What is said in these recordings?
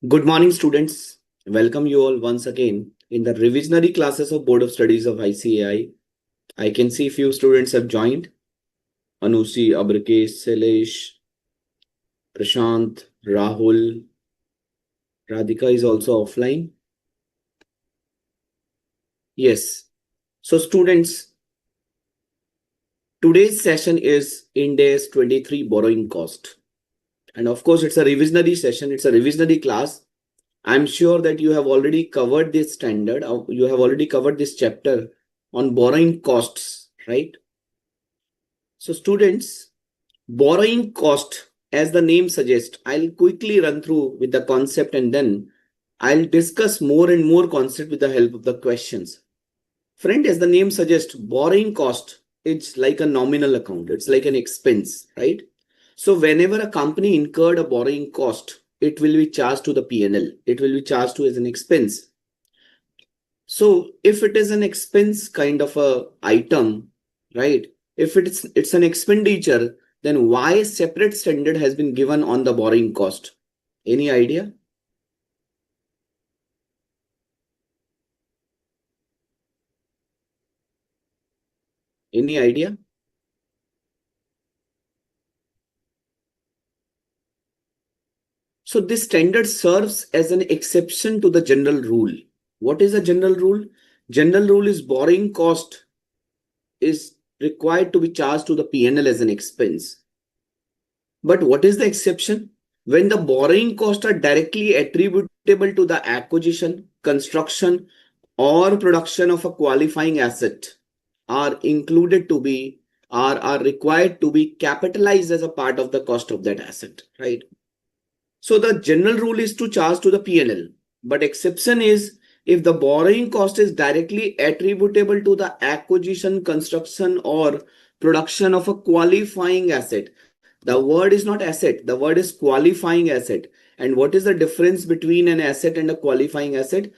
Good morning, students. Welcome you all once again in the revisionary classes of Board of Studies of ICAI. I can see few students have joined. Anusi, Abrakesh, Selesh, Prashant, Rahul, Radhika is also offline. Yes. So students, today's session is Ind AS 23 borrowing cost. And of course, it's a revisionary session. It's a revisionary class. I'm sure that you have already covered this standard. You have already covered this chapter on borrowing costs, right? So students, borrowing cost, as the name suggests, I'll quickly run through with the concept and then I'll discuss more and more concept with the help of the questions. Friend, as the name suggests, borrowing cost, it's like a nominal account. It's like an expense, right? So whenever a company incurred a borrowing cost, it will be charged to the P&L. It will be charged to as an expense. So if it is an expense kind of a item, right? If it's an expenditure, then why separate standard has been given on the borrowing cost? Any idea? Any idea? So this standard serves as an exception to the general rule. What is a general rule? General rule is borrowing cost is required to be charged to the P&L as an expense. But what is the exception? When the borrowing costs are directly attributable to the acquisition, construction, or production of a qualifying asset are included to be are required to be capitalized as a part of the cost of that asset, right? So the general rule is to charge to the P&L, but exception is if the borrowing cost is directly attributable to the acquisition, construction, or production of a qualifying asset. The word is not asset, the word is qualifying asset. And what is the difference between an asset and a qualifying asset?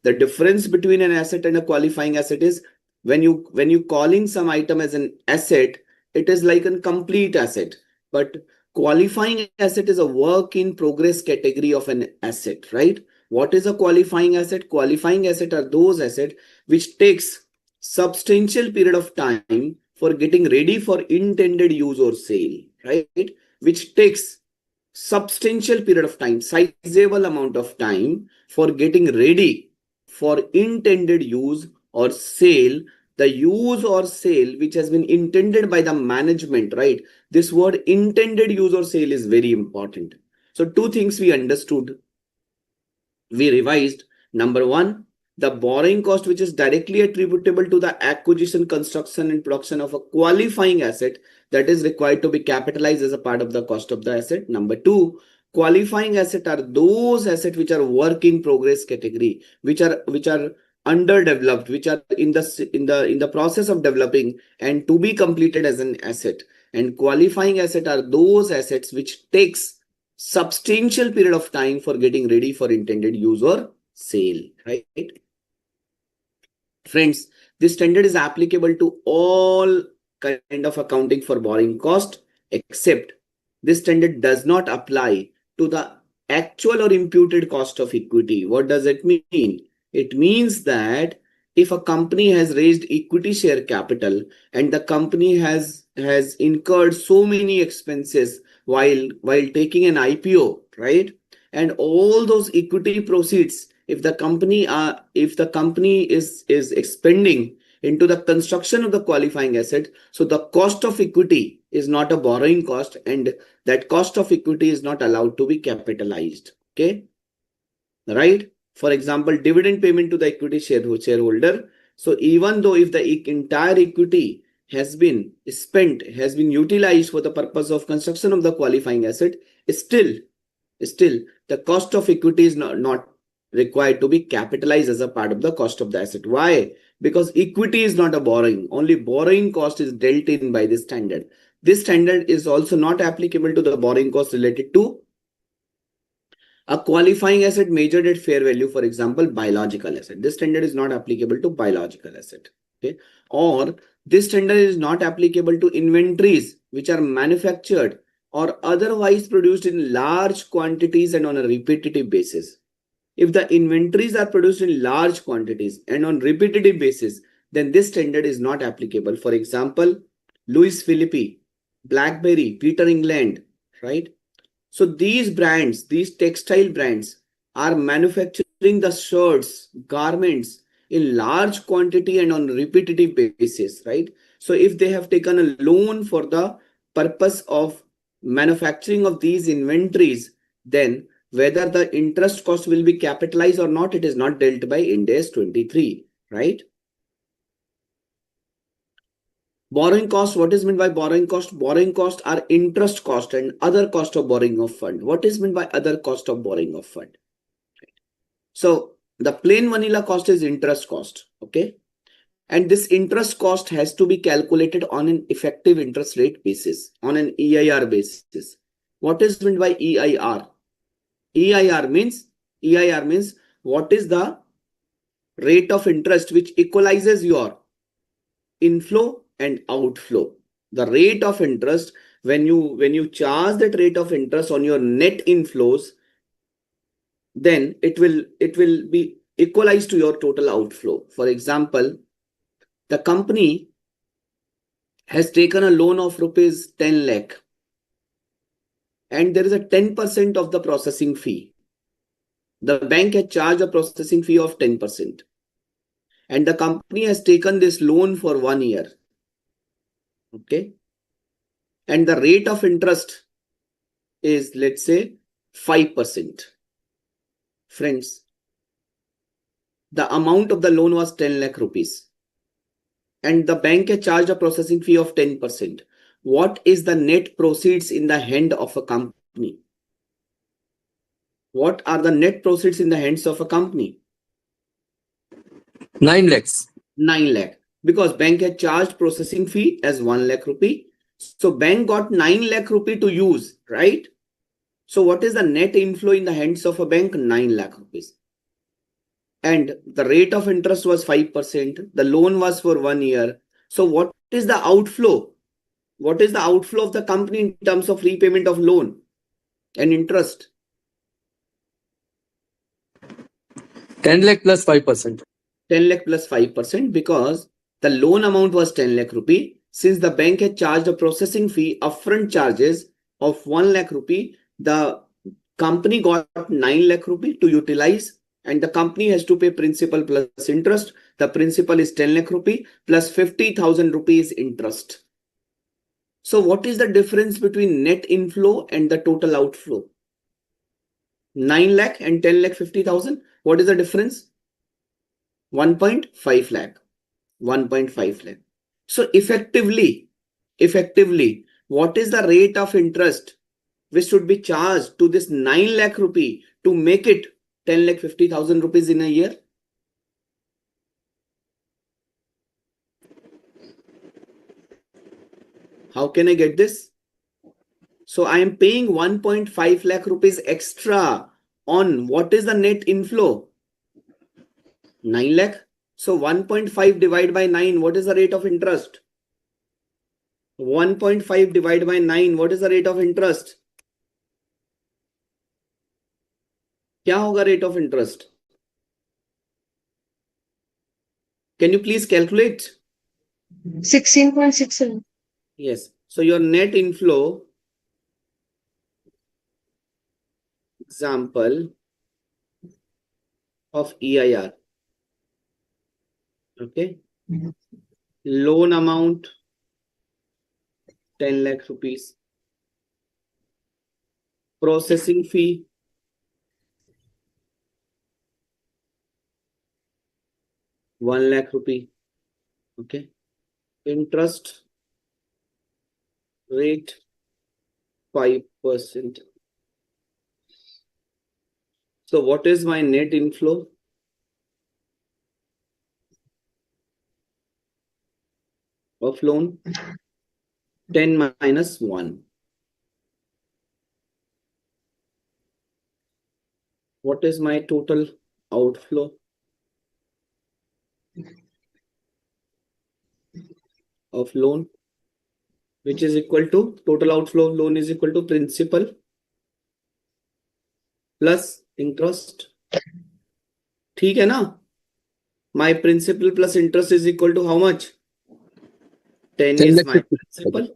The difference between an asset and a qualifying asset is when you calling some item as an asset, it is like a complete asset. But qualifying asset is a work in progress category of an asset, right? What is a qualifying asset? Qualifying asset are those assets which takes substantial period of time for getting ready for intended use or sale, right? Which takes substantial period of time, sizable amount of time for getting ready for intended use or sale. The use or sale which has been intended by the management, right? This word intended use or sale is very important. So two things we understood, we revised. Number one, the borrowing cost which is directly attributable to the acquisition, construction, and production of a qualifying asset that is required to be capitalized as a part of the cost of the asset. Number two, qualifying asset are those assets which are work in progress category, which are underdeveloped, which are in the process of developing and to be completed as an asset. And qualifying asset are those assets which takes substantial period of time for getting ready for intended use or sale, right? Friends, this standard is applicable to all kind of accounting for borrowing cost, except this standard does not apply to the actual or imputed cost of equity. What does it mean? It means that if a company has raised equity share capital and the company has incurred so many expenses while taking an IPO, right? And all those equity proceeds, if the company is expending into the construction of the qualifying asset, so the cost of equity is not a borrowing cost, and that cost of equity is not allowed to be capitalized. Okay, right? For example, dividend payment to the equity shareholder. So even though if the entire equity has been spent, has been utilized for the purpose of construction of the qualifying asset, still the cost of equity is not required to be capitalized as a part of the cost of the asset. Why? Because equity is not a borrowing. Only borrowing cost is dealt in by this standard. This standard is also not applicable to the borrowing cost related to a qualifying asset measured at fair value, for example, biological asset. This standard is not applicable to biological asset. Okay. Or this standard is not applicable to inventories which are manufactured or otherwise produced in large quantities and on a repetitive basis. If the inventories are produced in large quantities and on repetitive basis, then this standard is not applicable. For example, Louis Philippi, BlackBerry, Peter England, right? So these brands, these textile brands are manufacturing the shirts, garments in large quantity and on repetitive basis, right? So if they have taken a loan for the purpose of manufacturing of these inventories, then whether the interest cost will be capitalized or not, it is not dealt by Ind AS 23, right? Borrowing cost, what is meant by borrowing cost? Borrowing cost are interest cost and other cost of borrowing of fund. What is meant by other cost of borrowing of fund? So the plain vanilla cost is interest cost, okay? And this interest cost has to be calculated on an effective interest rate basis, on an EIR basis. What is meant by EIR? EIR means what is the rate of interest which equalizes your inflow and outflow. The rate of interest, when you charge that rate of interest on your net inflows, then it will be equalized to your total outflow. For example, the company has taken a loan of rupees 10 lakh and there is a 10% of the processing fee. The bank has charged a processing fee of 10% and the company has taken this loan for 1 year. Okay. And the rate of interest is, let's say, 5%. Friends, the amount of the loan was 10 lakh rupees and the bank has charged a processing fee of 10%. What is the net proceeds in the hand of a company? What are the net proceeds in the hands of a company? 9 lakhs. 9 lakh. Because bank had charged processing fee as 1 lakh rupee. So bank got 9 lakh rupee to use, right? So what is the net inflow in the hands of a bank? 9 lakh rupees. And the rate of interest was 5%. The loan was for 1 year. So what is the outflow? What is the outflow of the company in terms of repayment of loan and interest? 10 lakh plus 5%. 10 lakh plus 5% because the loan amount was 10 lakh rupee. Since the bank had charged a processing fee, upfront charges of 1 lakh rupee, the company got 9 lakh rupee to utilize and the company has to pay principal plus interest. The principal is 10 lakh rupee plus 50,000 rupees interest. So what is the difference between net inflow and the total outflow? 9 lakh and 10 lakh 50,000. What is the difference? 1.5 lakh. 1.5 lakh. So effectively, what is the rate of interest which should be charged to this 9 lakh rupee to make it 10 lakh 50,000 rupees in a year? How can I get this? So I am paying 1.5 lakh rupees extra on what is the net inflow? 9 lakh. So 1.5 divided by 9, what is the rate of interest? 1.5 divided by 9, what is the rate of interest? क्या होगा rate of interest? Can you please calculate? 16.67. Yes. So your net inflow, example of EIR. Okay. Loan amount 10 lakh rupees. Processing fee 1 lakh rupee. Okay. Interest rate 5%. So what is my net inflow? Of loan? 10 minus 1. What is my total outflow of loan? which is equal to total outflow of loan is equal to principal plus interest. ठीक है ना? My principal plus interest is equal to how much? 10 10 is lakh my 50. principal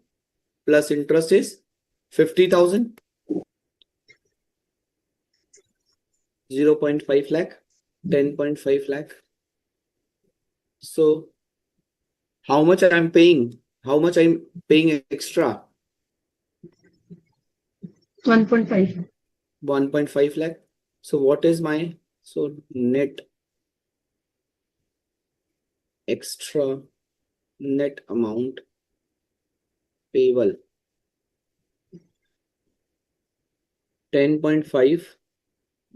plus interest is 50,000. 0.5 lakh, 10.5 lakh. So how much I'm paying? How much I'm paying extra? 1.5. 1.5 lakh. So what is my net extra net amount payable? 10.5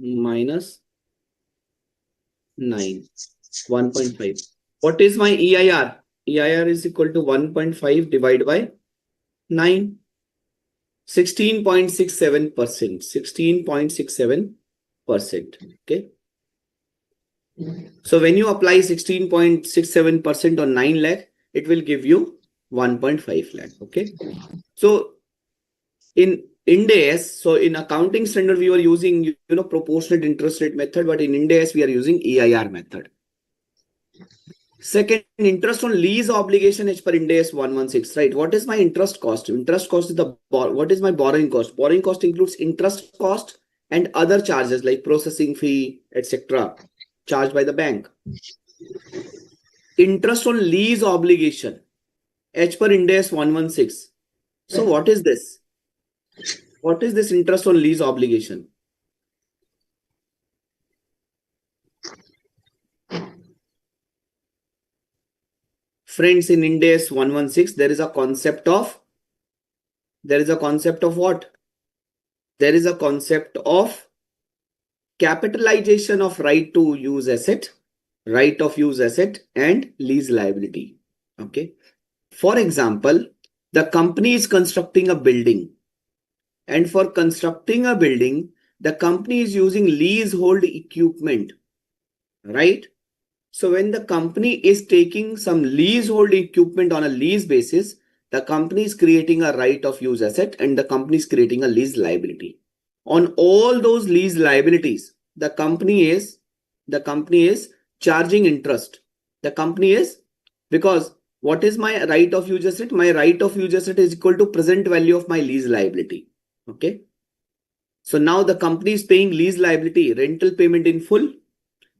minus 9, 1.5. What is my EIR? EIR is equal to 1.5 divided by 9. 16.67%. 16.67%. Okay. So when you apply 16.67% on 9 lakh, it will give you 1.5 lakh. Okay. So in Ind AS, so in accounting standard, we were using proportionate interest rate method, but in Ind AS, we are using EIR method. Second, interest on lease obligation as per Ind AS 116, right? What is my interest cost? Interest cost is what is my borrowing cost? Borrowing cost includes interest cost and other charges like processing fee, etc. charged by the bank. Interest on lease obligation as per Ind AS 116. So what is this? What is this interest on lease obligation? Friends, in Ind AS 116, there is a concept of what? There is a concept of capitalization of right of use asset and lease liability. Okay. For example, the company is constructing a building, and for constructing a building, the company is using leasehold equipment, right? So when the company is taking some leasehold equipment on a lease basis, the company is creating a right of use asset and the company is creating a lease liability. On all those lease liabilities, the company is charging interest. The company is, because what is my right of use asset? My right of use asset is equal to present value of my lease liability. Okay. So now the company is paying lease liability, rental payment in full,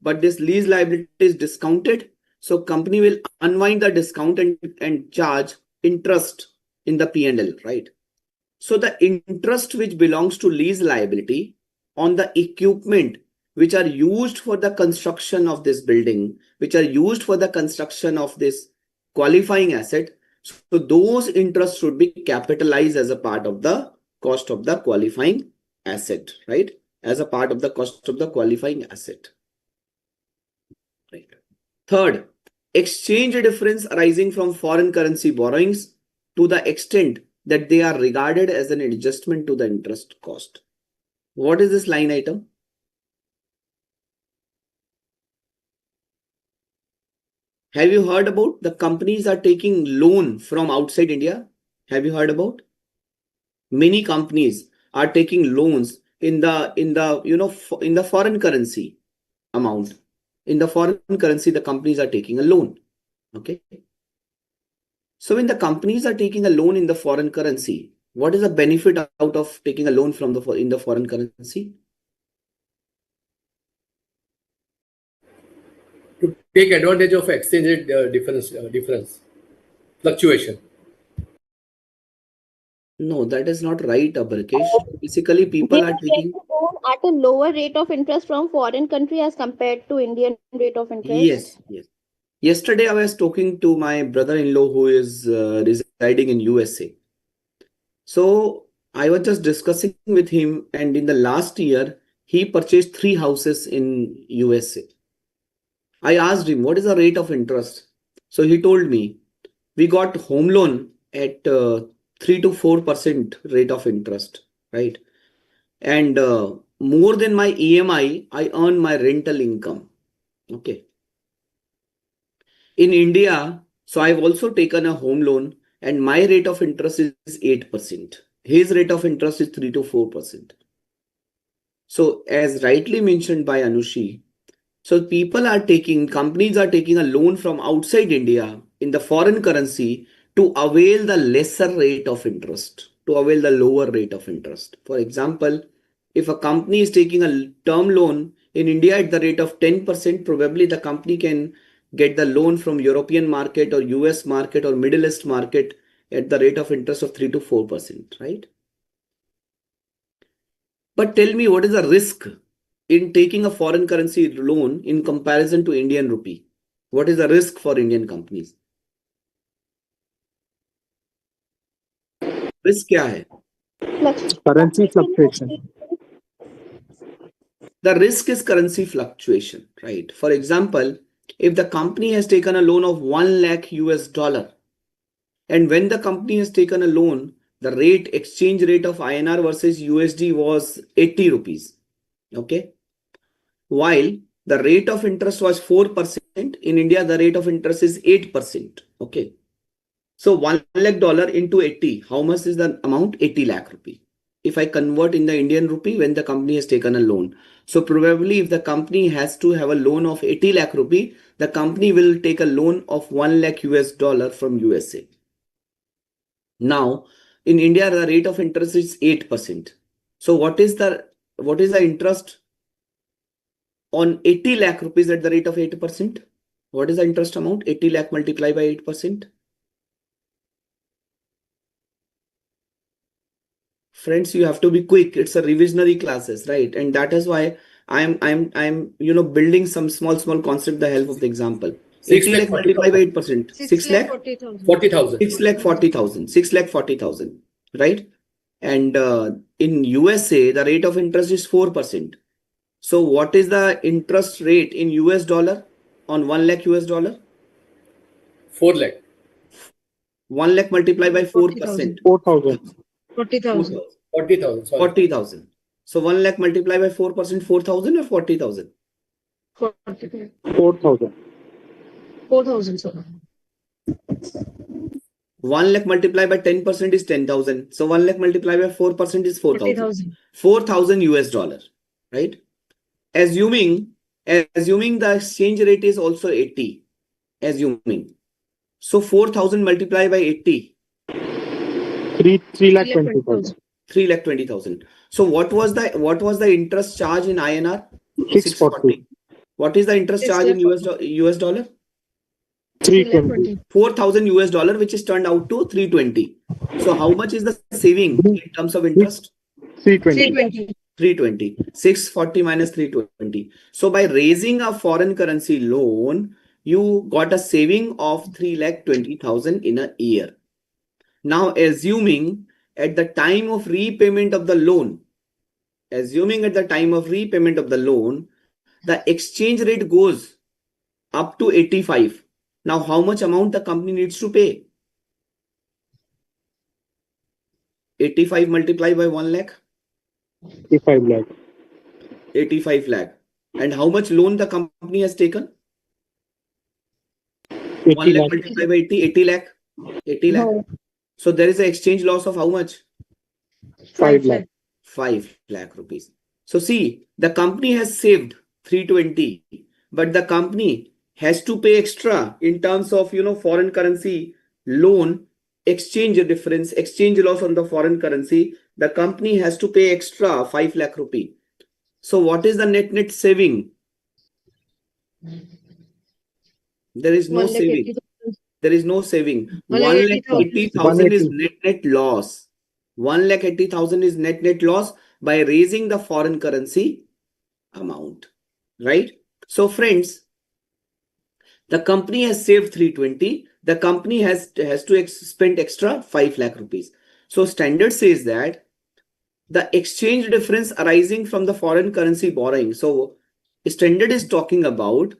but this lease liability is discounted. So company will unwind the discount and charge interest in the P&L, right? So the interest which belongs to lease liability on the equipment which are used for the construction of this building, which are used for the construction of this qualifying asset, so those interests should be capitalized as a part of the cost of the qualifying asset, right? As a part of the cost of the qualifying asset. Right. Third, exchange difference arising from foreign currency borrowings to the extent that they are regarded as an adjustment to the interest cost. What is this line item? Have you heard about the companies are taking loan from outside India? Have you heard about? Many companies are taking loans in the foreign currency amount. In the foreign currency, the companies are taking a loan. Okay. So when the companies are taking a loan in the foreign currency, what is the benefit out of taking a loan from in the foreign currency? To take advantage of exchange rate difference fluctuation. No, that is not right, Abarkesh. Basically, people are taking. Loan at a lower rate of interest from foreign country as compared to Indian rate of interest. Yes. Yesterday, I was talking to my brother-in-law who is residing in USA. So I was just discussing with him, and in the last year, he purchased 3 houses in USA. I asked him, what is the rate of interest? So he told me, we got home loan at 3 to 4% rate of interest, right? And more than my EMI, I earn my rental income. Okay. In India, so I've also taken a home loan and my rate of interest is 8%. His rate of interest is 3 to 4%. So as rightly mentioned by Anushi, so companies are taking a loan from outside India in the foreign currency to avail the lesser rate of interest, to avail the lower rate of interest. For example, if a company is taking a term loan in India at the rate of 10%, probably the company can get the loan from European market or US market or Middle East market at the rate of interest of 3 to 4%, right? But tell me, what is the risk in taking a foreign currency loan in comparison to Indian rupee? What is the risk for Indian companies? Risk क्या है? Currency fluctuation. The risk is currency fluctuation, right? For example, if the company has taken a loan of 1 lakh US dollar, and when the company has taken a loan, the exchange rate of INR versus USD was 80 rupees. Okay. While the rate of interest was 4%, in India, the rate of interest is 8%. Okay. So 1 lakh dollar into 80, how much is the amount? 80 lakh rupee. If I convert in the Indian rupee when the company has taken a loan. So probably if the company has to have a loan of 80 lakh rupee, the company will take a loan of 1 lakh US dollar from USA. Now, in India, the rate of interest is 8%. So what is the interest on 80 lakh rupees at the rate of 8%? What is the interest amount? 80 lakh multiplied by 8%. Friends, you have to be quick. It's a revisionary classes, right? And that is why I'm building some small concept with the help of the example. 80 lakh multiplied by 8%. 6 lakh 40,000. 6 lakh 40,000. 6 lakh 40,000, right? And in USA, the rate of interest is 4%. So what is the interest rate in US dollar on 1 lakh US dollar? 4 lakh. 1 lakh multiplied by 4%. 4,000. 40,000. 40,000. Sorry. 40,000. So 1 lakh multiplied by 4%, 4,000 or 40,000? 4,000. 4,000, sir. 1 lakh multiplied by 10% is 10,000. So 1 lakh multiplied by 4% is 4,000. 4,000 US dollar, right? Assuming the exchange rate is also 80. Assuming. So 4,000 multiplied by 80. 3 lakh 20,000. 3 lakh 20,000. So what was the interest charge in INR? 640. What is the interest charge in US dollar? 320. 4,000 US dollar, which is turned out to 320. So how much is the saving in terms of interest? 320. 320. 640 minus 320. So by raising a foreign currency loan, you got a saving of 3,20,000 in a year. Now, assuming at the time of repayment of the loan, the exchange rate goes up to 85. Now, how much amount the company needs to pay? 85 multiplied by 1 lakh? 85 lakh. 85 lakh. And how much loan the company has taken? 80 1 lakh lakh. multiplied by 80 lakh. 80 lakh. No. So there is an exchange loss of how much? 5 lakh. 5 lakh rupees. So see, the company has saved 320, but the company has to pay extra in terms of, foreign currency loan, exchange difference, exchange loss on the foreign currency. The company has to pay extra 5 lakh rupee. So what is the net saving? There is no saving. There is no saving. 1,80,000 is net loss. 1,80,000 is net loss by raising the foreign currency amount, right? So friends, the company has saved 320. The company has to spend extra 5 lakh rupees. So standard says that the exchange difference arising from the foreign currency borrowing. So standard is talking about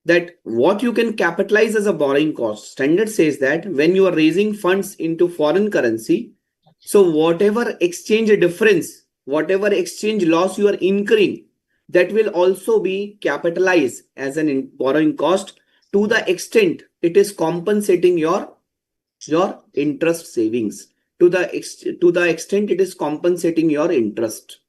that what you can capitalize as a borrowing cost. Standard says that when you are raising funds into foreign currency, so whatever exchange difference, whatever exchange loss you are incurring, that will also be capitalized as an borrowing cost to the extent it is compensating your your interest savings. To the extent it is compensating your interest.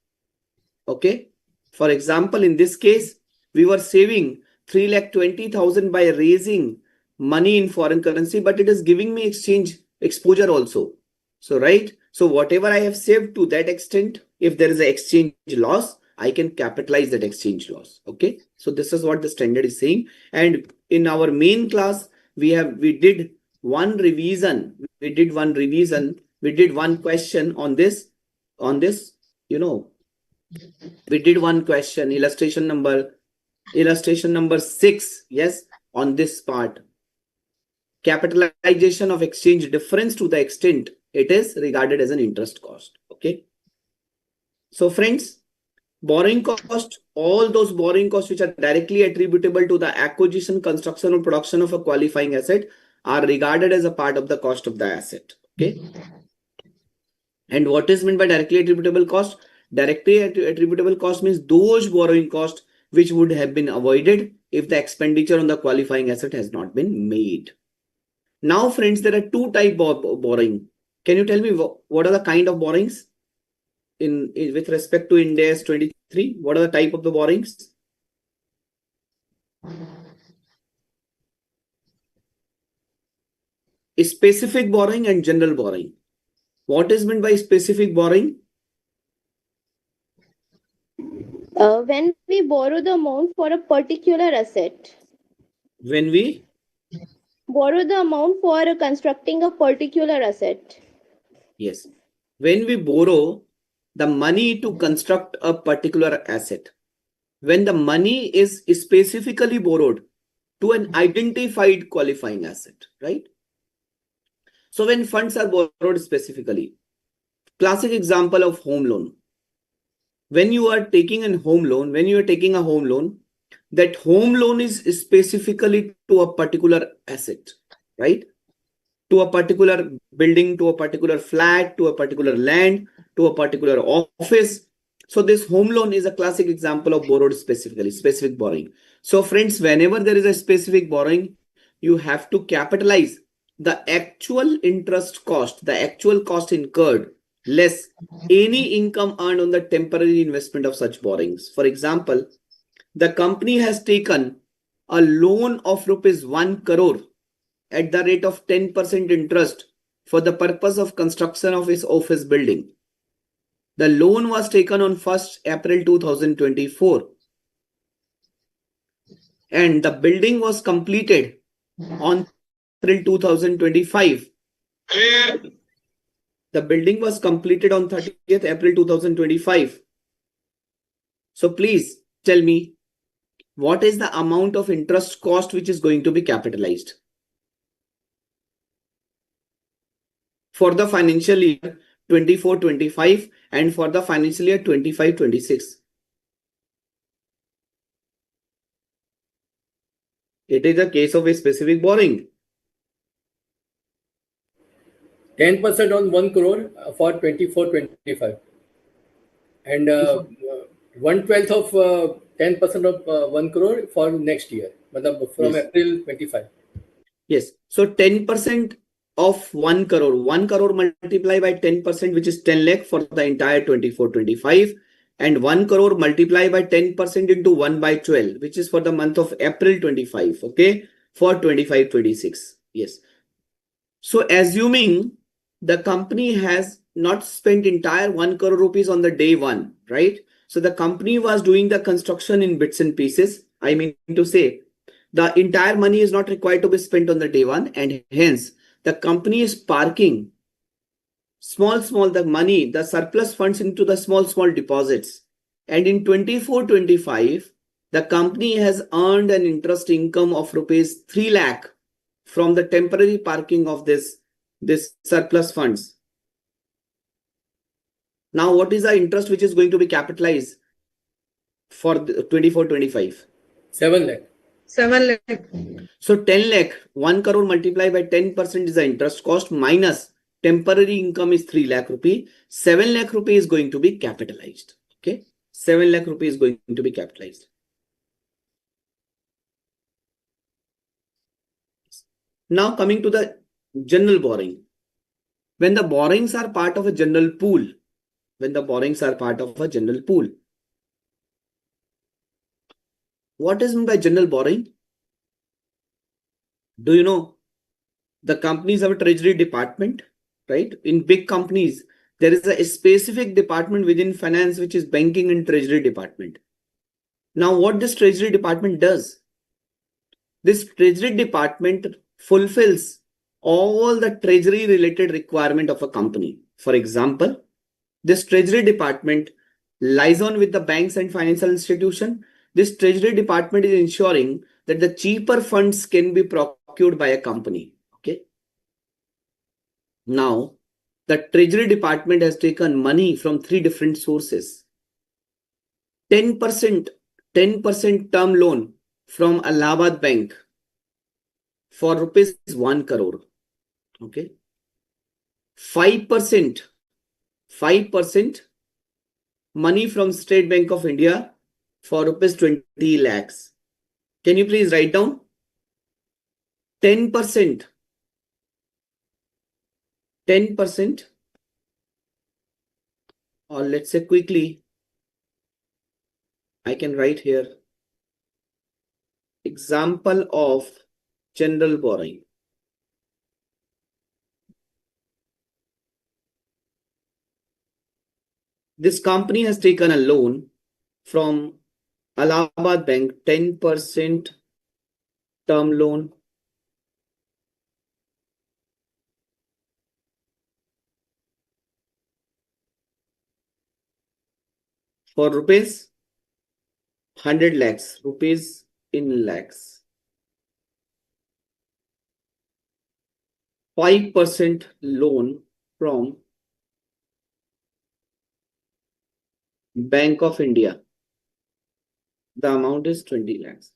Okay. For example, in this case, we were saving 3,20,000 by raising money in foreign currency, but it is giving me exchange exposure also. So, right. So whatever I have saved, to that extent, if there is an exchange loss, I can capitalize that exchange loss. Okay. So this is what the standard is saying. And in our main class, we did one revision. We did one question on this, we did one question, illustration number 6. Yes, on this part, capitalization of exchange difference to the extent it is regarded as an interest cost. Okay. So friends, borrowing cost, all those borrowing costs which are directly attributable to the acquisition, construction or production of a qualifying asset are regarded as a part of the cost of the asset. Okay. And what is meant by directly attributable cost? Directly attributable cost means those borrowing costs which would have been avoided if the expenditure on the qualifying asset has not been made. Now, friends, there are two types of borrowing. Can you tell me what are the kind of borrowings in with respect to Ind AS 23? What are the type of the borrowings? Specific borrowing and general borrowing. What is meant by specific borrowing? When we borrow the amount for a particular asset. When we Borrow the amount for constructing a particular asset. Yes. When we borrow the money to construct a particular asset, when the money is specifically borrowed to an identified qualifying asset, right? So when funds are borrowed specifically, classic example of home loan. When you are taking a home loan, that home loan is specifically to a particular asset, right? To a particular building, to a particular flat, to a particular land, to a particular office. So this home loan is a classic example of borrowed specifically, specific borrowing. So friends, whenever there is a specific borrowing, you have to capitalize the actual interest cost, the actual cost incurred, less any income earned on the temporary investment of such borrowings. For example, the company has taken a loan of rupees 1 crore at the rate of 10% interest for the purpose of construction of its office building. The loan was taken on 1st April 2024 and the building was completed on April 2025. The building was completed on 30th April 2025. So please tell me, what is the amount of interest cost which is going to be capitalized for the financial year 24-25 and for the financial year 25-26? It is a case of a specific borrowing. 10% on 1 crore for 24-25. And 1/12 of 10% of 1 crore for next year, from Yes. April 25. Yes. So 10% of 1 crore. 1 crore multiplied by 10%, which is 10 lakh for the entire 24-25. And 1 crore multiplied by 10% into 1 by 12, which is for the month of April 25. Okay. For 25-26. Yes. So assuming the company has not spent entire 1 crore rupees on the day one, right? So the company was doing the construction in bits and pieces. I mean to say, the entire money is not required to be spent on the day one, and hence the company is parking the money, the surplus funds into the small deposits. And in 24-25, the company has earned an interest income of rupees 3 lakh from the temporary parking of this surplus funds. Now, what is the interest which is going to be capitalized for 24-25? 7 lakh. 7 lakh. So 10 lakh, 1 crore multiplied by 10% is the interest cost minus temporary income is 3 lakh rupee. 7 lakh rupee is going to be capitalized. Okay. 7 lakh rupee is going to be capitalized. Now coming to the General borrowing. When the borrowings are part of a general pool, when the borrowings are part of a general pool. What is meant by general borrowing? Do you know? The companies have a treasury department, right? In big companies, there is a specific department within finance, which is banking and treasury department. Now, what this treasury department does? This treasury department fulfills all the treasury related requirement of a company. For example, this treasury department liaison with the banks and financial institution. This treasury department is ensuring that the cheaper funds can be procured by a company. Okay. Now, the treasury department has taken money from three different sources. 10% term loan from Allahabad Bank for rupees 1 crore. Okay. 5% money from State Bank of India for rupees 20 lakhs. Can you please write down? 10%. Or let's say quickly, I can write here. Example of general borrowing. This company has taken a loan from Allahabad Bank, 10% term loan for rupees 100 lakhs, rupees in lakhs. 5% loan from Bank of India. The amount is 20 lakhs.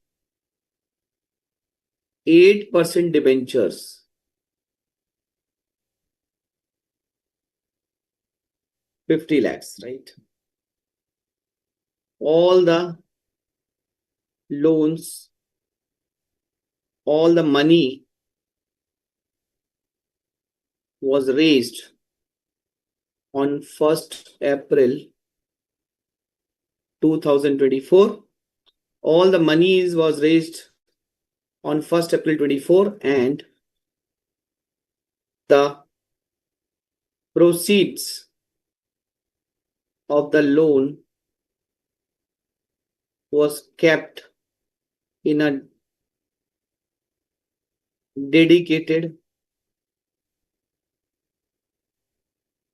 8% debentures. 50 lakhs, right? All the loans, all the money was raised on 1st April 2024. All the monies was raised on 1st April 24 and the proceeds of the loan was kept in a dedicated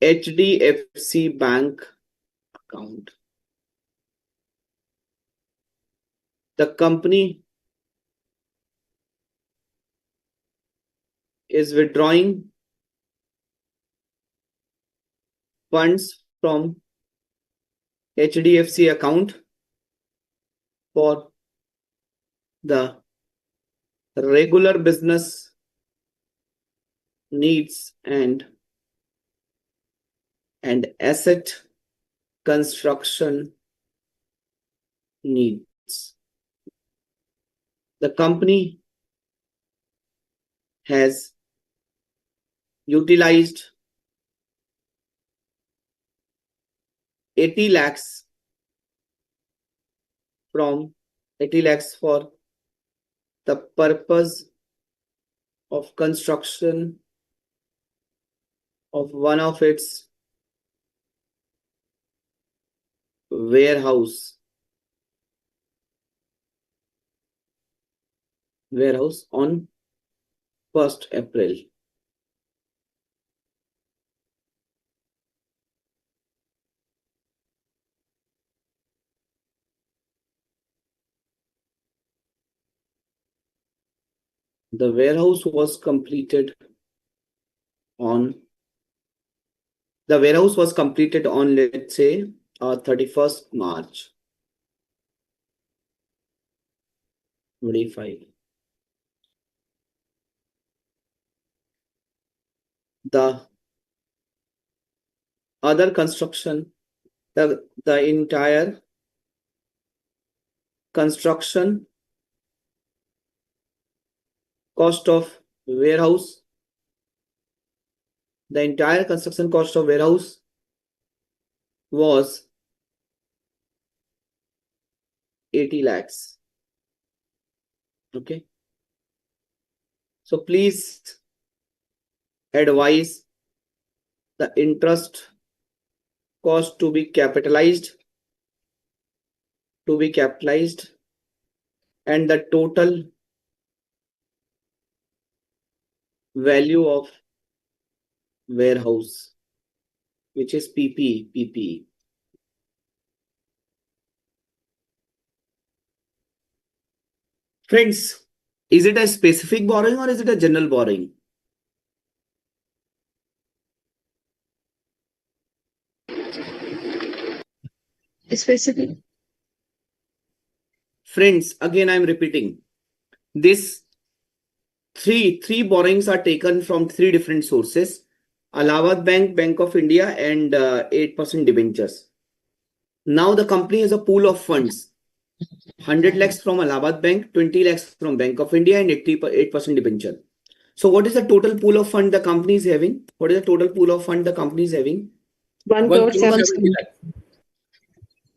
HDFC Bank account. The company is withdrawing funds from HDFC account for the regular business needs and asset construction needs. The company has utilized 80 lakhs from 80 lakhs for the purpose of construction of one of its warehouse on 1st April. The warehouse was completed on, let's say, 31st March 25. The other construction, the entire construction cost of warehouse the entire construction cost of warehouse was 80 lakhs. Okay. So please advise the interest cost to be capitalized, and the total value of warehouse, which is PPE. Friends, is it a specific borrowing or is it a general borrowing? Specific. Friends, again I am repeating. This three borrowings are taken from three different sources: Allahabad Bank, Bank of India, and 8% debentures. Now the company has a pool of funds: 100 lakhs from Allahabad Bank, 20 lakhs from Bank of India, and 8% debenture. So what is the total pool of fund the company is having? 1 crore 70 lakhs.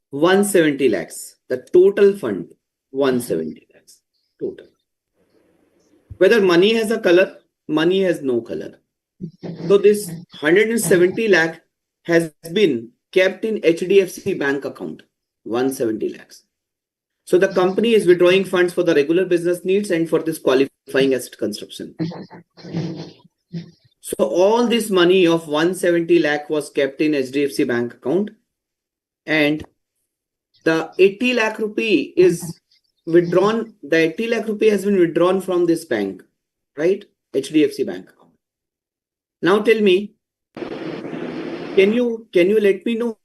170 lakhs. The total fund, 170 lakhs. Total. Whether money has a color, money has no color. So this 170 lakh has been kept in HDFC bank account, 170 lakhs. So the company is withdrawing funds for the regular business needs and for this qualifying asset construction. So all this money of 170 lakh was kept in HDFC bank account, and the 80 lakh rupee is withdrawn. The 80 lakh rupee has been withdrawn from this bank, right? HDFC bank account. Now tell me, can you let me know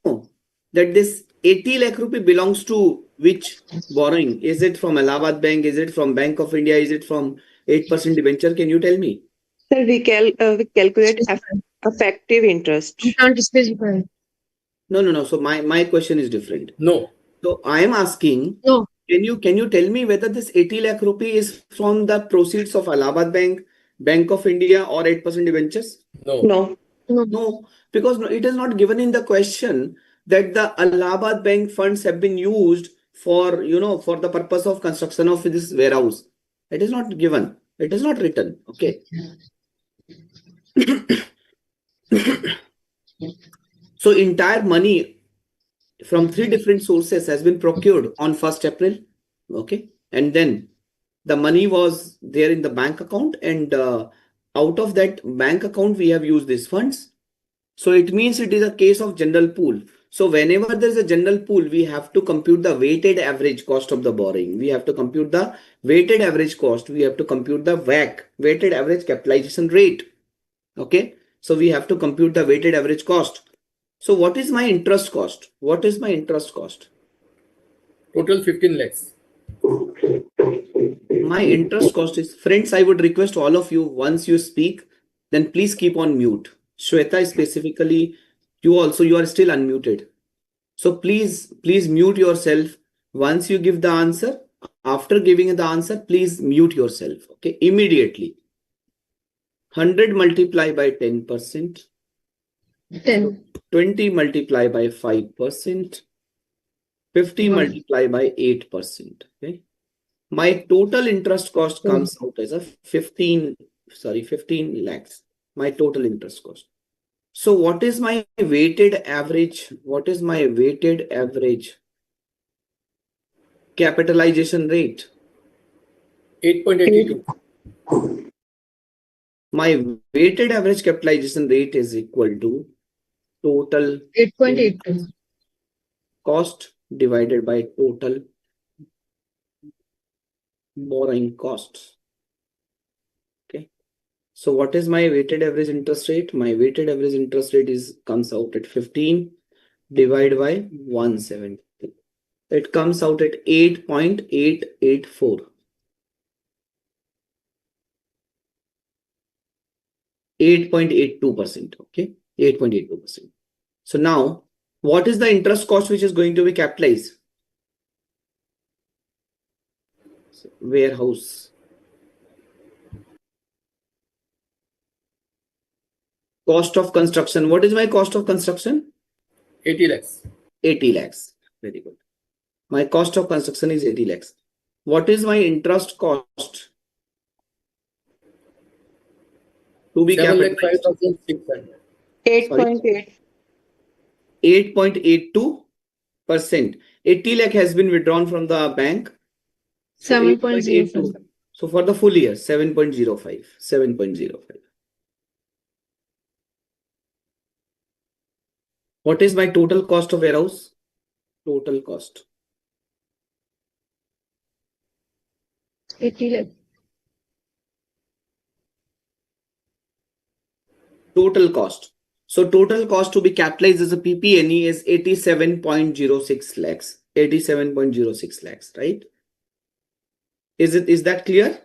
that this 80 lakh rupee belongs to which borrowing? Is it from Allahabad Bank? Is it from Bank of India? Is it from 8% debenture? Can you tell me? Sir, we calculate effective interest. You can't specify. No. So my question is different. No. So I am asking, No. can you tell me whether this 80 lakh rupee is from the proceeds of Allahabad Bank, Bank of India, or 8% debentures? No. No, because it is not given in the question that the Allahabad Bank funds have been used for the purpose of construction of this warehouse. It is not given. It is not written. Okay. So entire money from three different sources has been procured on 1st April. Okay. And then the money was there in the bank account, and out of that bank account, we have used these funds. So it means it is a case of general pool. So whenever there is a general pool, we have to compute the weighted average cost of the borrowing. We have to compute the weighted average cost. We have to compute the WACC, weighted average capitalization rate. Okay. So we have to compute the weighted average cost. So what is my interest cost? Total 15 lakhs. My interest cost is, friends, I would request all of you, once you speak, then please keep on mute. Shweta, specifically, you are still unmuted. So please mute yourself once you give the answer. After giving the answer, please mute yourself. Okay, immediately. 100 multiply by 10%. 10. 20 multiply by 5%. 50 multiply by 8%. Okay. My total interest cost comes out as a 15 lakhs. My total interest cost. So what is my weighted average? What is my weighted average capitalization rate? 8.82. My weighted average capitalization rate is equal to total 8.82. cost divided by total borrowing costs. Okay. So what is my weighted average interest rate? My weighted average interest rate comes out at 15 divided by 170. It comes out at 8.884. 8.82%. Okay. 8.82%. So now, what is the interest cost which is going to be capitalized? So, warehouse. Cost of construction. What is my cost of construction? 80 lakhs. 80 lakhs. Very good. My cost of construction is 80 lakhs. What is my interest cost to be 7 lakh capitalized? 5,600. 8.8. 8.82%. 80 lakh has been withdrawn from the bank. So 7.05. 8.82. So for the full year, 7.05. 7.05. What is my total cost of warehouse? Total cost. 80 lakh. Total cost. So total cost to be capitalized as a PP&E is 87.06 lakhs. 87.06 lakhs, right? Is that clear?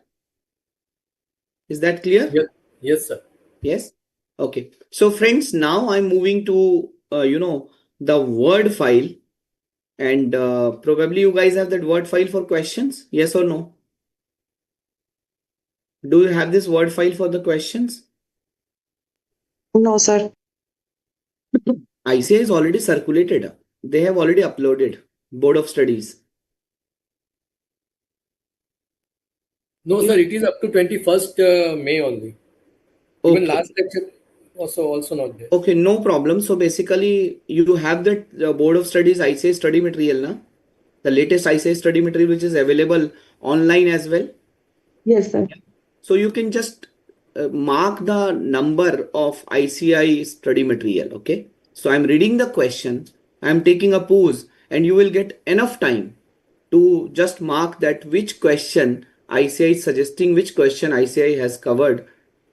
Is that clear? Yes, yes, sir. Yes. Okay. So friends, now I'm moving to the Word file, and probably you guys have that Word file for questions. Yes or no? Do you have this Word file for the questions? No, sir. ICAI is already circulated. They have already uploaded. Board of Studies. No, sir, it is up to 21st May only. Even Okay. last lecture also not there. Okay, no problem. So basically, you have that Board of Studies ICAI study material, na? The latest ICAI study material, which is available online as well. Yes, sir. So you can just mark the number of ICAI study material. Okay. So I'm reading the question. I'm taking a pause, and you will get enough time to just mark that which question ICAI is suggesting, which question ICAI has covered,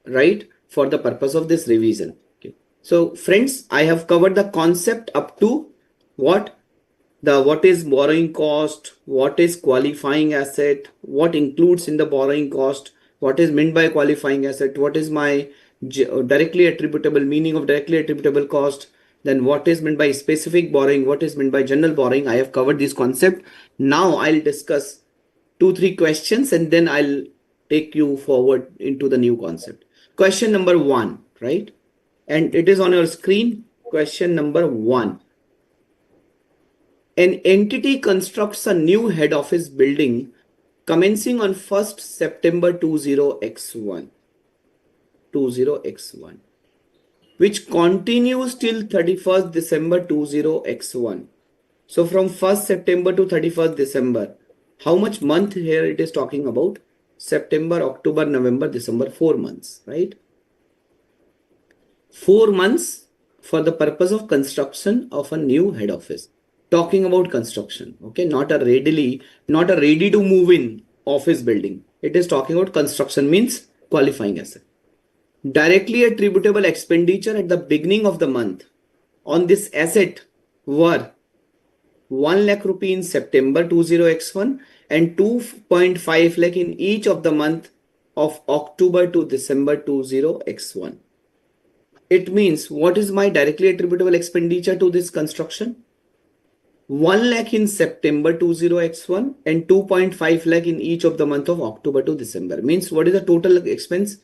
right, for the purpose of this revision. Okay. So friends, I have covered the concept up to what is borrowing cost, what is qualifying asset, what includes in the borrowing cost, what is meant by qualifying asset, what is my directly attributable meaning of directly attributable cost, then what is meant by specific borrowing, what is meant by general borrowing. I have covered this concept. Now I'll discuss 2-3 questions, and then I'll take you forward into the new concept. Question number 1, right? And it is on your screen. Question number 1. An entity constructs a new head office building commencing on 1st September 20x1, which continues till 31st December 20x1. So from 1st September to 31st December, how much month here it is talking about? September, October, November, December, 4 months, right? 4 months for the purpose of construction of a new head office. Talking about construction, okay, not a ready to move in office building. It is talking about construction, means qualifying asset. Directly attributable expenditure at the beginning of the month on this asset were 1 lakh rupee in September 20x1 and 2.5 lakh in each of the month of October to December 20x1. It means, what is my directly attributable expenditure to this construction? 1 lakh in September 20x1 and 2.5 lakh in each of the month of October to December. Means, what is the total expense?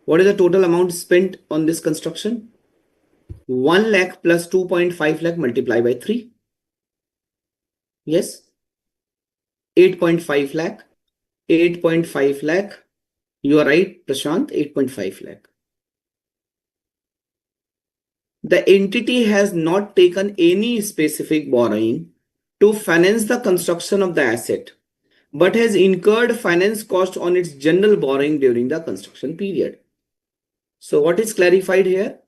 What is the total amount spent on this construction? 1 lakh plus 2.5 lakh multiplied by 3. Yes. 8.5 lakh. 8.5 lakh. You are right, Prashant. 8.5 lakh. The entity has not taken any specific borrowing to finance the construction of the asset, but has incurred finance cost on its general borrowing during the construction period. So what is clarified here?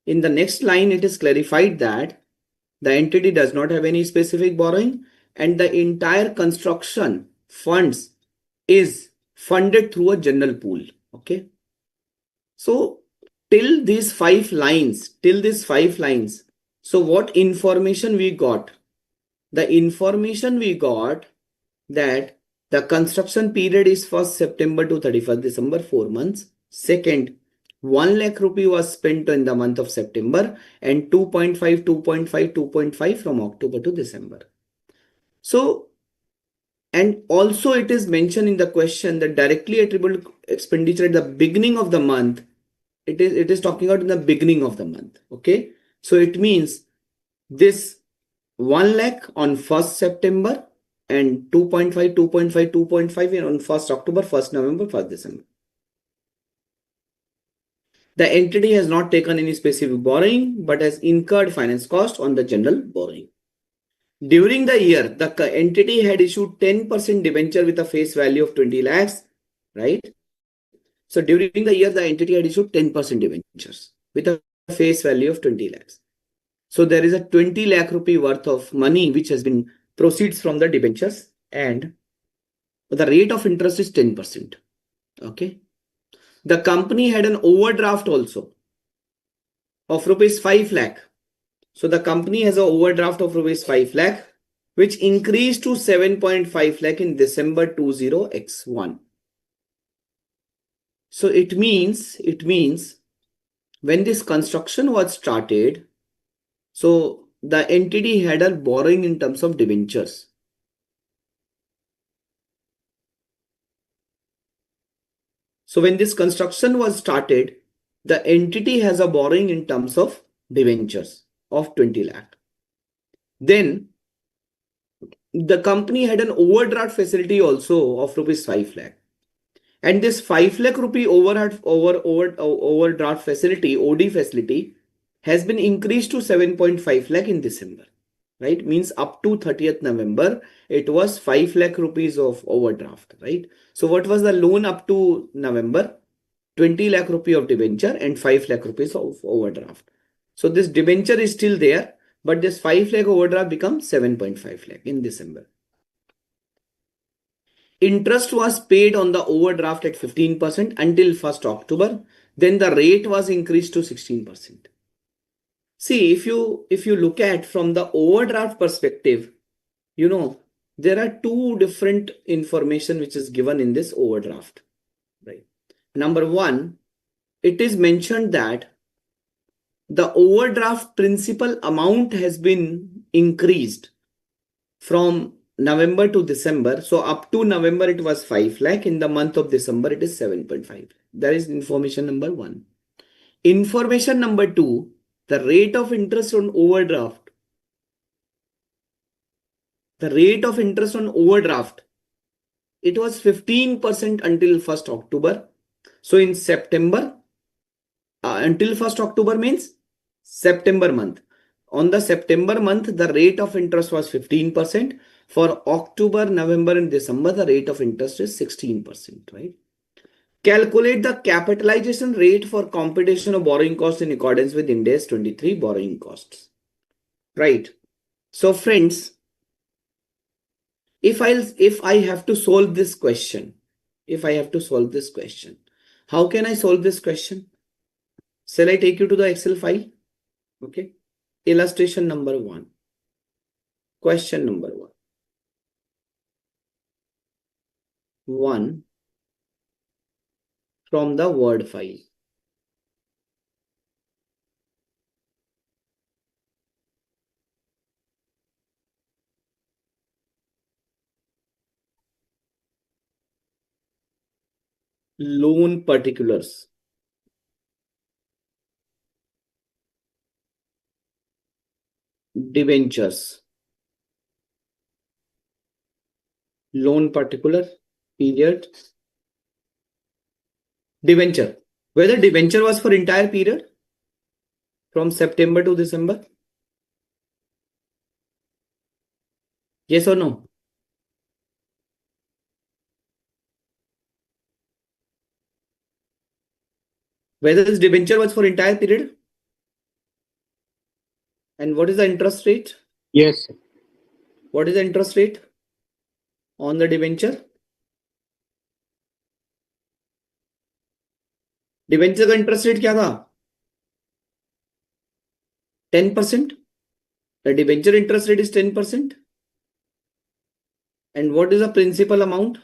In the next line, it is clarified that the entity does not have any specific borrowing and the entire construction funds is funded through a general pool. Okay. So till these 5 lines, so what information we got? The information we got that the construction period is 1st September to 31st December, 4 months. Second, 1 lakh rupee was spent in the month of September and 2.5 from October to December. So, and also it is mentioned in the question that directly attributable expenditure at the beginning of the month it is talking about in the beginning of the month. Okay, so it means this 1 lakh on 1st September and 2.5, 2.5, 2.5 on 1st October, 1st November, 1st December. The entity has not taken any specific borrowing but has incurred finance cost on the general borrowing. During the year, the entity had issued 10% debenture with a face value of 20 lakhs, right? So during the year, the entity had issued 10% debentures with a face value of 20 lakhs. So there is a 20 lakh rupee worth of money which has been proceeds from the debentures, and the rate of interest is 10%. Okay. The company had an overdraft also of rupees 5 lakh. So the company has an overdraft of rupees 5 lakh, which increased to 7.5 lakh in December 20x1. So it means when this construction was started, so the entity had a borrowing in terms of debentures. So when this construction was started, the entity has a borrowing in terms of debentures of 20 lakh. Then the company had an overdraft facility also of rupees 5 lakh. And this 5 lakh rupee overdraft facility, OD facility, has been increased to 7.5 lakh in December. Right? Means up to 30th November, it was 5 lakh rupees of overdraft. Right? So what was the loan up to November? 20 lakh rupee of debenture and 5 lakh rupees of overdraft. So this debenture is still there, but this 5 lakh overdraft becomes 7.5 lakh in December. Interest was paid on the overdraft at 15% until 1st October. Then the rate was increased to 16%. See, if you look at from the overdraft perspective, there are two different information which is given in this overdraft. Right. Number one, it is mentioned that the overdraft principal amount has been increased from November to December. So up to November, it was 5 lakh. In the month of December, it is 7.5. That is information number one. Information number two, the rate of interest on overdraft. The rate of interest on overdraft, it was 15% until 1st October. So in September, until 1st October means September month. On the September month, the rate of interest was 15%. For October, November, and December, the rate of interest is 16%, right? Calculate the capitalization rate for computation of borrowing costs in accordance with Ind AS 23 borrowing costs. Right. So friends, if I have to solve this question, how can I solve this question? Shall I take you to the Excel file? Okay. Illustration number 1. Question number 1. 1 from the Word file. Loan particulars. Debentures. Loan particular, period, debenture. Whether debenture was for entire period from September to December? Yes or no? Whether this debenture was for entire period? And what is the interest rate? Yes. What is the interest rate on the debenture? Debenture का interest rate क्या था? 10%. The debenture interest rate is 10%. And what is the principal amount?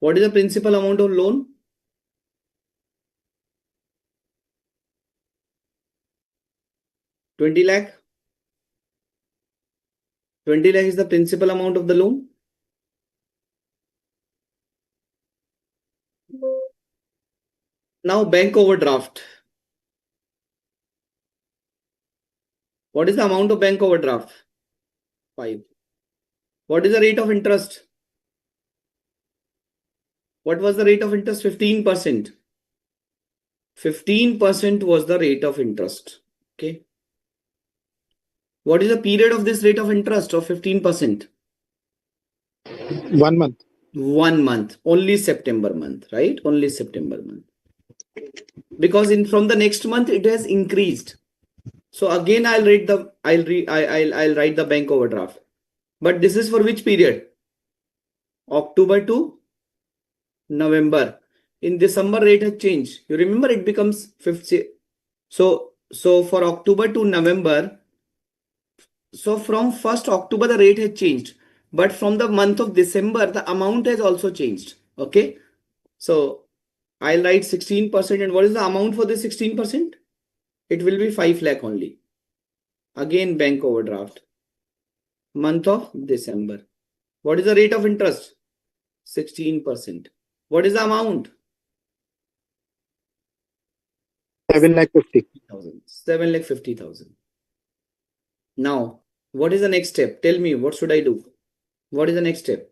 What is the principal amount of loan? ₹20 lakh. 20 lakh is the principal amount of the loan. Now bank overdraft. What is the amount of bank overdraft? 5. What is the rate of interest? What was the rate of interest? 15%. 15% was the rate of interest. Okay. What is the period of this rate of interest of 15%? 1 month. 1 month. Only September month, right? Only September month. Because from the next month it has increased. So again I'll write the bank overdraft. But this is for which period? October to November. In December rate has changed. You remember it becomes 50. So for October to November, so from 1st October the rate has changed. But from the month of December the amount has also changed. Okay. So I'll write 16%. And what is the amount for this 16%? It will be 5 lakh only. Again bank overdraft. Month of December. What is the rate of interest? 16%. What is the amount? 7,50,000. 7,50,000. Now, what is the next step? Tell me, what should I do? What is the next step?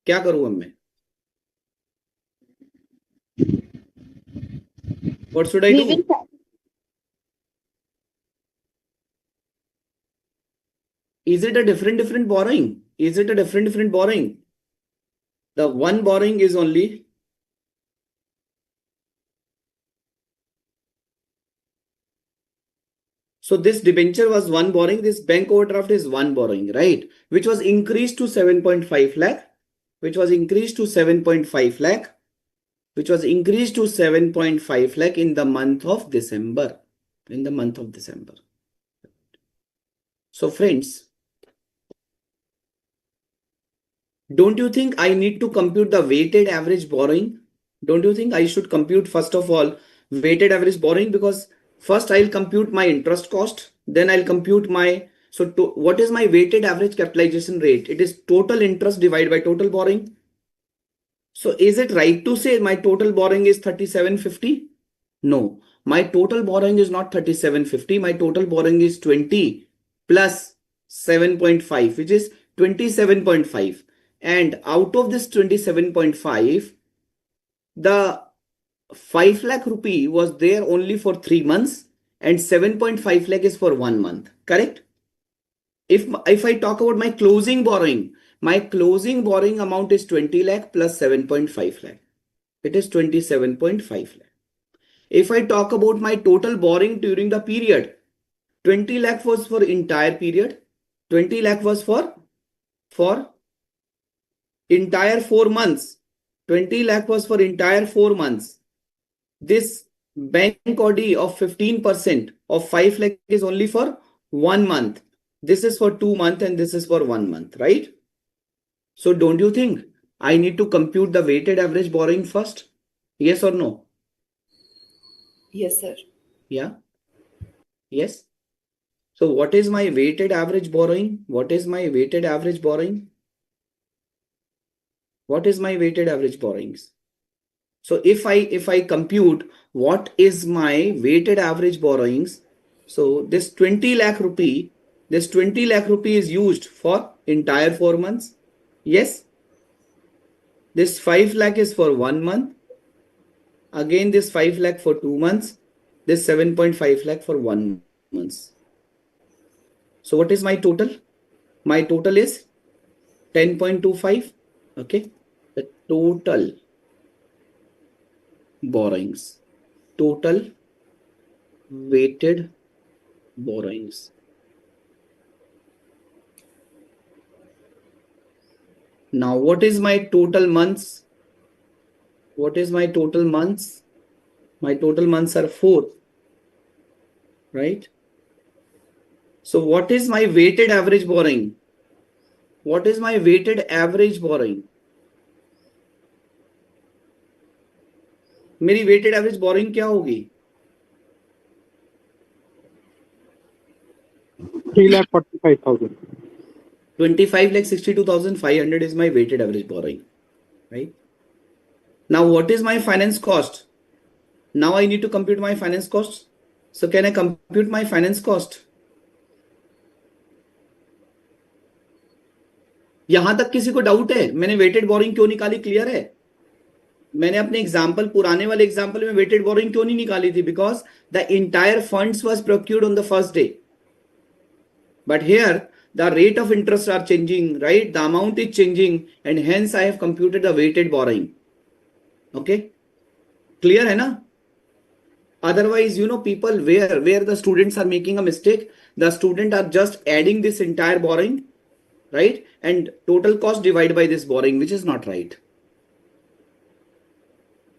क्या करूं अब मैं? What should I do? Is it a different borrowing? Is it a different borrowing? The one borrowing is only so this debenture was one borrowing, this bank overdraft is one borrowing, right? Which was increased to 7.5 lakh, which was increased to 7.5 lakh, which was increased to 7.5 lakh in the month of December. In the month of December. So friends, don't you think I need to compute the weighted average borrowing? Don't you think I should compute first of all weighted average borrowing? Because first I'll compute my interest cost, then I'll compute my, what is my weighted average capitalization rate? It is total interest divided by total borrowing. So is it right to say my total borrowing is 3750? No, my total borrowing is not 3750. My total borrowing is 20 plus 7.5, which is 27.5. And out of this 27.5, the 5 lakh rupee was there only for 3 months and 7.5 lakh is for 1 month. Correct? If I talk about my closing borrowing amount is 20 lakh plus 7.5 lakh. It is 27.5 lakh. If I talk about my total borrowing during the period, 20 lakh was for entire period. 20 lakh was for entire 4 months. 20 lakh was for entire 4 months. This bank OD of 15% of 5 lakh is only for 1 month. This is for 2 months and this is for 1 month, right? So don't you think I need to compute the weighted average borrowing first? Yes or no? Yes, sir. Yeah. Yes. So what is my weighted average borrowing? What is my weighted average borrowing? What is my weighted average borrowings? So if I compute what is my weighted average borrowings, so this 20 lakh rupee is used for entire 4 months. Yes. This 5 lakh is for 1 month. Again, this 5 lakh for 2 months. This 7.5 lakh for 1 month. So what is my total? My total is 10.25. Okay. The total borrowings, total weighted borrowings. Now, what is my total months? What is my total months? My total months are 4, right? So what is my weighted average borrowing? What is my weighted average borrowing? मेरी weighted average borrowing क्या होगी? 3,45,000. 25,62,500 is my weighted average borrowing, right? Now, what is my finance cost? Now I need to compute my finance cost. So can I compute my finance cost? यहां तक किसी को doubt है? मैंने weighted boring क्यों निकाली? क्लियर है? मैंने अपने एग्जांपल, पुराने वाले एग्जांपल में वेटेड बोरिंग क्यों नहीं निकाली थी? Because the entire funds was procured on the first day. But here the rate of interest are changing, right? The amount is changing, and hence I have computed the weighted borrowing. Okay, clear है ना? Otherwise, people where the students are making a mistake, the student are just adding this entire borrowing, right? And total cost divided by this borrowing, which is not right.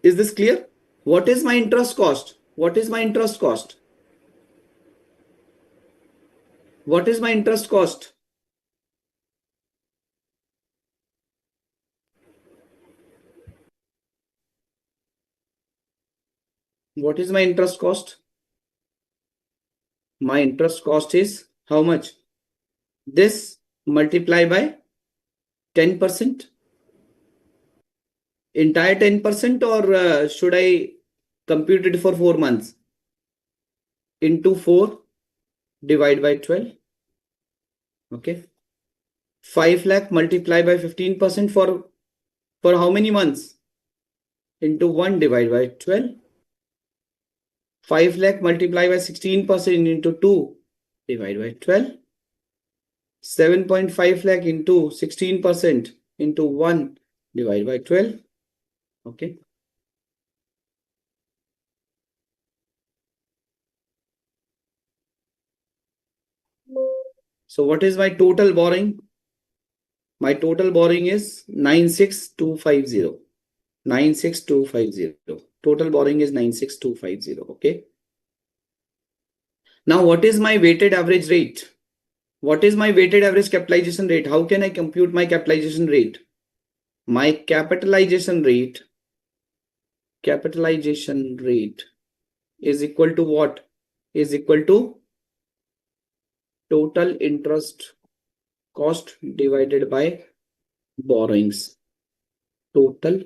Is this clear? What is my interest cost? What is my interest cost? What is my interest cost? What is my interest cost? My interest cost is how much? This multiplied by 10%. Entire 10%, or should I compute it for 4 months? Into 4 divided by 12. Okay. 5 lakh multiplied by 15% for how many months? Into 1 divided by 12. 5 lakh multiplied by 16% into 2 divided by 12. 7.5 lakh into 16% into 1 divided by 12. Okay. So what is my total borrowing? My total borrowing is 96250. 96250. Total borrowing is 96250. Okay. Now, what is my weighted average rate? What is my weighted average capitalization rate? How can I compute my capitalization rate? My capitalization rate is equal to what? Is equal to total interest cost divided by borrowings. Total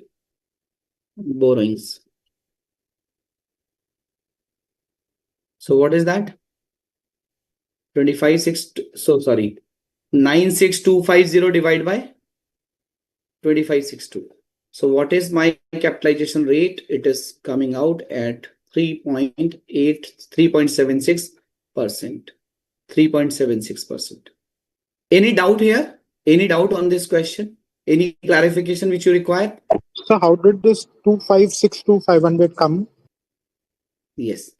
borrowings. So what is that? 96250 divided by 2562. So what is my capitalization rate? It is coming out at 3.76%. 3.76%. Any doubt here? Any doubt on this question? Any clarification which you require? So how did this 2562500 come? Yes.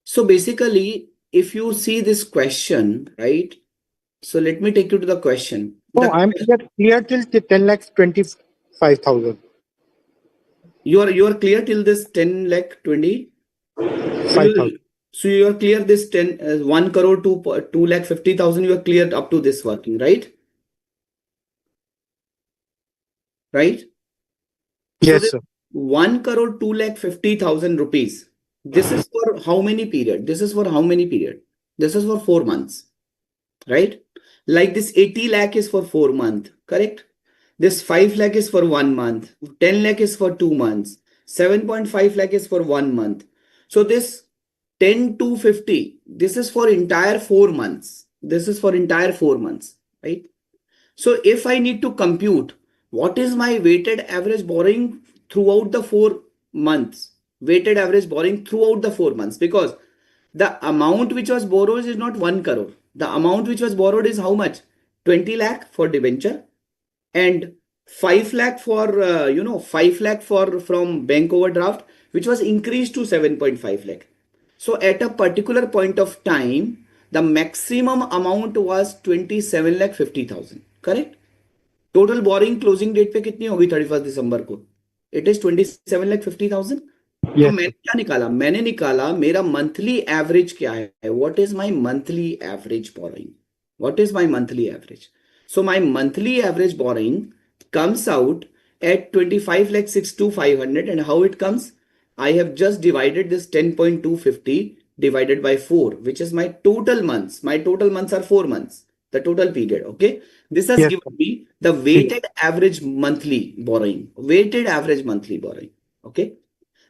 So basically, if you see this question, right? So let me take you to the question. Oh, I'm clear till 10,25,000. You are clear till this 10 lakh 20? 5,000. So you are clear this 1 crore to 2 lakh 50,000. You are clear up to this working, right? Right? Yes, so sir. 1 crore 2 lakh 50,000 rupees. This is for how many period? This is for how many period? This is for 4 months, right? Like this 80 lakh is for 4 months, correct? This 5 lakh is for 1 month. 10 lakh is for 2 months. 7.5 lakh is for 1 month. So this 10 to 50, this is for entire 4 months. This is for entire 4 months, right? So if I need to compute what is my weighted average borrowing throughout the 4 months, weighted average borrowing throughout the 4 months, because the amount which was borrowed is not 1 crore. The amount which was borrowed is how much? 20 lakh for debenture and 5 lakh for 5 lakh for from bank overdraft, which was increased to 7.5 lakh. So at a particular point of time, the maximum amount was 27 lakh 50,000. Correct? Total borrowing closing date पे कितनी होगी 31 दिसंबर को? It is 27 lakh 50,000. तो मैंने क्या निकाला? मैंने निकाला मेरा मंथली एवरेज क्या है? What is my monthly average borrowing? What is my monthly average? So my monthly average borrowing comes out at 25 lakh 62,500. And how it comes? I have just divided this 10.250 divided by 4, which is my total months. My total months are 4 months, the total period. Okay. This has given me the weighted average monthly borrowing. Weighted average monthly borrowing. Okay.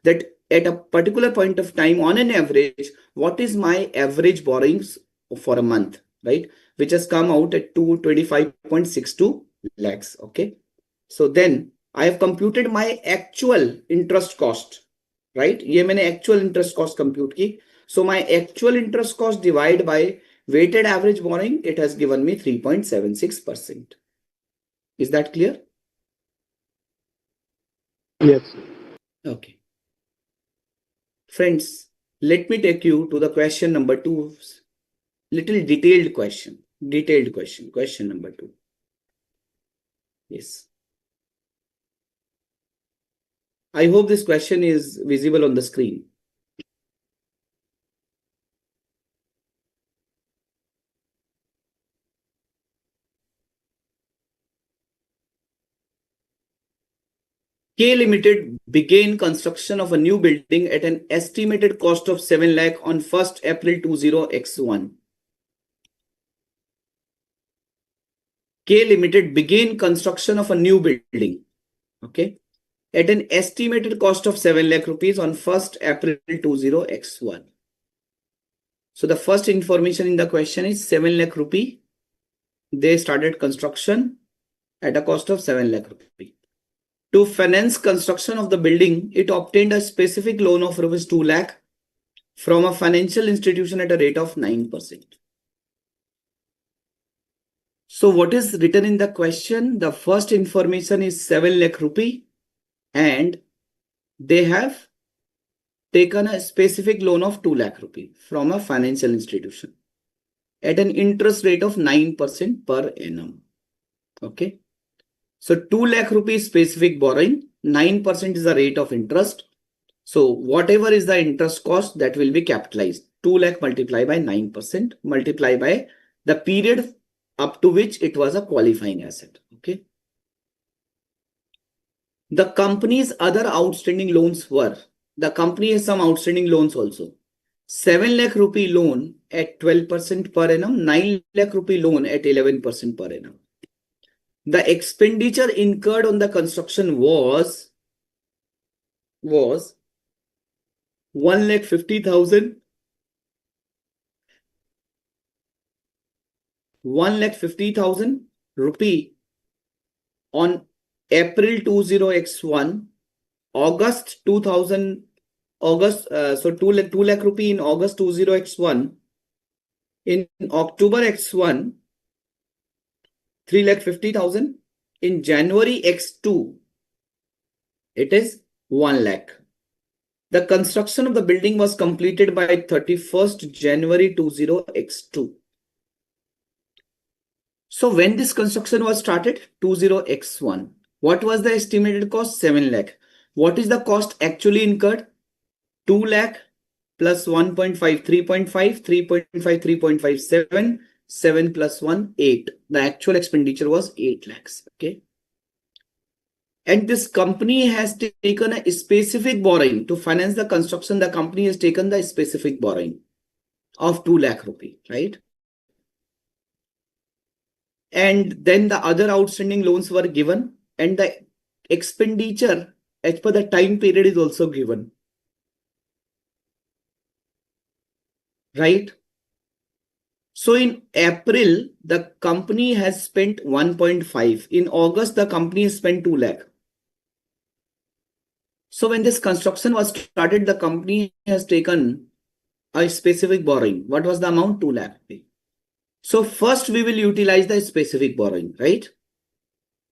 That at a particular point of time, on an average, what is my average borrowings for a month, right? Which has come out at 225.62 lakhs. Okay. So then I have computed my actual interest cost, right? ये मैंने actual interest cost compute की. So my actual interest cost divided by weighted average borrowing, it has given me 3.76%. Is that clear? Yes. Okay. Friends, let me take you to the question number 2. Little detailed question. Question number 2. Yes. I hope this question is visible on the screen. K Limited began construction of a new building at an estimated cost of 7 lakh on 1st April 20X1. K Limited began construction of a new building, okay, at an estimated cost of 7 lakh rupees on 1st April 20X1. So the first information in the question is 7 lakh rupee. They started construction at a cost of 7 lakh rupee. To finance construction of the building, it obtained a specific loan of rupees 2 lakh from a financial institution at a rate of 9%. So what is written in the question? The first information is 7 lakh rupee and they have taken a specific loan of 2 lakh rupee from a financial institution at an interest rate of 9% per annum. Okay. So 2 lakh rupees specific borrowing, 9% is the rate of interest. So whatever is the interest cost, that will be capitalized. 2 lakh multiplied by 9% multiplied by the period up to which it was a qualifying asset. Okay. The company's other outstanding loans were, the company has some outstanding loans also. 7 lakh rupee loan at 12% per annum, 9 lakh rupee loan at 11% per annum. The expenditure incurred on the construction was 1,50,000. 1,50,000 rupee on April 20X1, August 2000, so 2 lakh rupee in August 20X1, in October X1, 3,50,000, in January X2, it is 1 lakh. The construction of the building was completed by 31st January 20X2. So when this construction was started, 20X1, what was the estimated cost? 7 lakh. What is the cost actually incurred? 2 lakh plus 1.5, 3.5, 3.5, 3.57, 7 plus 1, 8. The actual expenditure was 8 lakhs. Okay. And this company has taken a specific borrowing to finance the construction. The company has taken the specific borrowing of 2 lakh rupee, right? And then the other outstanding loans were given and the expenditure as per the time period is also given, right? So in April, the company has spent 1.5. In August, the company has spent 2 lakh. So when this construction was started, the company has taken a specific borrowing. What was the amount? 2 lakh. So first we will utilize the specific borrowing, right?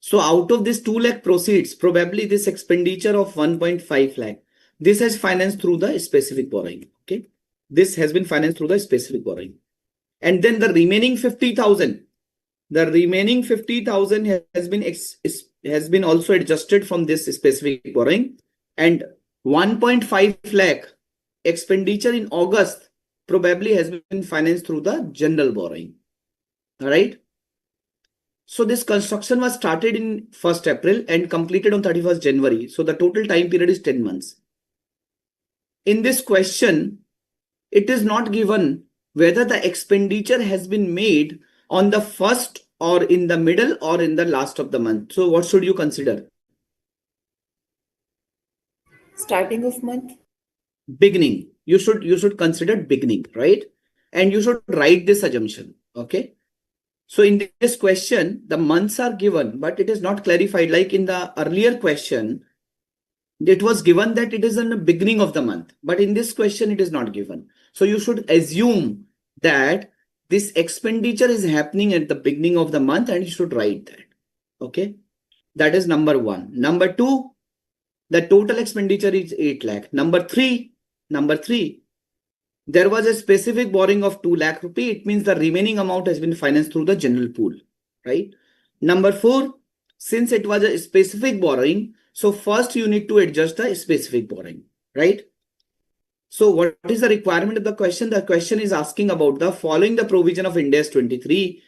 So out of this 2 lakh proceeds, probably this expenditure of 1.5 lakh, this has financed through the specific borrowing. Okay. This has been financed through the specific borrowing. And then the remaining 50,000, has been also adjusted from this specific borrowing, and 1.5 lakh expenditure in August probably has been financed through the general borrowing. All right. So this construction was started in 1st April and completed on 31st January. So the total time period is 10 months. In this question, it is not given whether the expenditure has been made on the first or in the middle or in the last of the month. So what should you consider? Starting of month. beginning. You should consider beginning, right? And you should write this assumption. Okay. So in this question, the months are given, but it is not clarified. Like in the earlier question, it was given that it is in the beginning of the month, but in this question, it is not given. So you should assume that this expenditure is happening at the beginning of the month and you should write that. Okay. That is number one. Number two, the total expenditure is 8 lakh. Number three, there was a specific borrowing of 2 lakh rupee. It means the remaining amount has been financed through the general pool, right? Number four, since it was a specific borrowing, so first you need to adjust the specific borrowing, right? So what is the requirement of the question? The question is asking about the following the provision of Ind AS 23.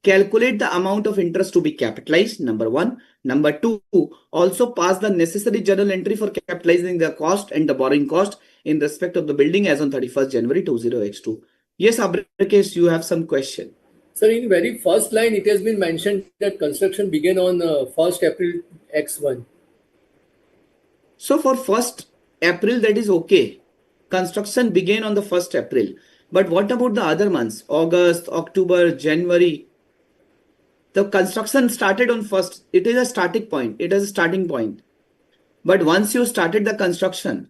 Calculate the amount of interest to be capitalized, number one. Number two, also pass the necessary journal entry for capitalizing the cost and the borrowing cost in respect of the building as on 31st January 20x2. Yes, Abrakesh, you have some question. Sir, in very first line, it has been mentioned that construction began on 1st April X1. So for 1st April, that is okay. Construction began on the 1st April. But what about the other months? August, October, January. The construction started on 1st. It is a starting point. It is a starting point. But once you started the construction,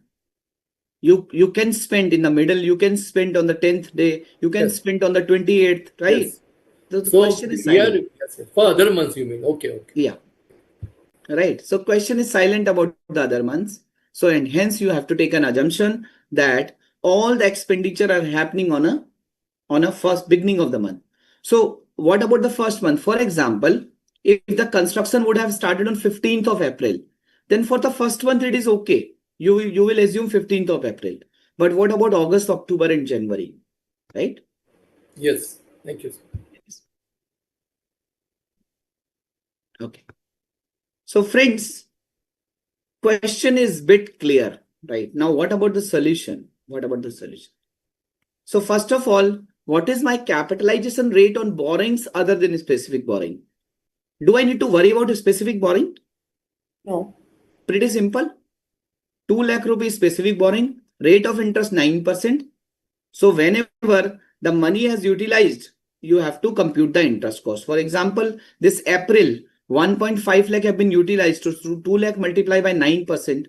you can spend in the middle, you can spend on the 10th day, you can Yes. spend on the 28th, right? Yes. The So question is here, silent. yes, sir. For other months, you mean? Okay, okay. Yeah. Right. So question is silent about the other months. So and hence you have to take an assumption that all the expenditure are happening on a first beginning of the month. So what about the first month? For example, if the construction would have started on 15th of April, then for the first month it is okay. You will assume 15th of April. But what about August, October, and January? Right? Yes. Thank you, sir. Okay. So friends, question is bit clear, right? Now what about the solution? What about the solution? So first of all, what is my capitalization rate on borrowings other than specific borrowing? Do I need to worry about a specific borrowing? No. Pretty simple. 2 lakh rupees specific borrowing, rate of interest 9%. So whenever the money has utilized, you have to compute the interest cost. For example, this April, 1.5 lakh have been utilized. So 2 lakh multiplied by 9%.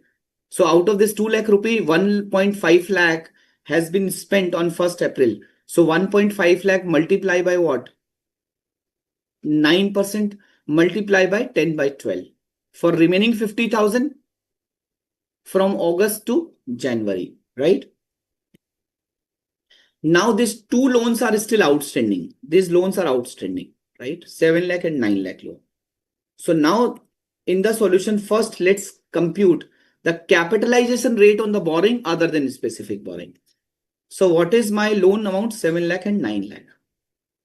So out of this 2 lakh rupee, 1.5 lakh has been spent on 1st April. So 1.5 lakh multiplied by what? 9% multiplied by 10 by 12. For remaining 50,000 from August to January, right? Now these two loans are still outstanding. These loans are outstanding, right? 7 lakh and 9 lakh loan. So now in the solution, first let's compute the capitalization rate on the borrowing other than specific borrowing. So what is my loan amount? 7 lakh and 9 lakh.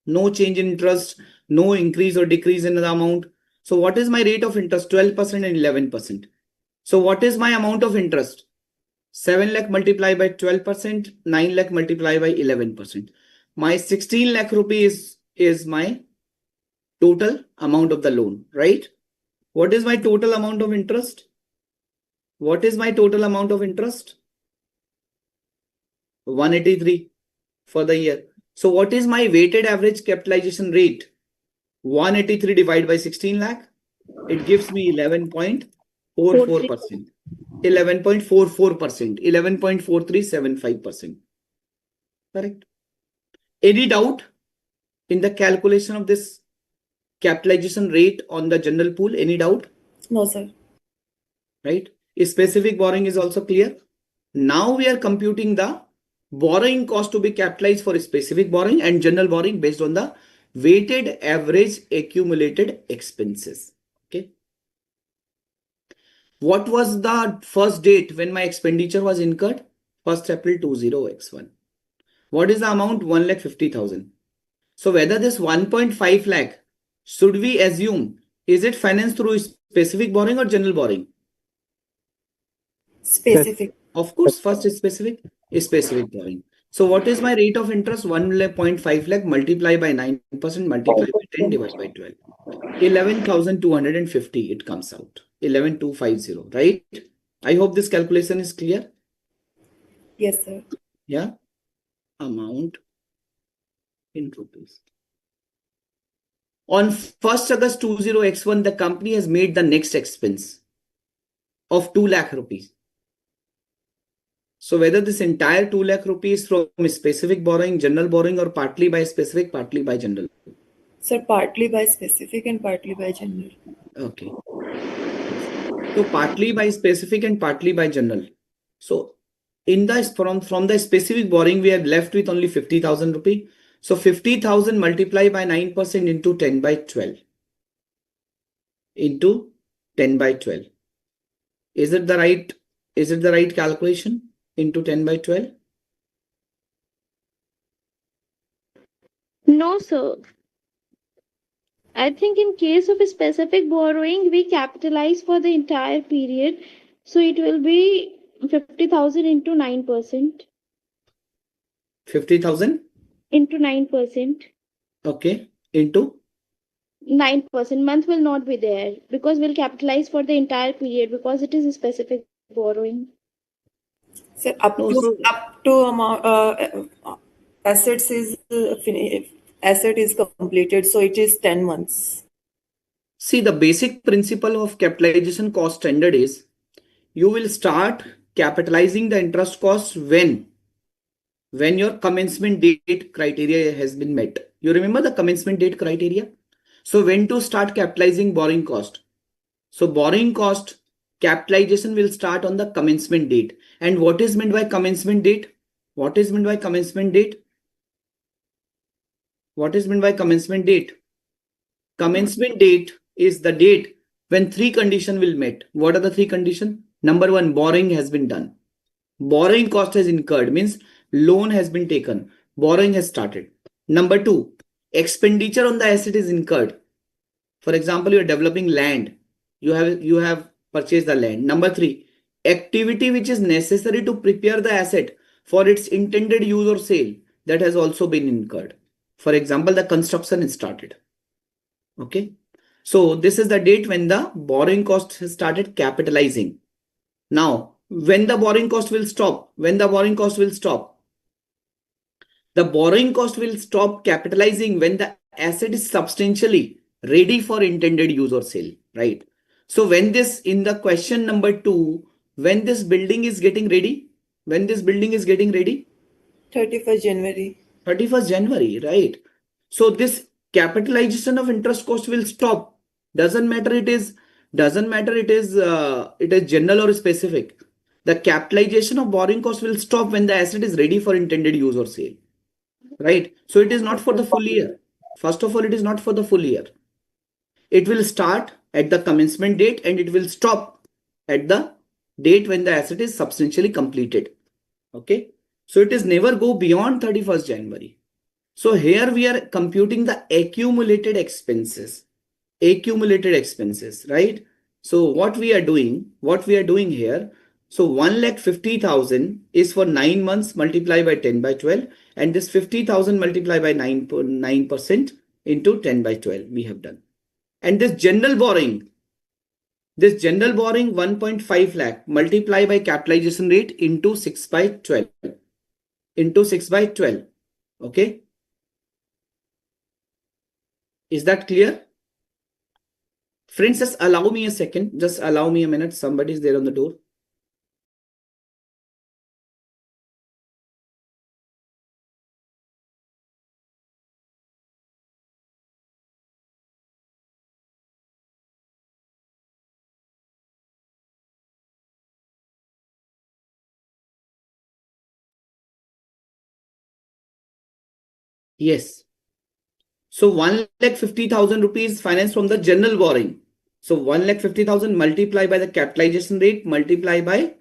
No change in interest, no increase or decrease in the amount. So what is my rate of interest? 12% and 11%. So what is my amount of interest? 7 lakh multiplied by 12%, 9 lakh multiplied by 11%. My 16 lakh rupees is my total amount of the loan, right? What is my total amount of interest? What is my total amount of interest? 183 for the year. So what is my weighted average capitalization rate? 183 divided by 16 lakh. It gives me 11.44%. 11.44%. 11.4375%. Correct. Any doubt in the calculation of this capitalization rate on the general pool? Any doubt? No, sir. Right. Specific borrowing is also clear. Now we are computing the borrowing cost to be capitalized for specific borrowing and general borrowing based on the weighted average accumulated expenses. Okay. What was the first date when my expenditure was incurred? 1st April 20x1. What is the amount? 1,50,000. So whether this 1.5 lakh, should we assume, is it financed through specific borrowing or general borrowing? Specific. Of course, first is specific borrowing. So what is my rate of interest? 1.5 lakh multiplied by 9% multiplied by 10 divided by 12. 11,250 it comes out. 11,250, right? I hope this calculation is clear. Yes, sir. Yeah, amount in rupees. On 1st August 20X1, the company has made the next expense of 2 lakh rupees. So whether this entire 2 lakh rupees from specific borrowing, general borrowing, or partly by specific, partly by general. Sir, partly by specific and partly by general. Okay. So partly by specific and partly by general. So in the from the specific borrowing, we are left with only 50,000 rupee. So 50,000 multiplied by 9% into 10 by 12. Into 10 by 12. Is it the right calculation? Into 10 by 12? No, sir. I think in case of a specific borrowing, we capitalize for the entire period. So it will be 50,000 into 9%. 50,000? Into 9%. Okay. Into? 9%. Month will not be there because we'll capitalize for the entire period because it is a specific borrowing. Sir, No, so up to amount assets is asset is completed, so it is 10 months. see, the basic principle of capitalization cost standard is you will start capitalizing the interest cost when your commencement date criteria has been met. You remember the commencement date criteria? So when to start capitalizing borrowing cost? So borrowing cost capitalization will start on the commencement date. And what is meant by commencement date? What is meant by commencement date? What is meant by commencement date? Commencement date is the date when 3 conditions will met. What are the 3 conditions? Number 1, borrowing has been done. Borrowing cost has incurred, means loan has been taken. Borrowing has started. Number 2, expenditure on the asset is incurred. For example, you are developing land. You have purchased the land. Number 3, activity which is necessary to prepare the asset for its intended use or sale, that has also been incurred. For example, the construction is started. Okay. So this is the date when the borrowing cost has started capitalizing. Now, when the borrowing cost will stop? When the borrowing cost will stop? The borrowing cost will stop capitalizing when the asset is substantially ready for intended use or sale, right? So when this, in the question number 2, when this building is getting ready? When this building is getting ready? 31st January. 31st January, right? So this capitalization of interest cost will stop. Doesn't matter it is general or specific. The capitalization of borrowing cost will stop when the asset is ready for intended use or sale, right? So it is not for the full year. First of all, it is not for the full year. It will start at the commencement date and it will stop at the date when the asset is substantially completed. Okay. So it is never go beyond 31st January. So here we are computing the accumulated expenses, right? So what we are doing here, so 1,50,000 is for 9 months multiplied by 10 by 12, and this 50,000 multiplied by 9% into 10 by 12 we have done. And this general borrowing 1.5 lakh multiplied by capitalization rate into 6 by 12. Okay. Is that clear? Friends, just allow me a second. Just allow me a minute. Somebody is there on the door. Yes. So 1,50,000 rupees finance from the general borrowing. So 1,50,000 multiplied by the capitalization rate, multiply by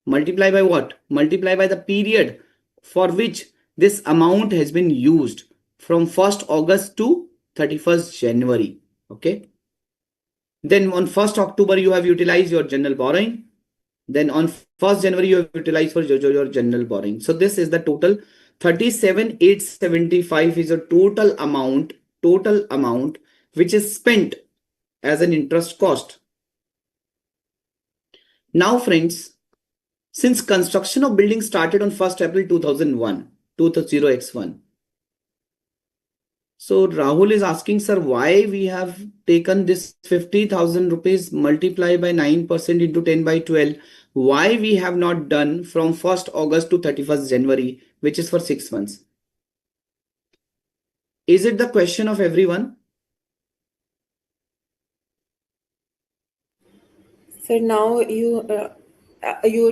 what? Multiply by the period for which this amount has been used from 1st August to 31st January. Okay. Then on 1st October, you have utilized your general borrowing. Then on 1st January, you have utilized for your general borrowing. So this is the total. 37,875 is a total amount which is spent as an interest cost. Now friends, Since construction of building started on 1st April 2001, 20x1. So Rahul is asking, sir, why we have taken this 50,000 rupees multiply by 9% into 10 by 12. Why we have not done from 1st August to 31st January, which is for 6 months. Is it the question of everyone? So now you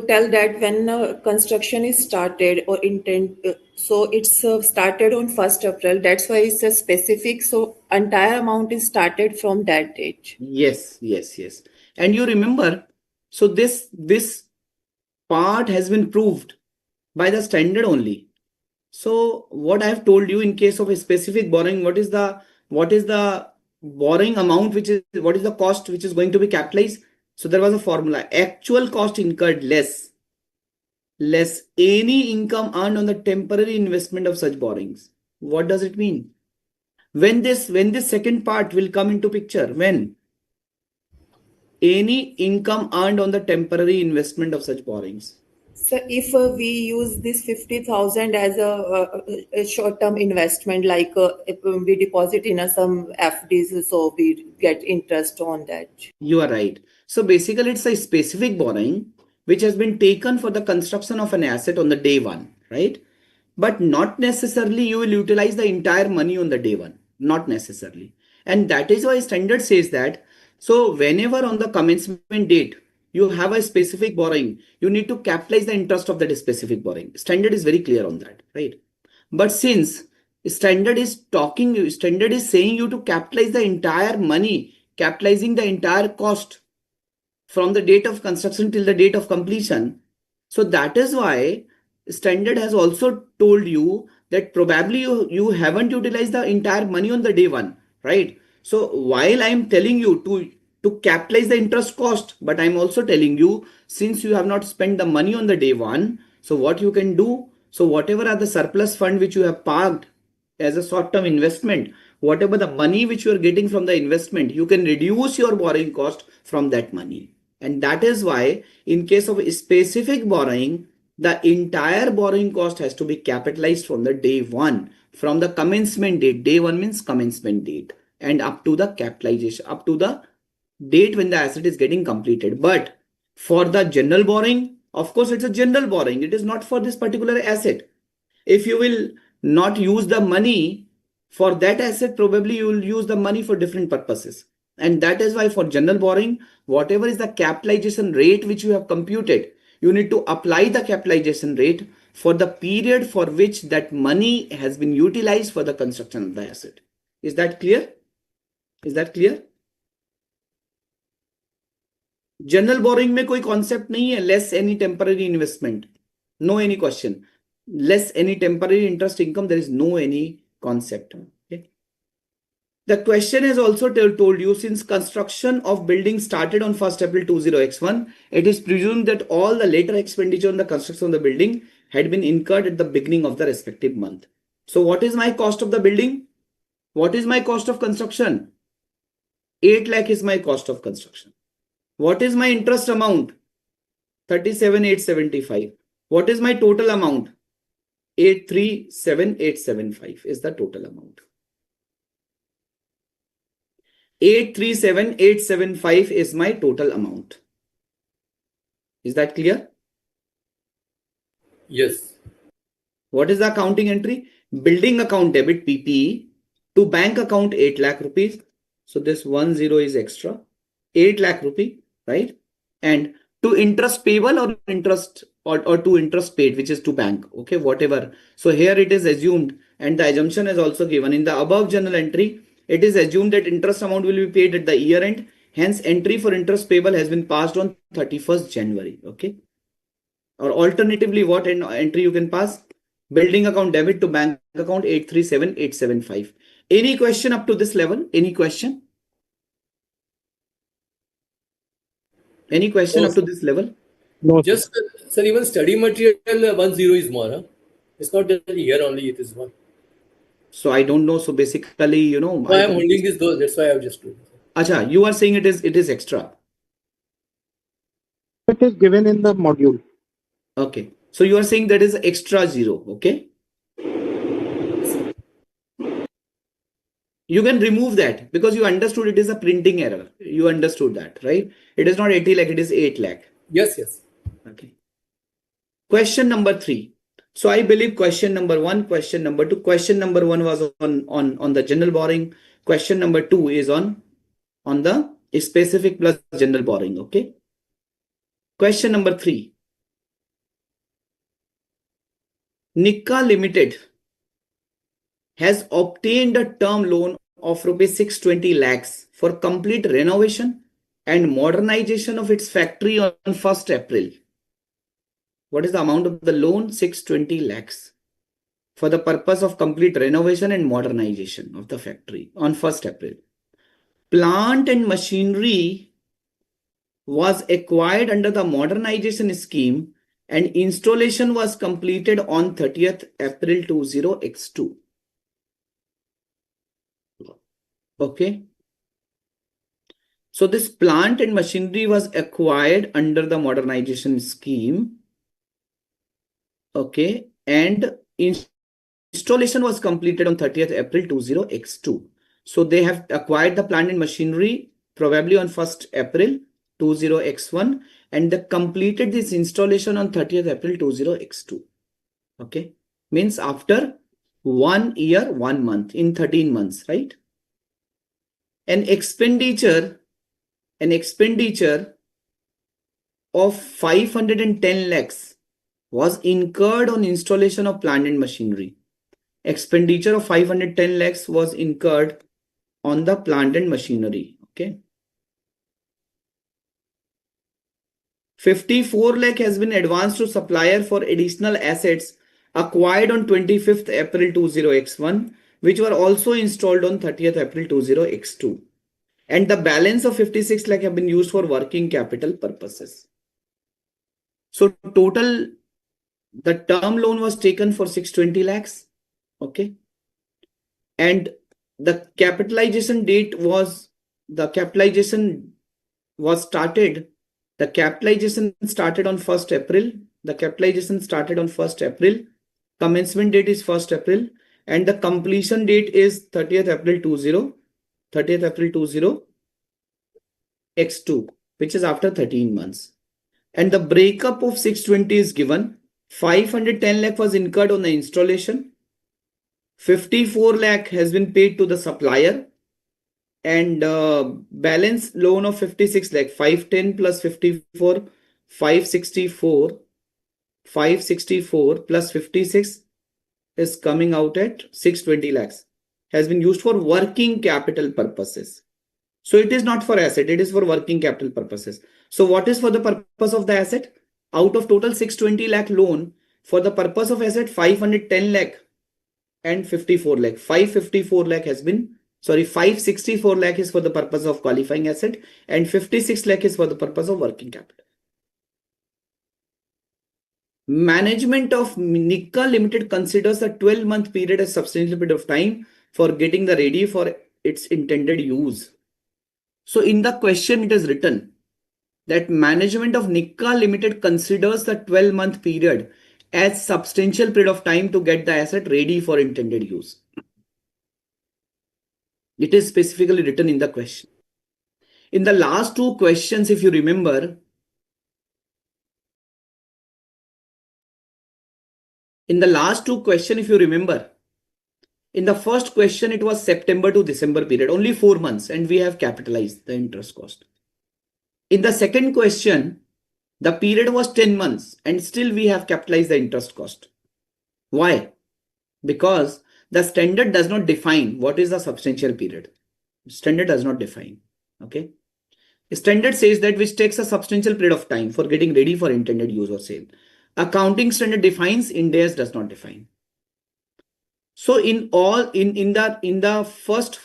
tell that when construction is started or intent, so it's started on 1st April. That's why it's a specific. So entire amount is started from that date. Yes. And you remember, so this part has been proved by the standard only. So what I have told you, in case of a specific borrowing, what is the borrowing amount, what is the cost which is going to be capitalized? So there was a formula: actual cost incurred less any income earned on the temporary investment of such borrowings. What does it mean? When this second part will come into picture? When any income earned on the temporary investment of such borrowings. So if we use this 50,000 as a short-term investment, like if we deposit in some FDs, so we get interest on that. You are right. So basically it's a specific borrowing which has been taken for the construction of an asset on the day one, right? But not necessarily you will utilize the entire money on the day one, not necessarily. And that is why standard says that, so whenever on the commencement date you have a specific borrowing, you need to capitalize the interest of that specific borrowing. Standard is very clear on that, right? But since standard is saying you to capitalize the entire money, capitalizing the entire cost from the date of construction till the date of completion. So that is why standard has also told you that probably you haven't utilized the entire money on the day one, right? So while I'm telling you to capitalize the interest cost, but I'm also telling you, since you have not spent the money on the day one, so what you can do, so whatever are the surplus fund which you have parked as a short-term investment, whatever the money which you are getting from the investment, you can reduce your borrowing cost from that money. And that is why in case of specific borrowing, the entire borrowing cost has to be capitalized from the day one, from the commencement date. Day one means commencement date, and up to the capitalization, up to the date when the asset is getting completed. But for the general borrowing, of course, it's a general borrowing. It is not for this particular asset. If you will not use the money for that asset, probably you will use the money for different purposes. And that is why for general borrowing, whatever is the capitalization rate which you have computed, you need to apply the capitalization rate for the period for which that money has been utilized for the construction of the asset. Is that clear? Is that clear? General borrowing में कोई concept नहीं है, less any temporary investment, no any question, less any temporary interest income, there is no any concept. Okay. The question has also told you, since construction of building started on 1st April 20x1, it is presumed that all the later expenditure on the construction of the building had been incurred at the beginning of the respective month. So what is my cost of the building? What is my cost of construction? 8 lakh is my cost of construction. What is my interest amount? 37,875. What is my total amount? 837,875 is the total amount. 837,875 is my total amount. Is that clear? Yes. What is the accounting entry? Building account debit PPE to bank account 8 lakh rupees. So this 10 is extra. 8 lakh rupee, right? And to interest payable or interest or to interest paid, which is to bank, okay, whatever. So here it is assumed, and the assumption is also given in the above journal entry. It is assumed that interest amount will be paid at the year end. Hence, entry for interest payable has been passed on 31st January. Okay. Or alternatively, what entry you can pass? Building account debit to bank account 837,875. Any question up to this level? Any question? Any question up to this level? No, Just, sir, even study material 10 is more. Huh? It's not that here only it is one. So I don't know. So basically, you know, Why I'm holding this though, that's why I've just told. Acha, you are saying it is extra. it is given in the module. Okay. So you are saying that is extra 0. Okay. You can remove that because you understood it is a printing error. You understood that, right? It is not 80 lakh, it is 8 lakh. Yes, yes. Okay. Question number 3. So I believe question number 1, question number 2. Question number 1 was on the general borrowing. Question number 2 is on the specific plus general borrowing. Okay. Question number 3. Nikka Limited has obtained a term loan of rupees 620 lakhs for complete renovation and modernization of its factory on 1st April. What is the amount of the loan? 620 lakhs for the purpose of complete renovation and modernization of the factory on 1st April. Plant and machinery was acquired under the modernization scheme and installation was completed on 30th April 20x2. Okay. So this plant and machinery was acquired under the modernization scheme. Okay. And installation was completed on 30th April 20x2. So they have acquired the plant and machinery probably on 1st April 20x1 and they completed this installation on 30th April 20x2. Okay. Means after 1 year, 1 month in 13 months, right? An expenditure of 510 lakhs was incurred on installation of plant and machinery. Expenditure of 510 lakhs was incurred on the plant and machinery. Okay. 54 lakh has been advanced to supplier for additional assets acquired on 25th April 20x1, which were also installed on 30th April 20x2. And the balance of 56 lakh have been used for working capital purposes. So total, the term loan was taken for 620 lakhs. Okay. And the capitalization date was, the capitalization started on 1st April. The capitalization started on 1st April. Commencement date is 1st April. And the completion date is 30th April 20 x2, which is after 13 months. And the breakup of 620 is given. 510 lakh was incurred on the installation. 54 lakh has been paid to the supplier. And balance loan of 56 lakh, 510 plus 54, 564 plus 56 is coming out at 620 lakhs has been used for working capital purposes. So it is not for asset, it is for working capital purposes. So what is for the purpose of the asset? Out of total 620 lakh loan, for the purpose of asset, 510 lakh and 54 lakh. 564 lakh has been, 564 lakh is for the purpose of qualifying asset and 56 lakh is for the purpose of working capital. Management of Nikka Limited considers a 12-month period as substantial period of time for getting the ready for its intended use. So in the question it is written that management of Nikka Limited considers the 12-month period as substantial period of time to get the asset ready for intended use. It is specifically written in the question. In the last two questions, if you remember, in the first question, it was September to December period, only 4 months, and we have capitalized the interest cost. In the second question, the period was 10 months, and still we have capitalized the interest cost. Why? Because the standard does not define what is the substantial period. Standard does not define. Okay. Standard says that which takes a substantial period of time for getting ready for intended use or sale. Accounting standard defines, Ind AS does not define. So in the first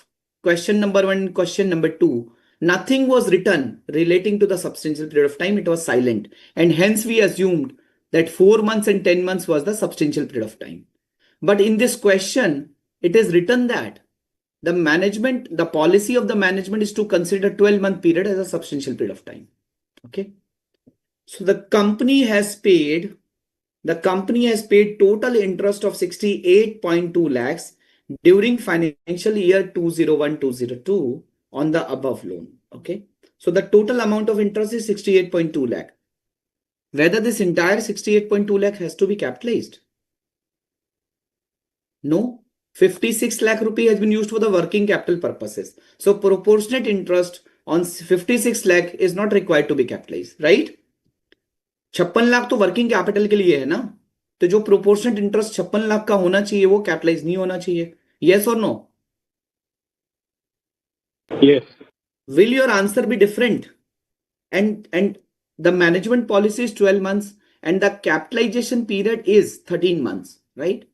question number 1 and question number 2, nothing was written relating to the substantial period of time. It was silent. And hence we assumed that 4 months and 10 months was the substantial period of time. But in this question, it is written that the policy of the management is to consider 12-month period as a substantial period of time. Okay. So the company has paid The company has paid total interest of 68.2 lakhs during financial year 2001-202 on the above loan. Okay. So the total amount of interest is 68.2 lakh. Whether this entire 68.2 lakh has to be capitalized? No. 56 lakh rupee has been used for the working capital purposes. So proportionate interest on 56 lakh is not required to be capitalized, right? 56 lakh तो working capital के लिए है ना, तो जो proportionate interest 56 lakh का होना चाहिए वो कैपिटलाइज नहीं होना चाहिए. यस और no? Yes. Will your answer be different? And the management policy is 12 months and the capitalization period is 13 months, right?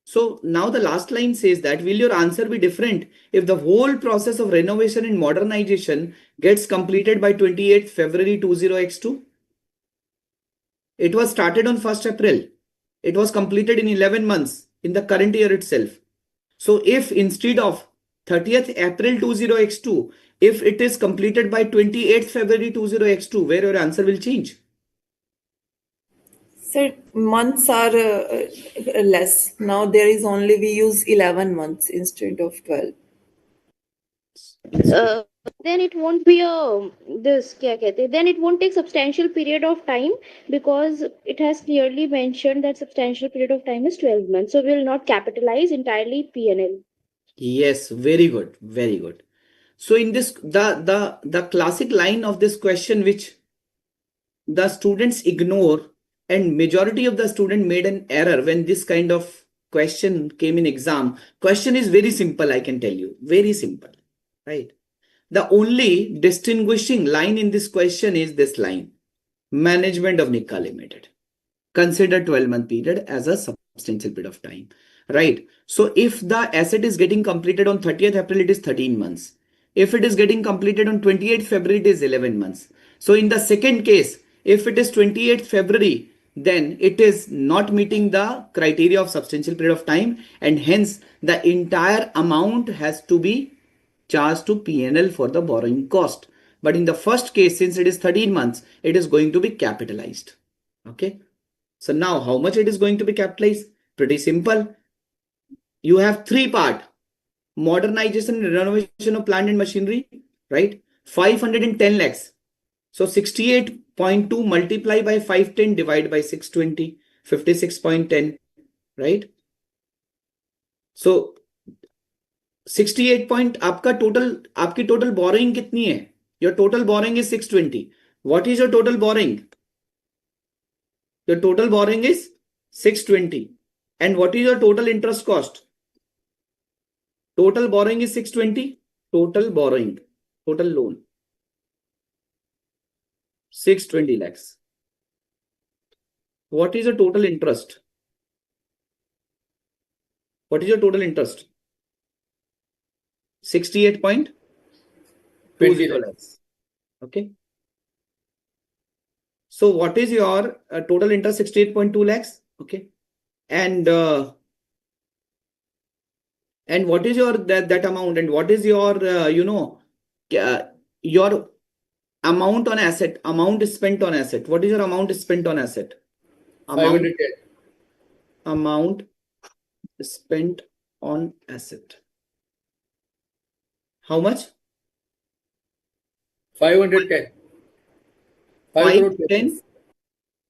So now the last line says that will your answer be different if the whole process of renovation and modernization gets completed by 28th February 20x2? It was started on 1st April. It was completed in 11 months in the current year itself. So if instead of 30th April 20x2, if it is completed by 28th February 20x2, where your answer will change? Sir, months are less. Now there is only, we use 11 months instead of 12. Then it won't be a this क्या कहते हैं, then it won't take substantial period of time because it has clearly mentioned that substantial period of time is 12 months. So we will not capitalize entirely P&L. Yes, very good, very good. So in this, the classic line of this question which the students ignore, and majority of the student made an error when this kind of question came in exam. Question is very simple, I can tell you, very simple, right? The only distinguishing line in this question is this line: management of Nikka Limited. Consider 12-month period as a substantial period of time, right? So if the asset is getting completed on 30th April, it is 13 months. If it is getting completed on 28th February, it is 11 months. So in the second case, if it is 28th February, then it is not meeting the criteria of substantial period of time, and hence the entire amount has to be charged to P&L for the borrowing cost. But in the first case, since it is 13 months, it is going to be capitalized. Okay. So now how much it is going to be capitalized? Pretty simple. You have three part: modernization and renovation of plant and machinery, right? 510 lakhs. So 68.2 multiply by 510 divide by 620, 56.10, right? So 68 point आपका total, आपकी total borrowing कितनी है? Your total borrowing is 620. What is your total borrowing? Your total borrowing is 620. And what is your total interest cost? Total borrowing is 620. Total borrowing, total loan, 620 lakhs. What is your total interest? What is your total interest? 68.20 lakhs. Okay. So what is your total interest? 68.2 lakhs. Okay. And what is your that amount, and what is your your amount on asset, amount spent on asset? What is your amount spent on asset? 510. Amount spent on asset. How much? 510. 510.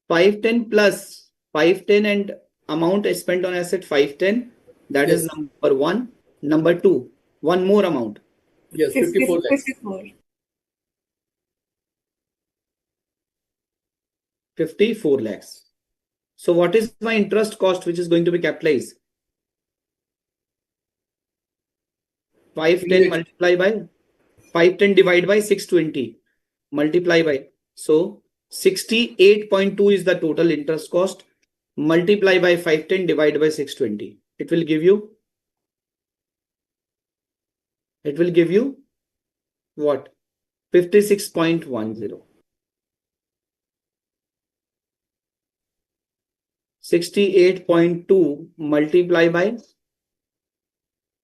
510 plus 510 and amount spent on asset 510. That is Yes. number one. Number two, one more amount. Yes, 54 lakhs. 54. 54 lakhs. So what is my interest cost which is going to be capitalized? 510 multiply by 510 divide by 620 multiply by. So 68.2 is the total interest cost. Multiply by 510 divide by 620. It will give you what? 56.10. 68.2 multiply by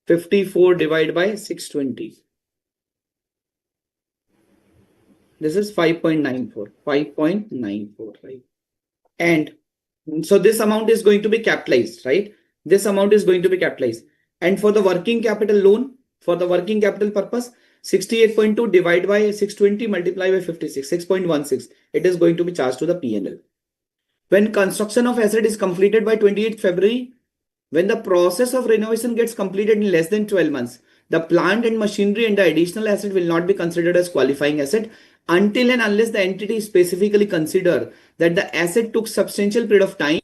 54 divided by 620. This is 5.94. 5.94, right? And So this amount is going to be capitalized, right? This amount is going to be capitalized. And for the working capital loan, for the working capital purpose, 68.2 divided by 620 multiplied by 56, 6.16. It is going to be charged to the P&L. When construction of asset is completed by 28th February, when the process of renovation gets completed in less than 12 months, the plant and machinery and the additional asset will not be considered as qualifying asset until and unless the entity specifically consider that the asset took substantial period of time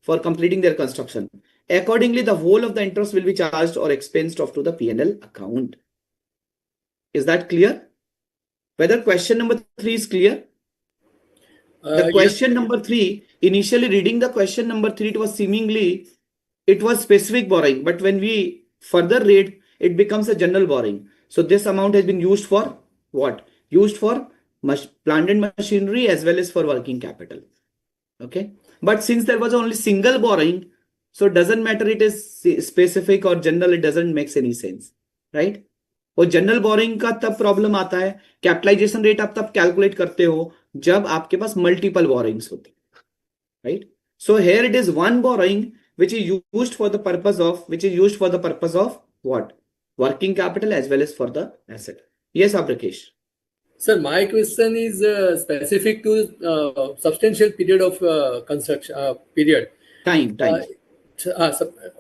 for completing their construction. Accordingly, the whole of the interest will be charged or expensed off to the P&L account. Is that clear? Whether question number 3 is clear? The question number 3, initially reading the question number 3, it was seemingly, it was specific borrowing, but when we further read, it becomes a general borrowing. So this amount has been used for what? Used for plant and machinery as well as for working capital. Okay. But since there was only single borrowing, so it doesn't matter it is specific or general, it doesn't make any sense. Right? और general boring का तब problem आता है, capitalisation rate आप तब calculate करते हो जब आपके पास मल्टीपल बोरिंग्स होते हैं, right? So here it is one boring which is used for the purpose of what? Working capital as well as for the asset. Yes, Abrakesh. Sir, my question is specific to substantial period of construction period. Time.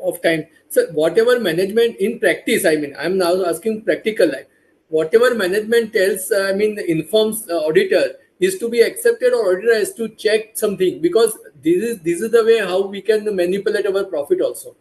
Of time. So whatever management in practice, I mean, I'm now asking practical life. Whatever management tells, informs auditor is to be accepted, or auditor has to check something, because this is the way how we can manipulate our profit also.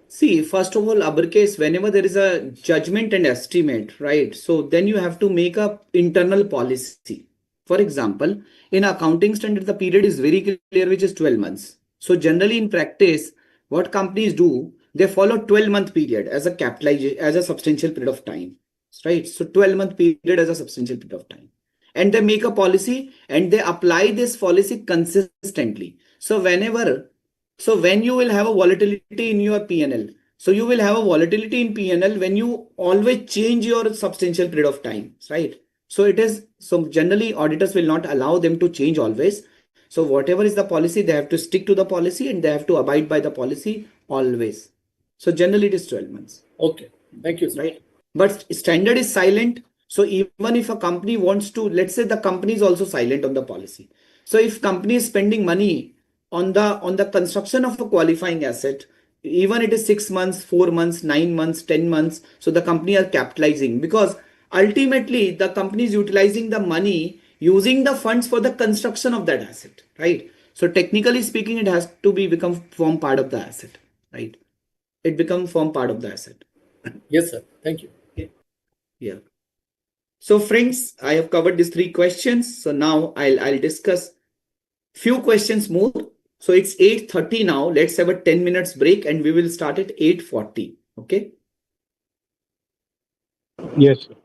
See, first of all, uppercase, whenever there is a judgment and estimate, right? So then you have to make a internal policy. For example, in accounting standard, the period is very clear, which is 12 months. So generally in practice, what companies do, they follow 12-month period as a capitalization, as a substantial period of time, right? So 12-month period as a substantial period of time. And they make a policy and they apply this policy consistently. So when you will have a volatility in your P&L, so you will have a volatility in P&L when you always change your substantial period of time, right? So generally auditors will not allow them to change always. So whatever is the policy, they have to stick to the policy and they have to abide by the policy always. So generally it is 12 months. Okay. Thank you, sir. Right. But standard is silent. So even if a company wants to, let's say the company is also silent on the policy. So if company is spending money on the construction of a qualifying asset, even it is 6 months, 4 months, 9 months, 10 months, so the company are capitalizing, because ultimately the company is utilizing the money, using the funds for the construction of that asset, right? So technically speaking, it has to become form part of the asset, right? It becomes form part of the asset. Yes, sir. Thank you. Yeah. So friends, I have covered these 3 questions. So now I'll discuss few questions more. So it's 8:30 now. Let's have a 10 minutes break and we will start at 8:40. Okay. Yes, sir.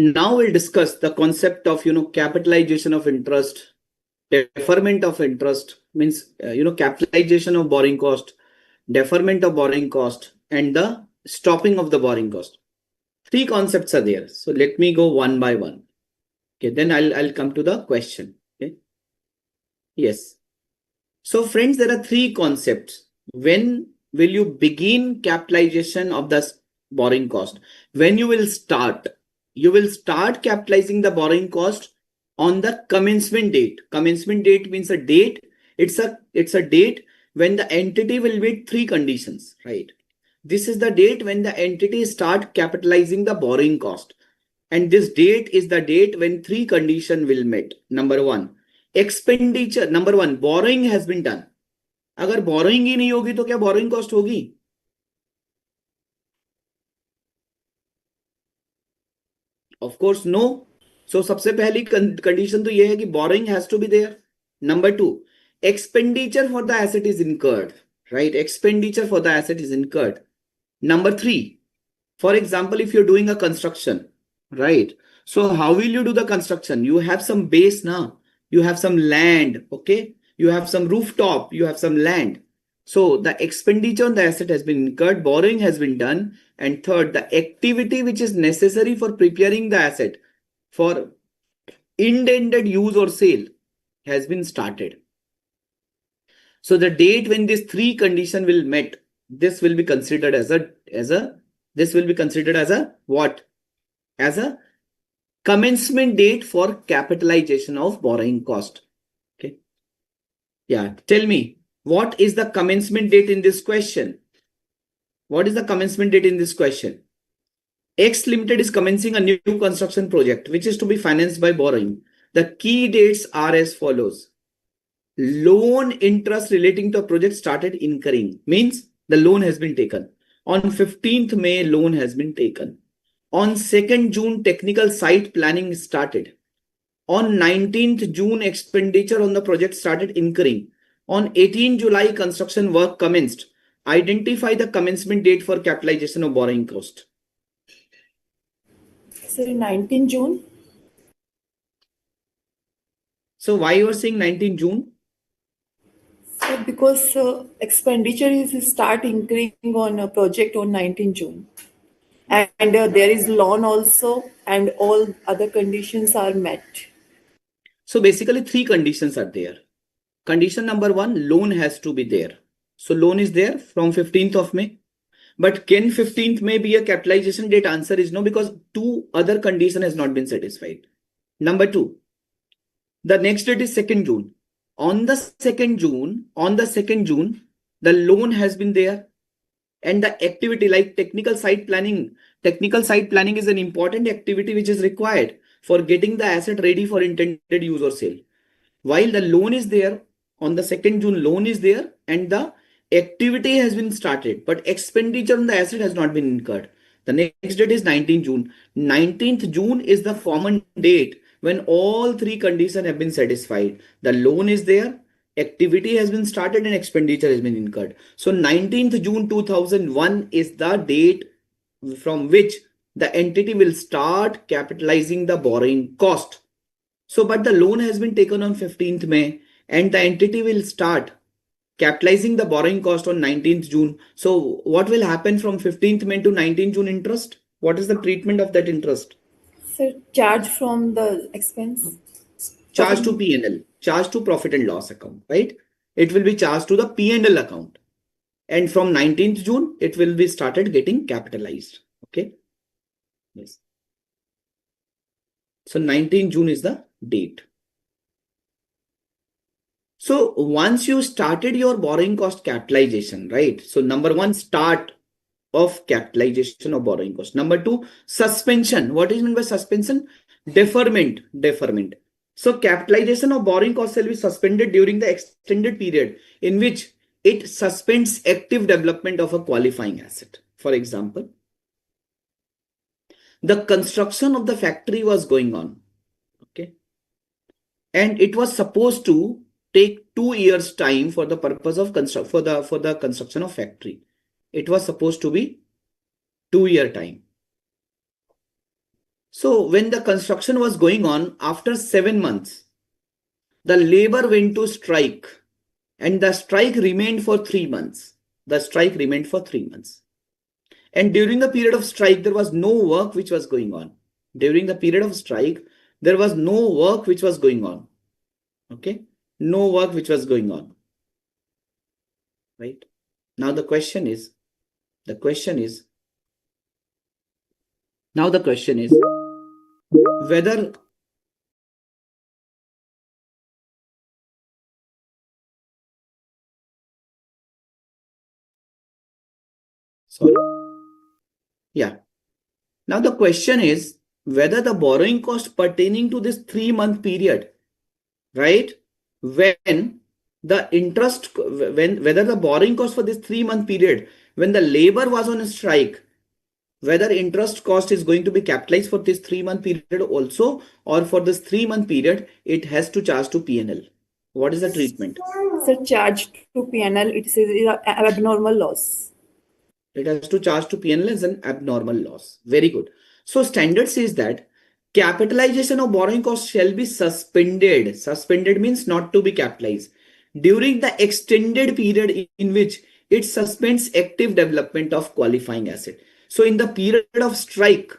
Now we'll discuss the concept of, capitalization of interest, deferment of interest, means, capitalization of borrowing cost, deferment of borrowing cost, and the stopping of the borrowing cost. Three concepts are there. So let me go one by one. Okay, then I'll come to the question. Okay. Yes. So friends, there are three concepts. When will you begin capitalization of the borrowing cost? When you will start capitalizing the borrowing cost on the commencement date. Commencement date means a date. It's a date when the entity will meet three conditions, right? This is the date when the entity start capitalizing the borrowing cost. And this date is the date when three conditions will met. Number one, expenditure. Number one, borrowing has been done. अगर borrowing ही नहीं होगी तो क्या borrowing cost होगी? Of course, no. So सबसे पहली condition तो ये है कि borrowing has to be there. Number two, expenditure for the asset is incurred, right? Expenditure for the asset is incurred. Number three, for example, if you're doing a construction, right? So how will you do the construction? You have some base now. You have some land, okay? You have some rooftop, you have some land. So the expenditure on the asset has been incurred, borrowing has been done. And third, the activity which is necessary for preparing the asset for intended use or sale has been started. So the date when these three conditions will met, this will be considered as what? As a commencement date for capitalization of borrowing cost. Okay. Yeah. Tell me, what is the commencement date in this question? What is the commencement date in this question? X Limited is commencing a new construction project, which is to be financed by borrowing. The key dates are as follows. Loan interest relating to a project started incurring, means the loan has been taken. On 15th May, loan has been taken. On 2nd June, technical site planning started. On 19th June, expenditure on the project started incurring. On 18 July, construction work commenced. Identify the commencement date for capitalization of borrowing cost. Sorry, 19 June. So why you are saying 19 June? So because expenditure is start increasing on a project on 19 June. And there is loan also, and all other conditions are met. So basically three conditions are there. Condition number one, loan has to be there. So loan is there from 15th of May. But can 15th May be a capitalization date? Answer is no, because two other condition has not been satisfied. Number two, the next date is 2nd June. On the 2nd June, the loan has been there. And the activity like technical site planning is an important activity which is required for getting the asset ready for intended use or sale. While the loan is there, on the 2nd June, loan is there and the activity has been started, but expenditure on the asset has not been incurred. The next date is 19 June. 19th June is the common date when all three conditions have been satisfied. The loan is there, activity has been started, and expenditure has been incurred. So 19th June 2001 is the date from which the entity will start capitalizing the borrowing cost. So, but the loan has been taken on 15th May and the entity will start capitalizing the borrowing cost on 19th June. So what will happen from 15th May to 19th June interest? What is the treatment of that interest? So charge from the expense. Charge to P&L, charge to profit and loss account, right? It will be charged to the P&L account. And from 19th June, it will be started getting capitalized. Okay. Yes. So 19th June is the date. So once you started your borrowing cost capitalization, right? So number one, start of capitalization of borrowing cost. Number two, suspension. What is meant by suspension? Deferment. So capitalization of borrowing cost will be suspended during the extended period in which it suspends active development of a qualifying asset. For example, the construction of the factory was going on, okay, and it was supposed to take 2 years time for the purpose of for the construction of factory. It was supposed to be 2-year time. So when the construction was going on, after 7 months, the labor went to strike, and the strike remained for 3 months. The strike remained for 3 months. And during the period of strike, there was no work which was going on. During the period of strike, there was no work which was going on. Okay? No work which was going on. Right? Now the question is whether sorry. Yeah. Now the question is whether the borrowing cost pertaining to this 3-month period, right? When the interest, whether the borrowing cost for this 3-month period, when the labor was on a strike, whether interest cost is going to be capitalized for this 3-month period also, or for this 3-month period, it has to charge to P&L. What is the treatment? So charge to PNL, it is an abnormal loss. It has to charge to P&L as an abnormal loss. Very good. So standard says that capitalization of borrowing cost shall be suspended. Suspended means not to be capitalized during the extended period in which it suspends active development of qualifying asset. So in the period of strike,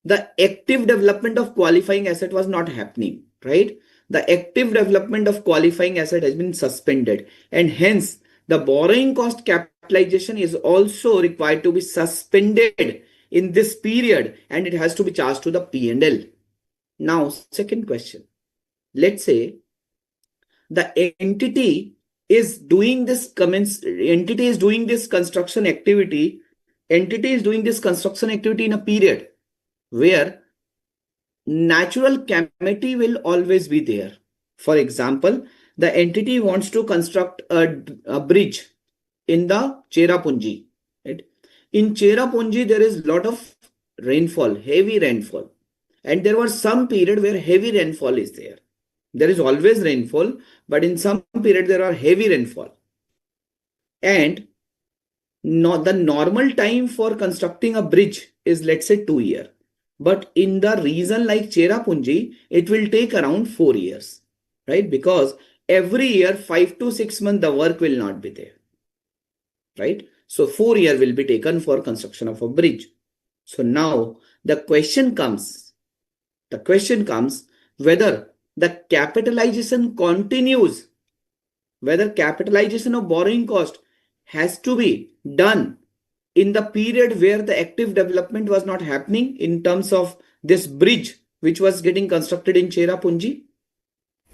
the active development of qualifying asset was not happening, right? The active development of qualifying asset has been suspended, and hence the borrowing cost capitalization is also required to be suspended in this period, and it has to be charged to the P&L. Now, second question. Let's say the entity is doing this construction activity in a period where natural calamity will always be there. For example, the entity wants to construct a bridge in the Cherrapunji. Right? In Cherrapunji, there is a lot of rainfall, heavy rainfall. And there was some period where heavy rainfall is there. There is always rainfall, but in some period there are heavy rainfall. And the normal time for constructing a bridge is, let's say, 2 years. But in the region like Cherrapunji, it will take around 4 years, right? Because every year, 5 to 6 months, the work will not be there, right? So 4 years will be taken for construction of a bridge. So now the question comes whether the capitalization continues, whether capitalization of borrowing cost has to be done in the period where the active development was not happening in terms of this bridge which was getting constructed in Cherrapunji.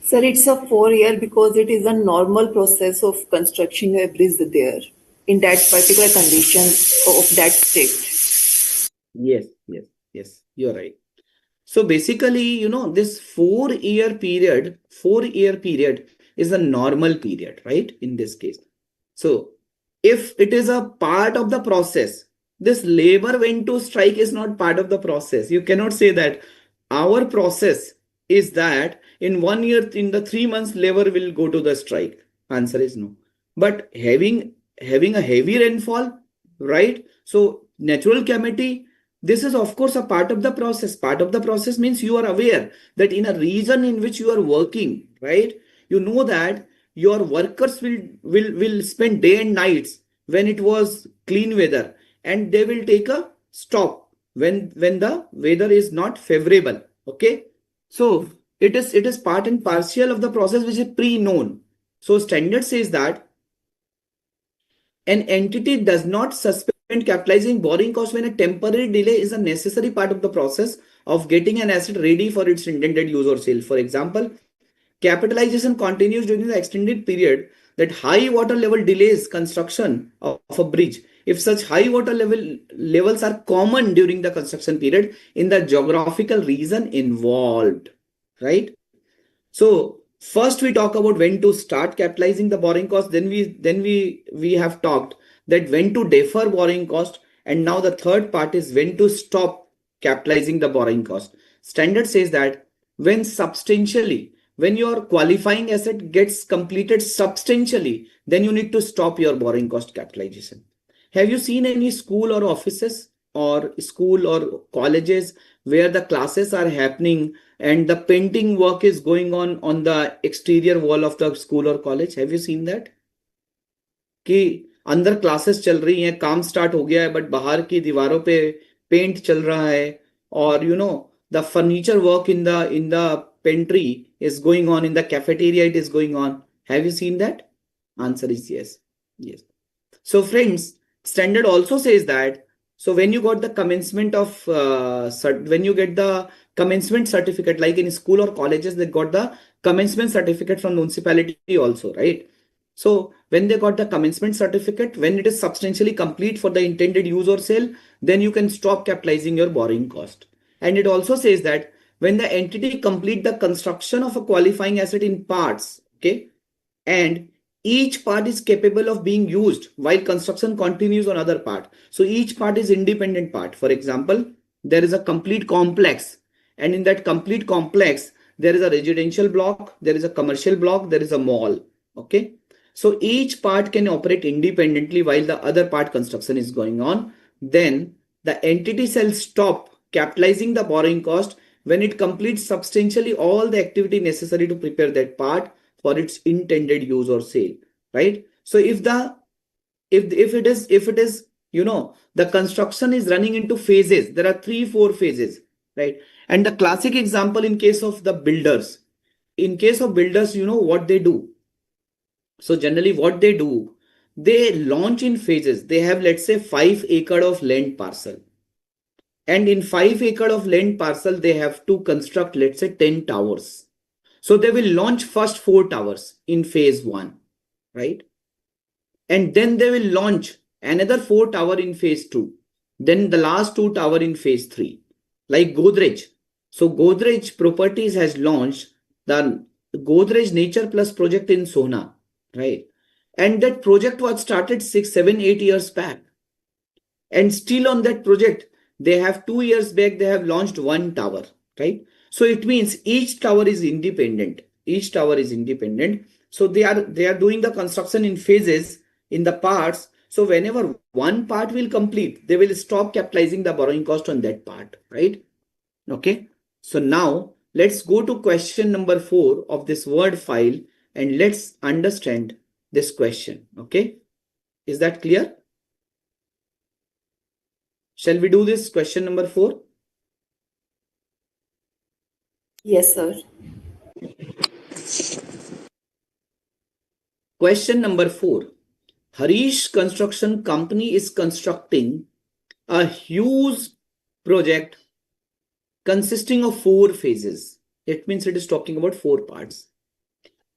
Sir, it's a 4 year because it is a normal process of constructing a bridge there in that particular condition of that state. Yes, you're right. So basically, this 4-year period is a normal period, right? In this case. So if it is a part of the process, this labor went to strike is not part of the process. You cannot say that our process is that in 1 year, in the 3 months, labor will go to the strike. Answer is no. But having a heavy rainfall, right? So natural calamity, this is of course a part of the process. Part of the process means you are aware that in a region in which you are working, right? You know that your workers will spend day and nights when it was clean weather, and they will take a stop when the weather is not favorable. Okay, so it is part and parcel of the process which is pre-known. So standard says that an entity does not suspend capitalizing borrowing cost when a temporary delay is a necessary part of the process of getting an asset ready for its intended use or sale. For example, capitalization continues during the extended period that high water level delays construction of a bridge if such high water levels are common during the construction period in the geographical region involved, right? So first we talk about when to start capitalizing the borrowing cost. Then we have talked that when to defer borrowing cost, and now the third part is when to stop capitalizing the borrowing cost. Standard says that when your qualifying asset gets completed substantially, then you need to stop your borrowing cost capitalization. Have you seen any school or offices or school or colleges where the classes are happening and the painting work is going on the exterior wall of the school or college? Have you seen that? कि अंदर classes चल रही हैं, काम start हो गया है, but बाहर की दीवारों पे पेंट चल रहा है, और the furniture work in the pantry is going on, in the cafeteria it is going on. Have you seen that? Answer is yes. Yes. So friends, standard also says that, so when you got the commencement of when you get the commencement certificate, like in school or colleges, they got the commencement certificate from municipality also, right? So when they got the commencement certificate, when it is substantially complete for the intended use or sale, then you can stop capitalizing your borrowing cost. And it also says that when the entity complete the construction of a qualifying asset in parts, okay, and each part is capable of being used while construction continues on other part. So each part is independent part. For example, there is a complete complex, and in that complete complex, there is a residential block, there is a commercial block, there is a mall. Okay. So each part can operate independently while the other part construction is going on. Then the entity shall stop capitalizing the borrowing cost when it completes substantially all the activity necessary to prepare that part for its intended use or sale, right? So if it is the construction is running into phases, there are 3-4 phases, right? And the classic example in case of the builders, what they do. So generally what they do, they launch in phases. They have, let's say, 5 acre of land parcel. And in 5 acre of land parcel, they have to construct, let's say, 10 towers. So they will launch first 4 towers in phase 1, right? And then they will launch another 4 tower in phase 2. Then the last 2 tower in phase 3. Like Godrej. So Godrej Properties has launched the Godrej Nature Plus project in Sohna, right? And that project was started 6, 7, 8 years back. And still on that project, they have 2 years back, they have launched 1 tower, right? So it means each tower is independent. Each tower is independent. So they are doing the construction in phases, in the parts. So whenever one part will complete, they will stop capitalizing the borrowing cost on that part, right? Okay. So now let's go to question number 4 of this word file and let's understand this question. Okay. Is that clear? Shall we do this question number 4? Yes, sir. Question number 4. Harish Construction Company is constructing a huge project consisting of 4 phases. It means it is talking about 4 parts.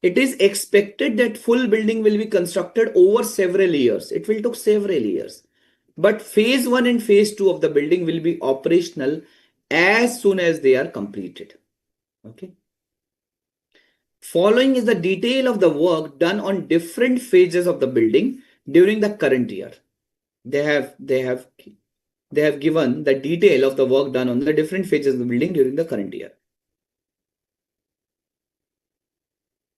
It is expected that full building will be constructed over several years. It will take several years. But phase 1 and phase 2 of the building will be operational as soon as they are completed. Okay. Following is the detail of the work done on different phases of the building during the current year. They have given the detail of the work done on the different phases of the building during the current year.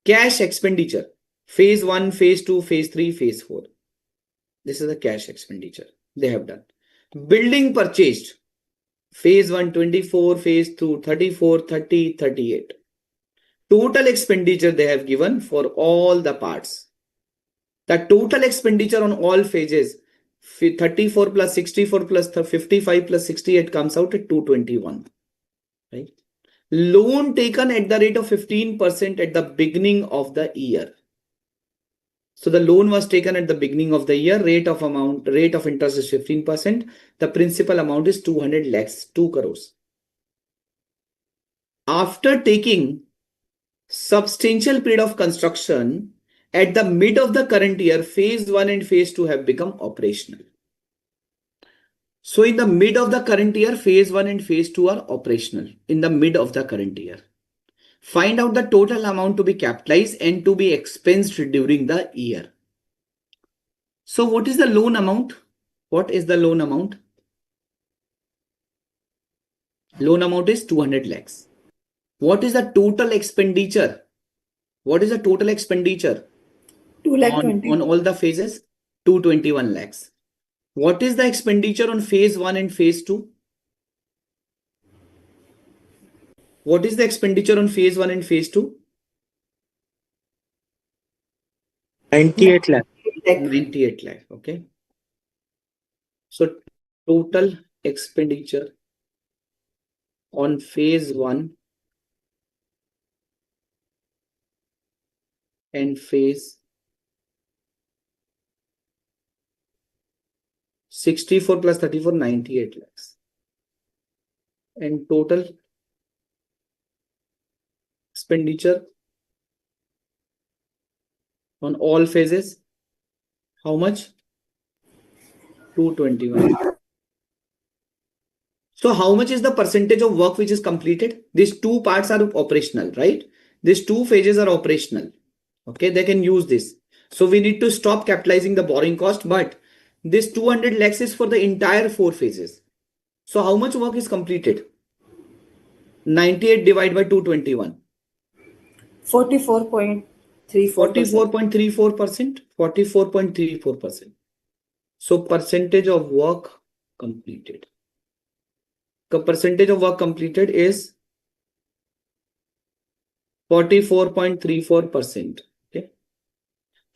Cash expenditure. Phase 1, phase 2, phase 3, phase 4. This is the cash expenditure they have done. Building purchased. Phase 1, 24, phase 2, 34, 30, 38. Total expenditure they have given for all the parts. The total expenditure on all phases, 34 plus 64 plus 55 plus 68 comes out at 221. Right? Loan taken at the rate of 15% at the beginning of the year. So the loan was taken at the beginning of the year. Rate of interest is 15%. The principal amount is 200 lakhs, 2 crores. After taking substantial period of construction, at the mid of the current year, phase 1 and phase 2 have become operational. So in the mid of the current year, phase 1 and phase 2 are operational in the mid of the current year. Find out the total amount to be capitalized and to be expensed during the year. So what is the loan amount? What is the loan amount? Loan amount is 200 lakhs. What is the total expenditure? What is the total expenditure? 220. On all the phases? 221 lakhs. What is the expenditure on phase 1 and phase 2? What is the expenditure on phase 1 and phase 2? 98 lakh. 98 lakh. Okay. So total expenditure on phase 1 and phase 64 plus 34, 98 lakhs. And total expenditure on all phases, how much? 221. So how much is the percentage of work which is completed? These two parts are operational, right? These two phases are operational. Okay, they can use this. So we need to stop capitalizing the borrowing cost, but this 200 lakhs is for the entire 4 phases. So how much work is completed? 98 divided by 221. 44.34%. 44.34%. 44.34%. So percentage of work completed. The percentage of work completed is 44.34%. Okay.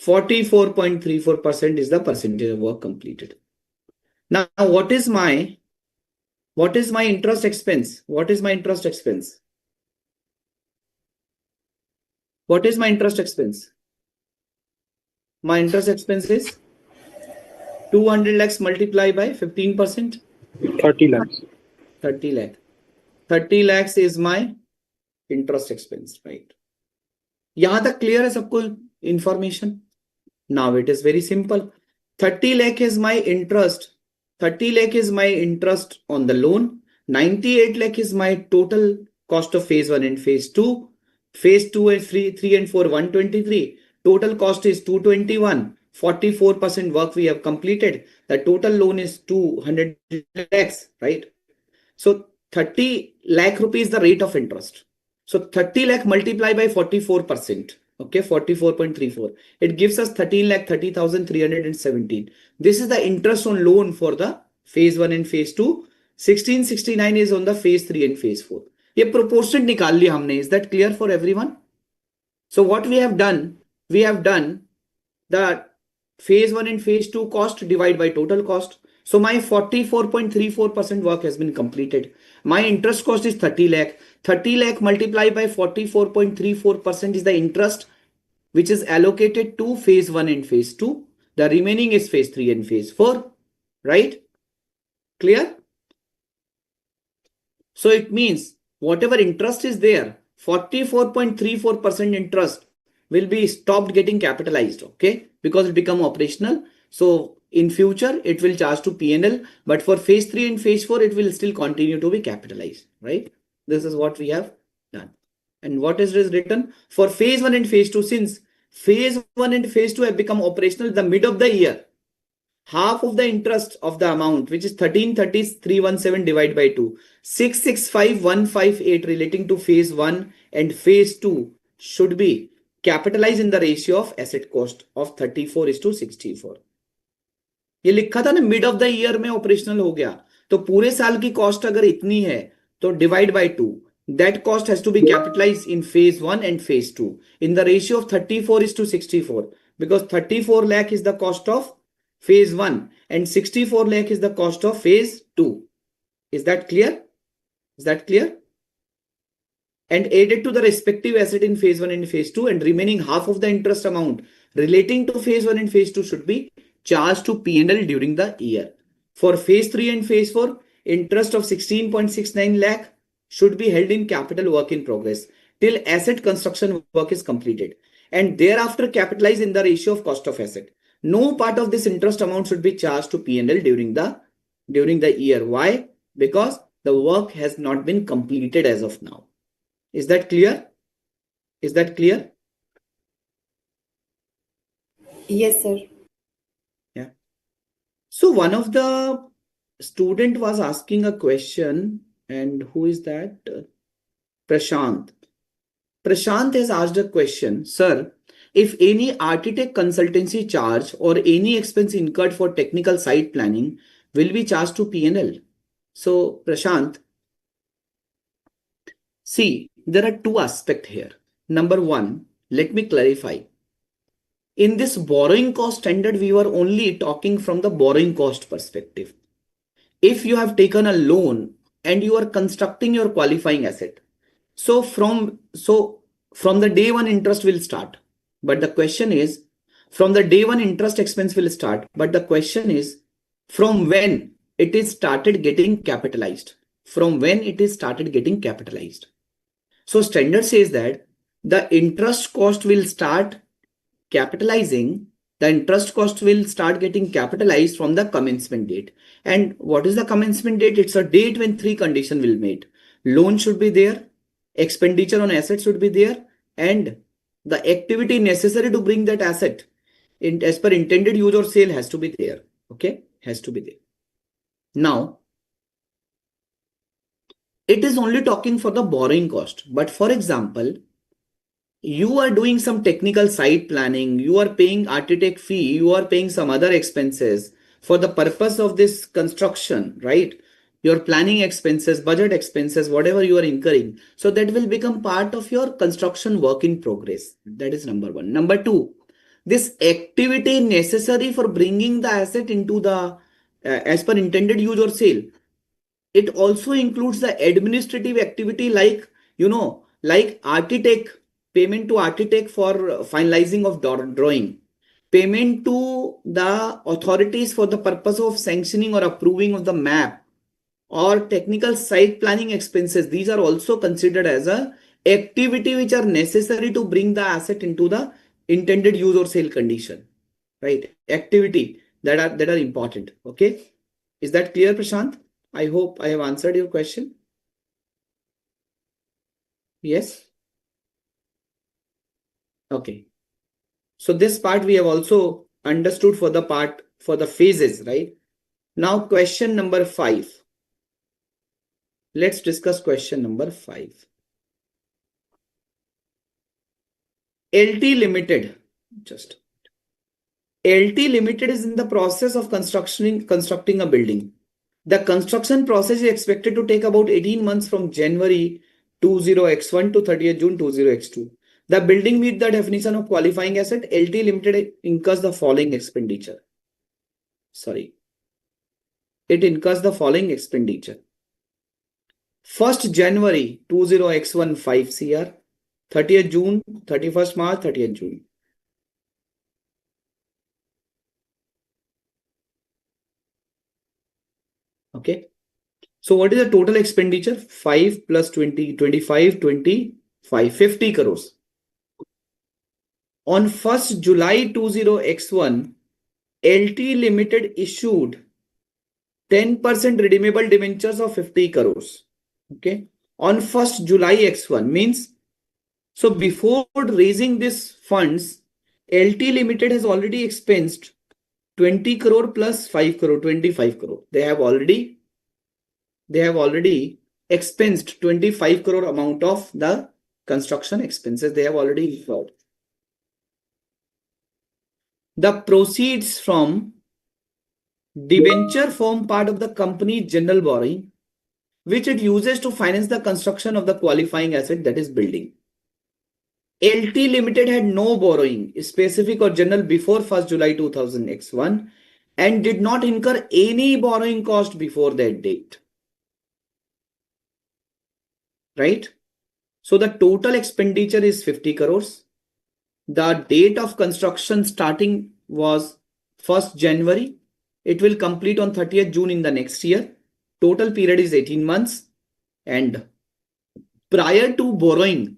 44.34% is the percentage of work completed. Now, what is my interest expense? What is my interest expense? What is my interest expense? My interest expense is 200 lakhs multiplied by 15%. 30 lakhs. 30 lakh. 30 lakhs is my interest expense, right? यहां तक clear है सबको information? Now it is very simple. 30 lakh is my interest. 30 lakh is my interest on the loan. 98 lakh is my total cost of phase 1 and phase 2. Phase 2 and 3 and 4, 123. Total cost is 221. 44% work we have completed. The total loan is 200 lakhs, right? So 30 lakh rupees the rate of interest. So 30 lakh multiplied by 44%. Okay, 44.34. It gives us 13 lakh 30,317. This is the interest on loan for the phase 1 and phase 2. 1669 is on the phase 3 and phase 4. ये proportion निकाल लिया हमने. Is that clear for everyone? So what we have done the phase 1 and phase 2 cost divided by total cost. So my 44.34% work has been completed. My interest cost is 30 lakh. 30 lakh multiplied by 44.34% is the interest which is allocated to phase 1 and phase 2. The remaining is phase 3 and phase 4. Right? Clear? So it means whatever interest is there, 44.34% interest will be stopped getting capitalized, okay? Because it become operational. So in future, it will charge to P&L, but for phase 3 and phase 4, it will still continue to be capitalized, right? This is what we have done. And what is written? For phase 1 and phase 2, since phase 1 and phase 2 have become operational in the mid of the year, half of the interest of the amount, which is 1330,317 divided by 2, 665,158 relating to phase 1 and phase 2 should be capitalized in the ratio of asset cost of 34:64. ये लिखा था ना mid of the year में operational हो गया, तो पूरे साल की कॉस्ट अगर इतनी है तो divide by 2. That cost has to be capitalized in phase 1 and phase 2 in the ratio of 34:64, because 34 lakh is the cost of phase 1 and 64 lakh is the cost of phase 2. Is that clear? Is that clear? And added to the respective asset in phase 1 and phase 2, and remaining half of the interest amount relating to phase 1 and phase 2 should be charged to P&L during the year. For phase 3 and phase 4, interest of 16.69 lakh should be held in capital work in progress till asset construction work is completed, and thereafter capitalized in the ratio of cost of asset. No part of this interest amount should be charged to P&L during the year. Why? Because the work has not been completed as of now. Is that clear? Is that clear? Yes, sir. Yeah. So one of the student was asking a question, and who is that? Prashant. Prashant has asked a question, sir, if any architect consultancy charge or any expense incurred for technical site planning will be charged to P&L. So Prashant, See, there are two aspects here. Number one, let me clarify. In this borrowing cost standard, we were only talking from the borrowing cost perspective. If you have taken a loan and you are constructing your qualifying asset, so from the day one interest will start. But the question is, from the day one interest expense will start. But the question is, from when it is started getting capitalized. From when it is started getting capitalized. So standard says that the interest cost will start capitalizing. The interest cost will start getting capitalized from the commencement date. And what is the commencement date? It's a date when three conditions will meet. Loan should be there, expenditure on assets should be there, and the activity necessary to bring that asset as per intended use or sale has to be there. Okay, has to be there. Now, it is only talking for the borrowing cost. But for example, you are doing some technical site planning, you are paying architect fee, you are paying some other expenses for the purpose of this construction, right? Your planning expenses, budget expenses, whatever you are incurring. So that will become part of your construction work in progress. That is number one. Number two, this activity necessary for bringing the asset into the as per intended use or sale. It also includes the administrative activity like, like architect, payment to architect for finalizing of drawing, payment to the authorities for the purpose of sanctioning or approving of the map, or technical site planning expenses. These are also considered as a activity which are necessary to bring the asset into the intended use or sale condition, right? Activity that are important. Okay, is that clear, Prashant? I hope I have answered your question. Yes. Okay. So this part we have also understood for the phases, right? Now question number 5. Let's discuss question number 5. LT Limited. LT Limited is in the process of constructing a building. The construction process is expected to take about 18 months from January 20x1 to 30th June 20x2. The building meets the definition of qualifying asset. LT Limited incurs the following expenditure. It incurs the following expenditure. 1st January 20x1 5 CR, 30th June, 31st March, 30th June. Okay. So what is the total expenditure? 5 plus 20, 25, 25, 50 crores. On 1st July 20x1, LT Limited issued 10% redeemable debentures of 50 crores. Okay. On 1st July x1 means, so before raising these funds, LT Limited has already expensed 20 crore plus 5 crore, 25 crore. They have already expensed 25 crore amount of the construction expenses. They have already incurred. The proceeds from debenture form part of the company's general borrowing, which it uses to finance the construction of the qualifying asset, that is building. LT Limited had no borrowing, specific or general, before 1st July 2000x1 and did not incur any borrowing cost before that date. Right? So the total expenditure is 50 crores. The date of construction starting was 1st January. It will complete on 30th June in the next year. Total period is 18 months. And prior to borrowing,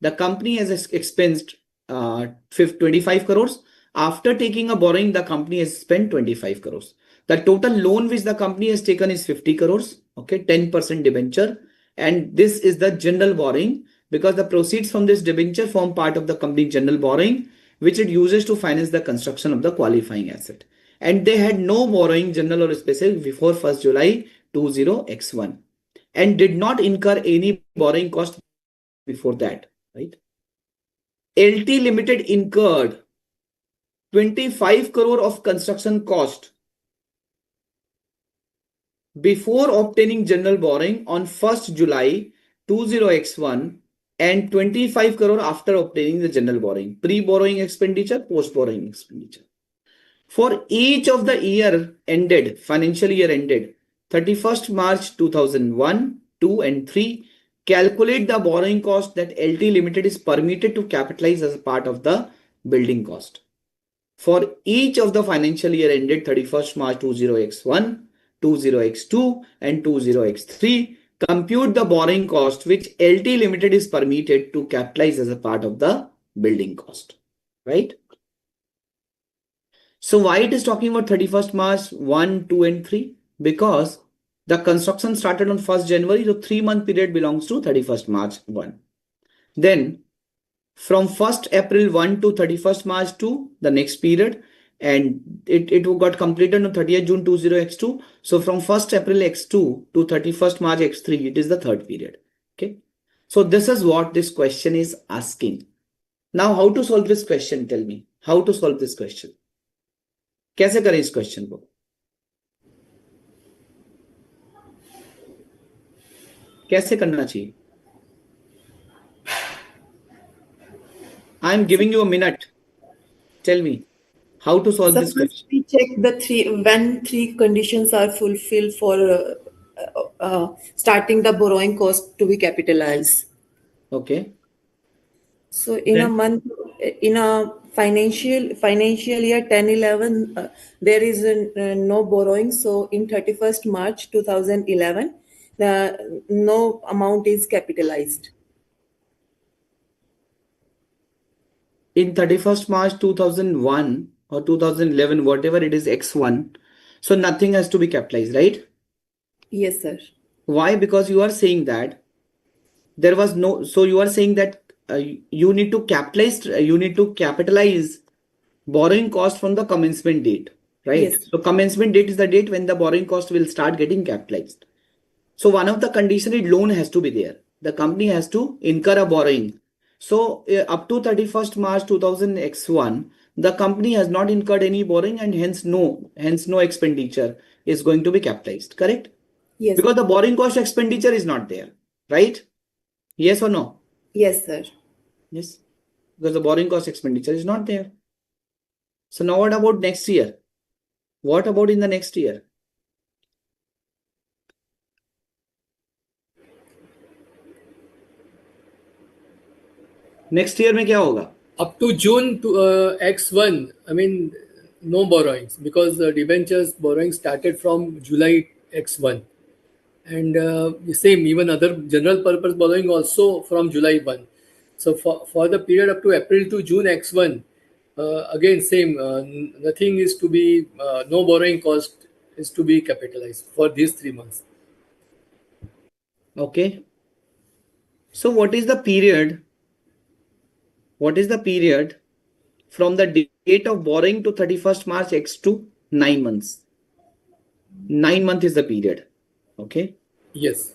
the company has expensed 25 crores. After taking a borrowing, the company has spent 25 crores. The total loan which the company has taken is 50 crores. Okay, 10% debenture. And this is the general borrowing, because the proceeds from this debenture form part of the company's general borrowing, which it uses to finance the construction of the qualifying asset. And they had no borrowing, general or specific, before 1st July 20x1 and did not incur any borrowing cost before that, right? LT Limited incurred 25 crore of construction cost before obtaining general borrowing on 1st July 20x1 and 25 crore after obtaining the general borrowing. Pre-borrowing expenditure, post-borrowing expenditure. For each of the year ended, financial year ended, 31st March 2001, 2 and 3, calculate the borrowing cost that LT Limited is permitted to capitalize as a part of the building cost. For each of the financial year ended 31st March 20x1, 20x2 and 20x3, compute the borrowing cost which LT Limited is permitted to capitalize as a part of the building cost. Right? So why it is talking about 31st March 1, 2 and 3? Because the construction started on 1st January, so 3-month period belongs to 31st March 1. Then from 1st April 1 to 31st March 2, the next period, and it got completed on 30th June 20x2. So from 1st April x2 to 31st March x3, it is the third period. Okay. So this is what this question is asking. Now how to solve this question? Tell me how to solve this question. कैसे करें इस question को? कैसे करना चाहिए? I am giving you a minute. Tell me how to solve this Suppose question. we check when three conditions are fulfilled for starting the borrowing cost to be capitalized. Okay. So in a Then month, in a financial year 10-11, there is no borrowing. So in 31st March 2011, no amount is capitalized. in 31st March 2001 or 2011, whatever it is, x1, so nothing has to be capitalized, right? Yes, sir. Why? Because you are saying that there was no, so you are saying that you need to capitalize borrowing cost from the commencement date, right? Yes. So commencement date is the date when the borrowing cost will start getting capitalized. So one of the conditions is loan has to be there. The company has to incur a borrowing. So up to 31st March 2000x1, the company has not incurred any borrowing and hence no expenditure is going to be capitalized, correct? Yes. Because the borrowing cost expenditure is not there, right? Yes or no? Yes, sir. Yes, because the borrowing cost expenditure is not there. So now what about next year? What about in the next year? Next year में क्या होगा? Up to June to X1, I mean, no borrowings because the debentures borrowing started from July X1. And same, even other general purpose borrowing also from July 1. So for the period up to April to June X1, again, same, nothing is to be, no borrowing cost is to be capitalized for these 3 months. Okay. So what is the period? What is the period from the date of borrowing to 31st March X2? 9 months. 9 months is the period. Okay. Yes.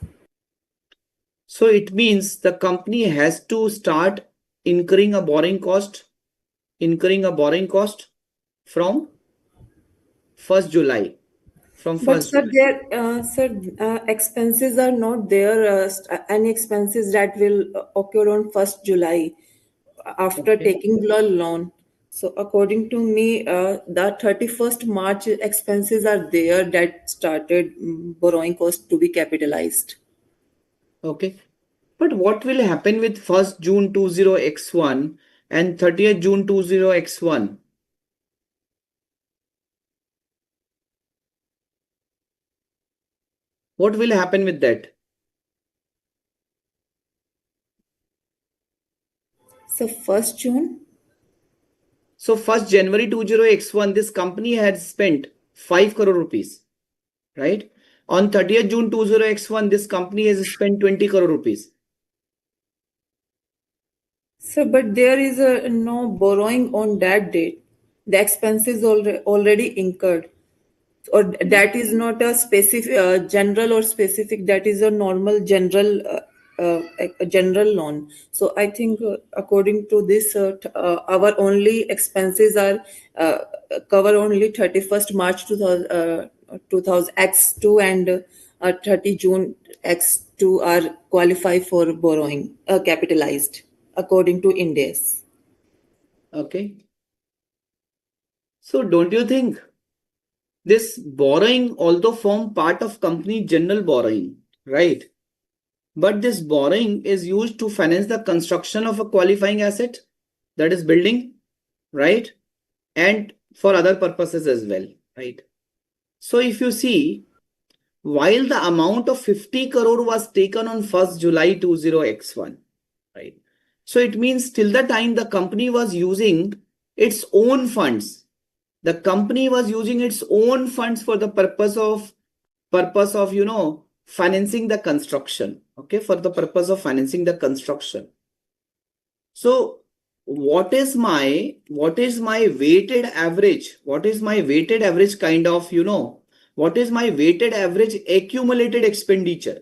So it means the company has to start incurring a borrowing cost from 1st July. From But 1st sir, July. expenses are not there. Any expenses that will occur on 1st July after Okay. taking the loan. So according to me, the 31st March expenses are there that started borrowing cost to be capitalized. Okay. But what will happen with 1st June 20x1 and 30th June 20x1? What will happen with that? So 1st June. So 1st January 20x1, this company had spent 5 crore rupees, right? On 30th June 20x1, this company has spent 20 crore rupees. So, but there is no borrowing on that date. The expenses already incurred. Or that is not a specific general or specific, that is a normal general a general loan. So I think according to this our only expenses are cover only 31st March 2000 x2 and 30 June X2 are qualify for borrowing, capitalized according to Ind AS. Okay. So don't you think this borrowing although form part of company general borrowing, right? But this borrowing is used to finance the construction of a qualifying asset, that is building, right? And for other purposes as well, right? So if you see, while the amount of 50 crore was taken on 1st July 20x1, right? So it means till the time the company was using its own funds, the company was using its own funds for the purpose of financing the construction. Okay, for the purpose of financing the construction. So what is my weighted average? What is my weighted average kind of, what is my weighted average accumulated expenditure?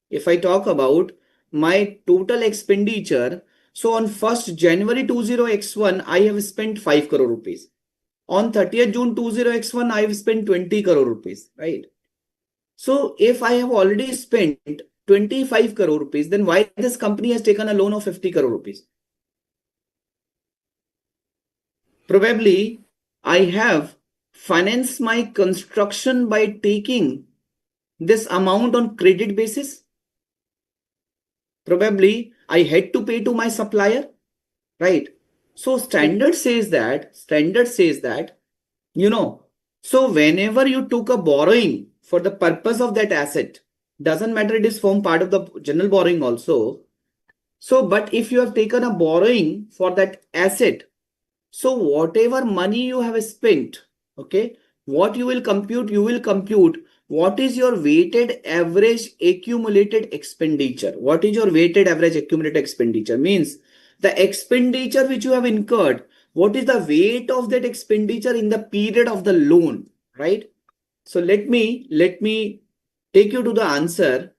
If I talk about my total expenditure, so on 1st January 20x1, I have spent 5 crore rupees. On 30th June 20x1, I have spent 20 crore rupees, right? So if I have already spent 25 crore rupees, then why this company has taken a loan of 50 crore rupees? Probably I have financed my construction by taking this amount on credit basis. Probably I had to pay to my supplier, right? So standard says that, so whenever you took a borrowing for the purpose of that asset, doesn't matter, it is form part of the general borrowing also. So, but if you have taken a borrowing for that asset, so whatever money you have spent, okay, what you will compute what is your weighted average accumulated expenditure. What is your weighted average accumulated expenditure? Means the expenditure which you have incurred, what is the weight of that expenditure in the period of the loan, right? So let me take you to the answer.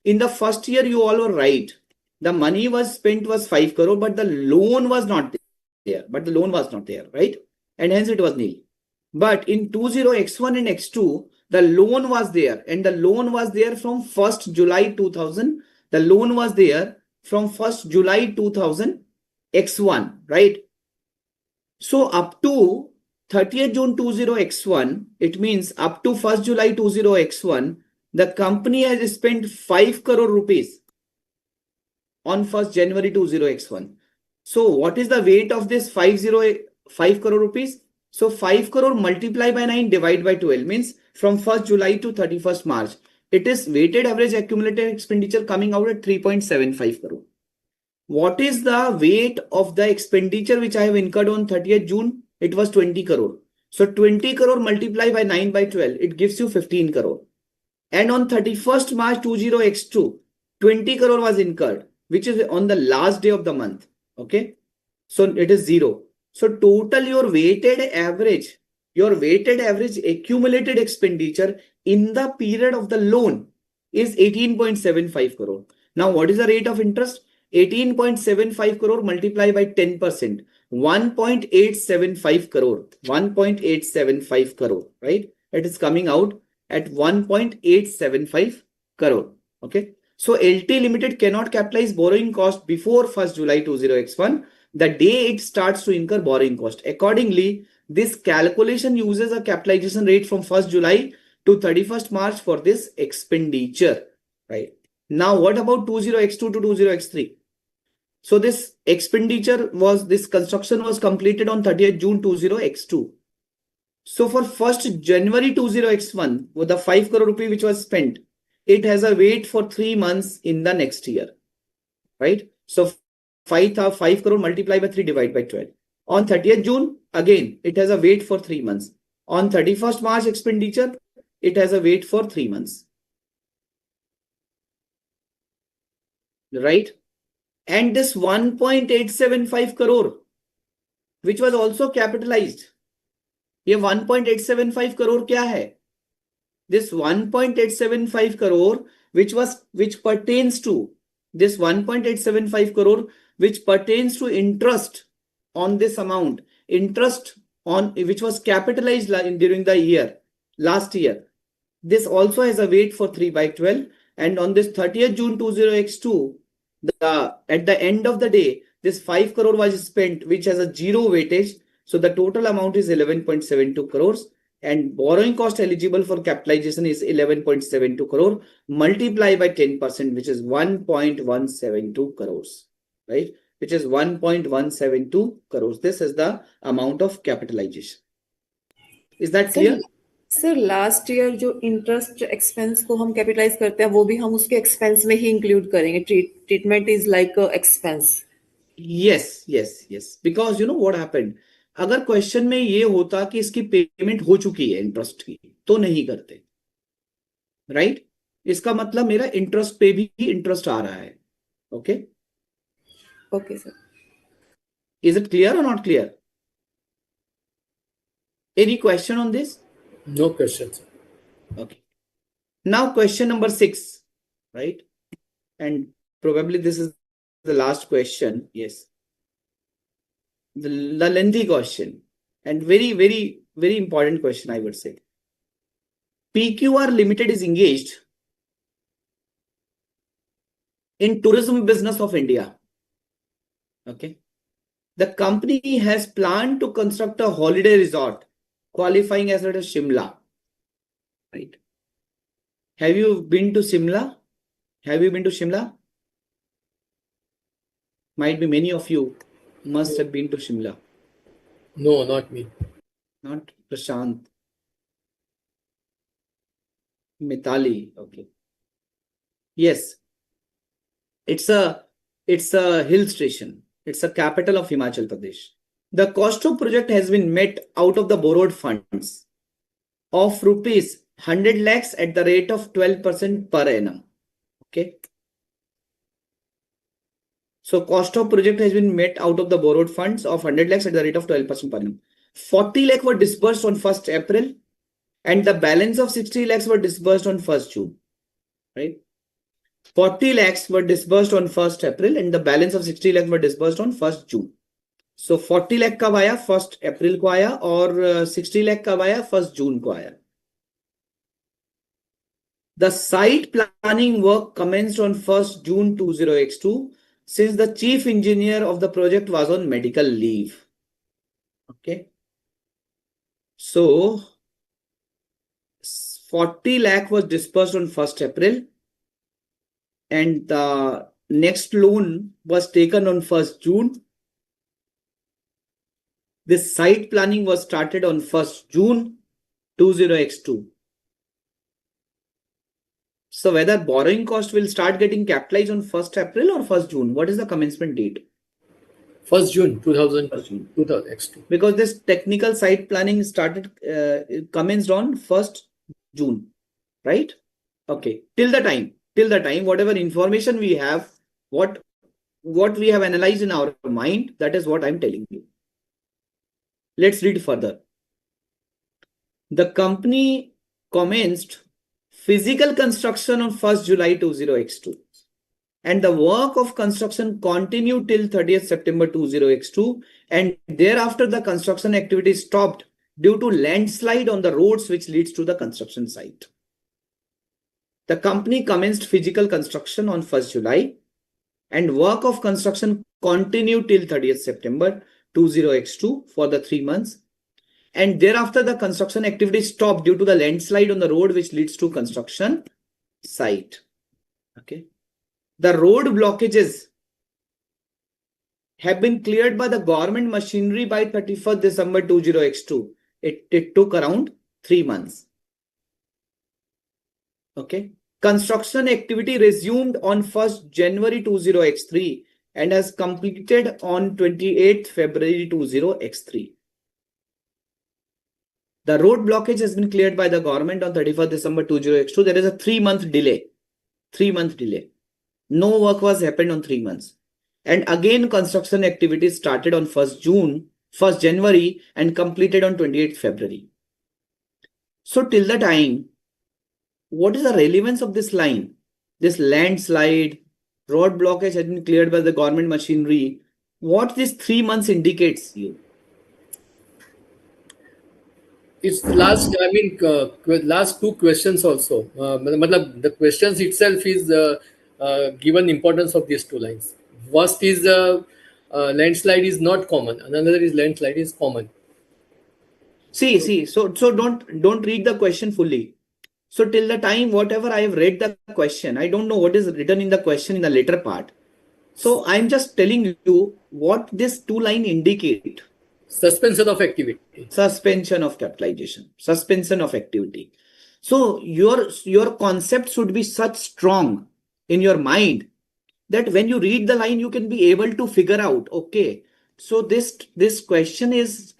In the first year, you all were right. The money was spent was 5 crore, but the loan was not there. Right? And hence it was nil. But in 20x1 and x2, the loan was there, and the loan was there from 1st July 2000. The loan was there from 1st July 2000 x1, right? So up to 30th June 20x1, it means up to 1st July 20x1, the company has spent 5 crore rupees on 1st January 20x1. So what is the weight of this 5 crore rupees? So 5 crore multiplied by 9 divided by 12 means from 1st July to 31st March. It is weighted average accumulated expenditure coming out at 3.75 crore. What is the weight of the expenditure which I have incurred on 30th June? It was 20 crore. So 20 crore multiplied by 9 by 12, it gives you 15 crore. And on 31st March 20x2, 20 crore was incurred, which is on the last day of the month. Okay. So it is 0. So total your weighted average accumulated expenditure in the period of the loan is 18.75 crore. Now what is the rate of interest? 18.75 crore multiplied by 10%. 1.875 crore. 1.875 crore, right? It is coming out at 1.875 crore. Okay. So LT Limited cannot capitalize borrowing cost before 1st July 20x1, the day it starts to incur borrowing cost. Accordingly, this calculation uses a capitalization rate from 1st July to 31st March for this expenditure, right? Now, what about 20x2 to 20x3? So this construction was completed on 30th June 20x2. So for 1st January 20x1, with the 5 crore rupee which was spent, it has a wait for 3 months in the next year, right? So 5 crore multiplied by 3 divided by 12. On 30th June, again, it has a wait for 3 months. On 31st March expenditure, it has a wait for 3 months. Right? And this 1.875 crore, which was also capitalized. ये 1.875 crore क्या है? This 1.875 crore, which pertains to this 1.875 crore, which pertains to interest on this amount, interest on which was capitalized during the year, last year. This also has a weight for 3/12. And on this 30th June 20x2, at the end of the day, this 5 crore was spent, which has a 0 weightage. So the total amount is 11.72 crores. And borrowing cost eligible for capitalization is 11.72 crore, multiplied by 10%, which is 1.172 crores, right? Which is 1.172 crores. This is the amount of capitalization. Is that clear? Sir last year जो interest expense को हम capitalise करते हैं वो भी हम उसके expense में ही इंक्लूड करेंगे. Treatment is like expense. yes, because you know what happened, अगर क्वेश्चन में ये होता कि इसकी पेमेंट हो चुकी है इंटरेस्ट की, तो नहीं करते, राइट? इसका मतलब मेरा इंटरेस्ट पे भी इंटरेस्ट आ रहा है. Okay okay sir. Is it clear or not clear? Any question on this? No questions. Okay. Now question number 6, right? And probably this is the last question. Yes. The lengthy question and very important question, I would say. PQR Limited is engaged in tourism business of India. Okay. The company has planned to construct a holiday resort qualifying as a Shimla. Right. Have you been to Shimla? Have you been to Shimla? Might be many of you must have been to Shimla. No, not me. Not Prashant. Mitali. Okay. Yes. It's a hill station. It's the capital of Himachal Pradesh. The cost of project has been met out of the borrowed funds of rupees 100 lakhs at the rate of 12% per annum. Okay. So cost of project has been met out of the borrowed funds of 100 lakhs at the rate of 12% per annum. 40 lakh were disbursed on 1st April and the balance of 60 lakhs were disbursed on 1st June. Right? 40 lakhs were disbursed on 1st April and the balance of 60 lakhs were disbursed on 1st June. So 40 lakh कब आया? 1st April को आया और 60 lakh कब आया? 1st June को आया. The site planning work commenced on 1st June 20x2 since the chief engineer of the project was on medical leave. Okay. So 40 lakh was disbursed on 1st April and the next loan was taken on 1st June. This site planning was started on 1st June 20x2. So whether borrowing cost will start getting capitalized on 1st April or 1st June? What is the commencement date? 1st June 2000, 1st June. 2000x2. Because this technical site planning started, commenced on 1st June, right? Okay. Till the time, whatever information we have, what we have analyzed in our mind, that is what I'm telling you. Let's read further. The company commenced physical construction on 1st July 20x2 and the work of construction continued till 30th September 20x2 and thereafter the construction activity stopped due to landslide on the roads which leads to the construction site. The company commenced physical construction on 1st July and work of construction continued till 30th September 20x2 for the 3 months. And thereafter, the construction activity stopped due to the landslide on the road which leads to construction site. Okay. The road blockages have been cleared by the government machinery by 31st December 20x2. It took around 3 months. Okay. Construction activity resumed on 1st January 20x3 and has completed on 28th February 20x3. The road blockage has been cleared by the government on 31st December 20x2. There is a 3-month delay. 3-month delay. No work was happened on 3 months. And again, construction activities started on 1st January and completed on 28th February. So till the time, what is the relevance of this line? This landslide, road blockage has been cleared by the government machinery. What this 3 months indicates you? It's last, I mean, last two questions also. Matlab, the questions itself is given importance of these two lines. First is landslide is not common. Another is landslide is common. So don't read the question fully. So till the time whatever I have read the question, I don't know what is written in the question in the later part. So I'm just telling you what this two line indicate. Suspension of activity. Suspension of capitalization, suspension of activity. So your concept should be such strong in your mind that when you read the line you can be able to figure out, okay, so this question is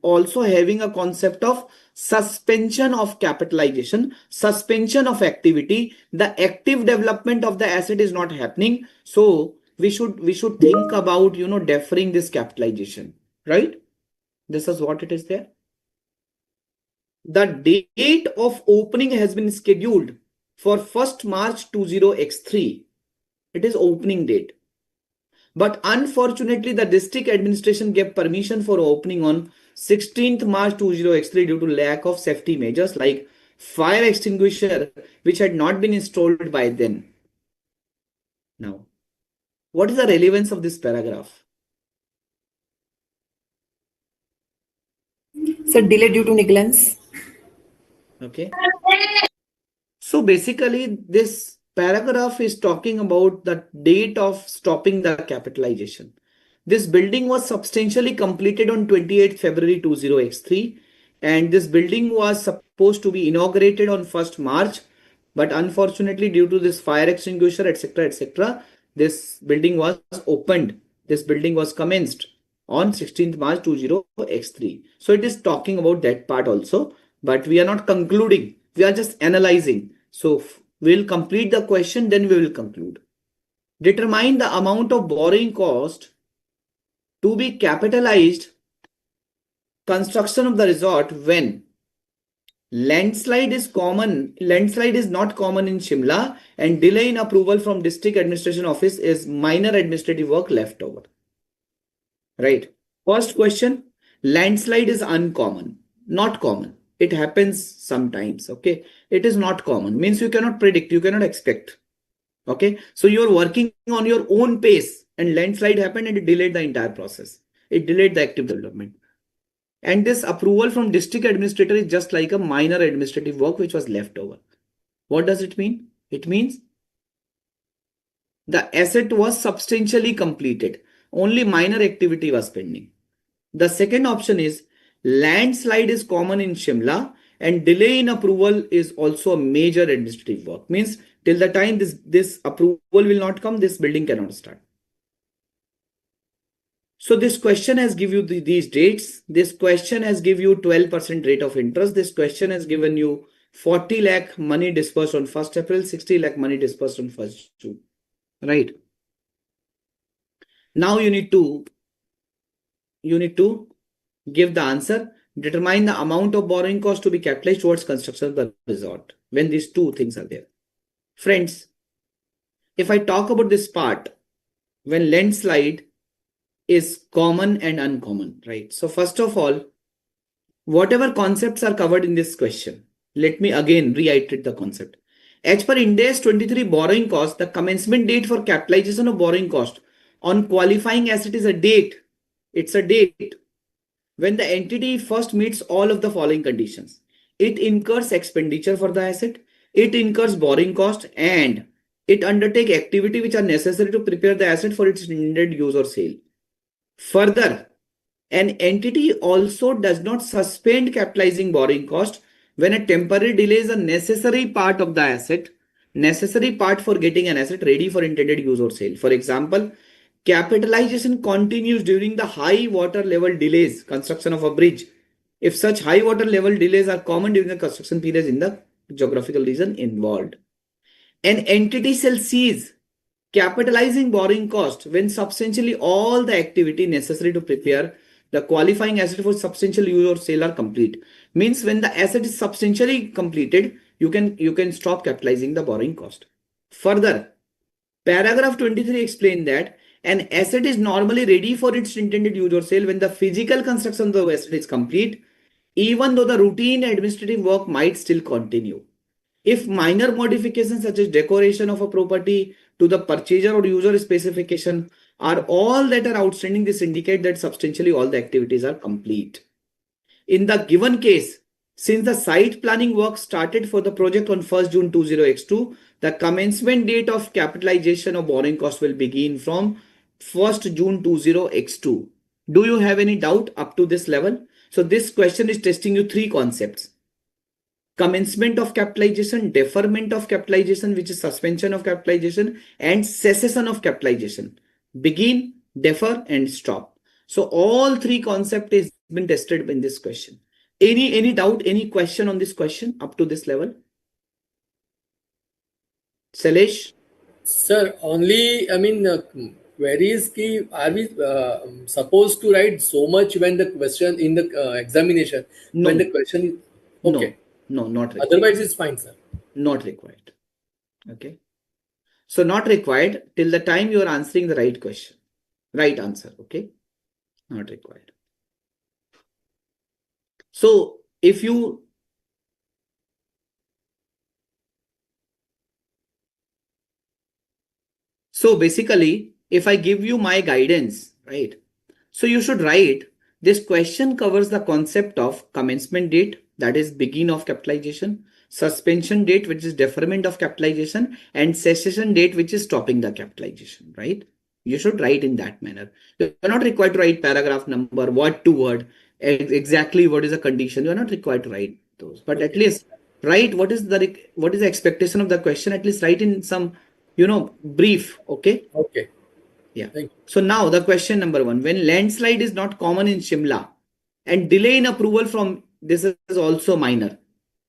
also having a concept of suspension of capitalization, suspension of activity. The active development of the asset is not happening, so we should think about deferring this capitalization, right? This is what it is there. The date of opening has been scheduled for 1st March 20x3. It is opening date. But unfortunately, the district administration gave permission for opening on 16th March 20x3 due to lack of safety measures like fire extinguisher, which had not been installed by then. Now, what is the relevance of this paragraph? So delay due to negligence. Okay. So basically, this paragraph is talking about the date of stopping the capitalization. This building was substantially completed on 28th February 20x3, and this building was supposed to be inaugurated on 1st March, but unfortunately due to this fire extinguisher, etc., this building was opened. This building was commenced on 16th March 20x3. So it is talking about that part also, but we are not concluding. We are just analyzing. So we'll complete the question, then we will conclude. Determine the amount of borrowing cost to be capitalized construction of the resort when landslide is not common in Shimla, and delay in approval from district administration office is minor administrative work left over. Right. First question, landslide is uncommon, not common. It happens sometimes. Okay. It is not common. Means you cannot predict, you cannot expect. Okay. So you're working on your own pace and landslide happened and it delayed the entire process. It delayed the active development. And this approval from district administrator is just like a minor administrative work which was left over. What does it mean? It means the asset was substantially completed. Only minor activity was pending. The second option is landslide is common in Shimla and delay in approval is also a major administrative work. Means till the time this approval will not come, this building cannot start. So this question has given you these dates. This question has given you 12% rate of interest. This question has given you 40 lakh money disbursed on 1st April, 60 lakh money disbursed on 1st June. Right. Now you need to give the answer. Determine the amount of borrowing cost to be capitalized towards construction of the resort when these two things are there. Friends, if I talk about this part, when landslide is common and uncommon, right? So first of all, whatever concepts are covered in this question, let me again reiterate the concept. As per Ind AS 23 borrowing cost, the commencement date for capitalization of borrowing cost on qualifying asset is a date. It's a date when the entity first meets all of the following conditions. It incurs expenditure for the asset, it incurs borrowing cost, and it undertake activity which are necessary to prepare the asset for its intended use or sale. Further, an entity also does not suspend capitalizing borrowing cost when a temporary delay is a necessary part of the asset, necessary part for getting an asset ready for intended use or sale. For example, capitalization continues during the high water level delays, construction of a bridge, if such high water level delays are common during the construction periods in the geographical region involved. An entity shall cease capitalizing borrowing cost when substantially all the activity necessary to prepare the qualifying asset for substantial use or sale are complete. Means when the asset is substantially completed, you can stop capitalizing the borrowing cost. Further, paragraph 23 explains that an asset is normally ready for its intended use or sale when the physical construction of the asset is complete. even though the routine administrative work might still continue. If minor modifications such as decoration of a property to the purchaser or user specification are all that are outstanding, this indicate that substantially all the activities are complete. In the given case, since the site planning work started for the project on 1st June 20x2, the commencement date of capitalization of borrowing cost will begin from 1st June 20x2. Do you have any doubt up to this level? So this question is testing you three concepts. Commencement of capitalization, deferment of capitalization, which is suspension of capitalization, and cessation of capitalization. Begin, defer, and stop. So all three concepts has been tested in this question. Any doubt, any question on this question up to this level? Salesh? Sir, only, I mean, queries ki, are we supposed to write so much when the question in the examination, No. when the question, okay. No, not required. Otherwise, it's fine, sir. Not required. Okay. So not required till the time you are answering the right question. Right answer. Okay. Not required. So if you basically, if I give you my guidance, right? So you should write this question covers the concept of commencement date, that is begin of capitalization, suspension date, which is deferment of capitalization, and cessation date, which is stopping the capitalization, right? You should write in that manner. You're not required to write paragraph number, word to word, exactly what is the condition. You're not required to write those, but at least write what is the expectation of the question. At least write in some, brief. Okay. Okay. Yeah. Thank you. So now the question number 1, when landslide is not common in Shimla and delay in approval from this is also minor.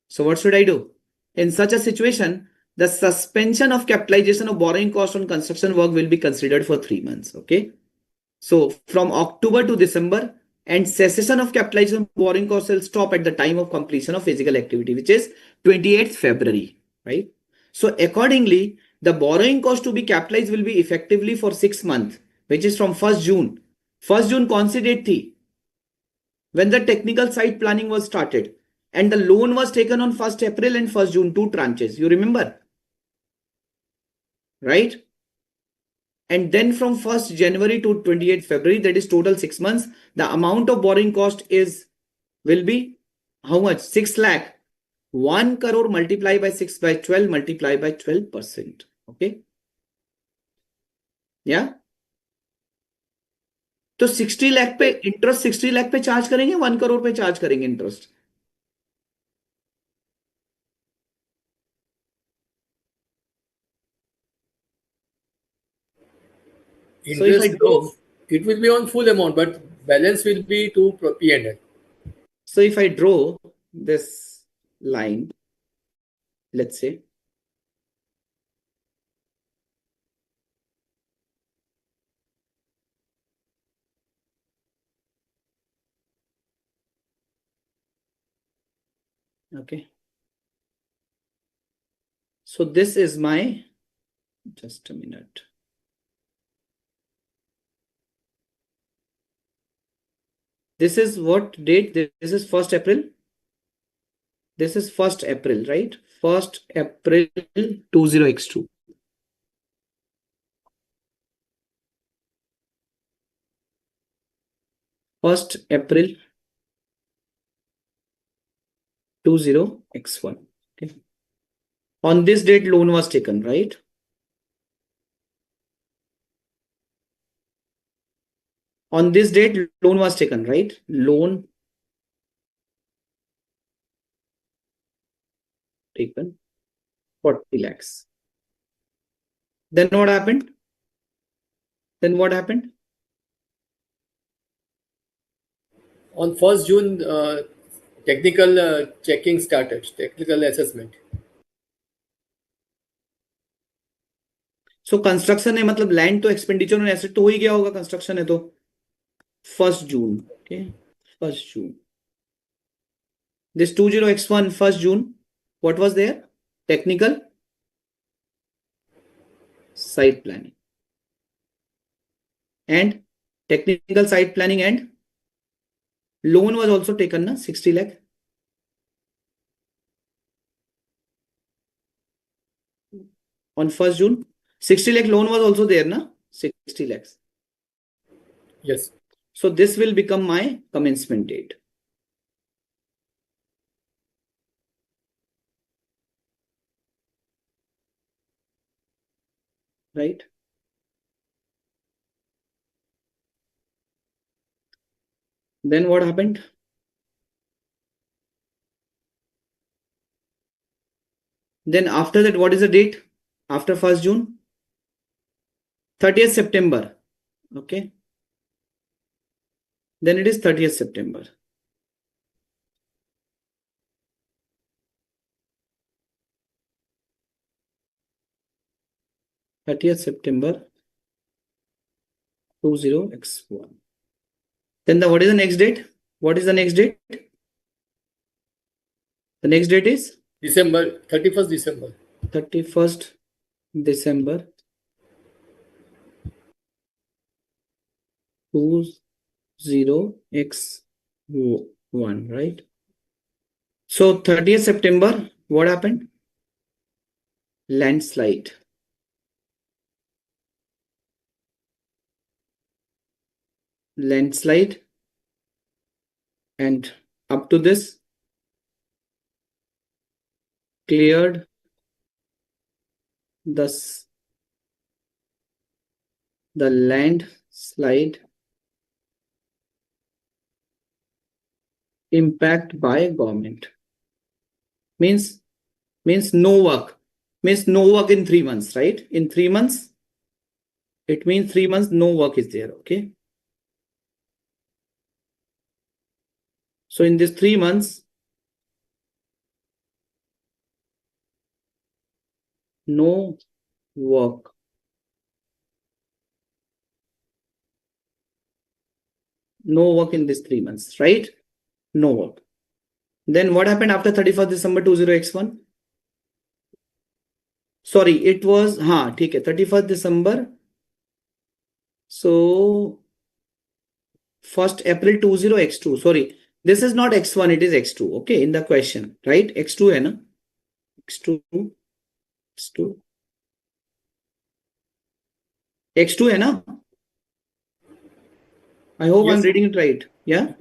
So what should I do? In such a situation, the suspension of capitalization of borrowing cost on construction work will be considered for 3 months. Okay. So from October to December, and cessation of capitalization of borrowing cost will stop at the time of completion of physical activity, which is 28th February, right? So accordingly, the borrowing cost to be capitalized will be effectively for 6 months, which is from 1st June. 1st June कौन सी date थी? When the technical site planning was started, and the loan was taken on 1st April and 1st June, 2 tranches. You remember? Right? And then from 1st January to 28th February, that is total 6 months, the amount of borrowing cost will be how much? 6 lakh. 1 crore multiplied by 6 by 12 multiplied by 12%. Okay. Yeah. तो 60 लाख पे interest 60 lakh पे charge करेंगे 1 करोड़ पे charge करेंगे interest Interest, it will be on full amount, but balance will be to P&L. So if I draw this line, let's say, okay. So this is my, just a minute. This is what date? This is 1st April. This is 1st April, right? 1st April 20x2. First April 20x1. Okay. On this date, loan was taken, right? On this date, loan was taken, right? Loan taken 40 lakhs. Then what happened? On 1st June, technical checking started, technical assessment. So construction है मतलब land तो expenditure और asset तो हो ही गया होगा construction है तो 1st June. Okay. 1st June. This 20x1 1st June. What was there? Technical site planning. And technical site planning and Loan was also taken, na, 60 lakh. On 1st June, 60 lakh loan was also there, na, 60 lakhs. Yes. So this will become my commencement date. Right? Then what happened? Then after that, what is the date? After 1st June? 30th September. Okay. Then it is 30th September. September 20x1. Then what is the next date? What is the next date? The next date is December, 31st December. 31st December 20x1, right? So 30th September, what happened? Landslide. Landslide. And up to this, cleared the landslide impact by government. Means no work. Means no work in 3 months, right? In 3 months, it means 3 months no work is there, okay? So in this 3 months, no work. No work in this 3 months, right? No work. Then what happened after 31st December 20x1? Sorry, it was, ठीक है, 31st December. So 1st April 20x2. Sorry, this is not x1, it is x2. Okay, in the question, right? x2 है ना? x2 x2 है ना? I hope Yes, I'm reading it right. Yeah.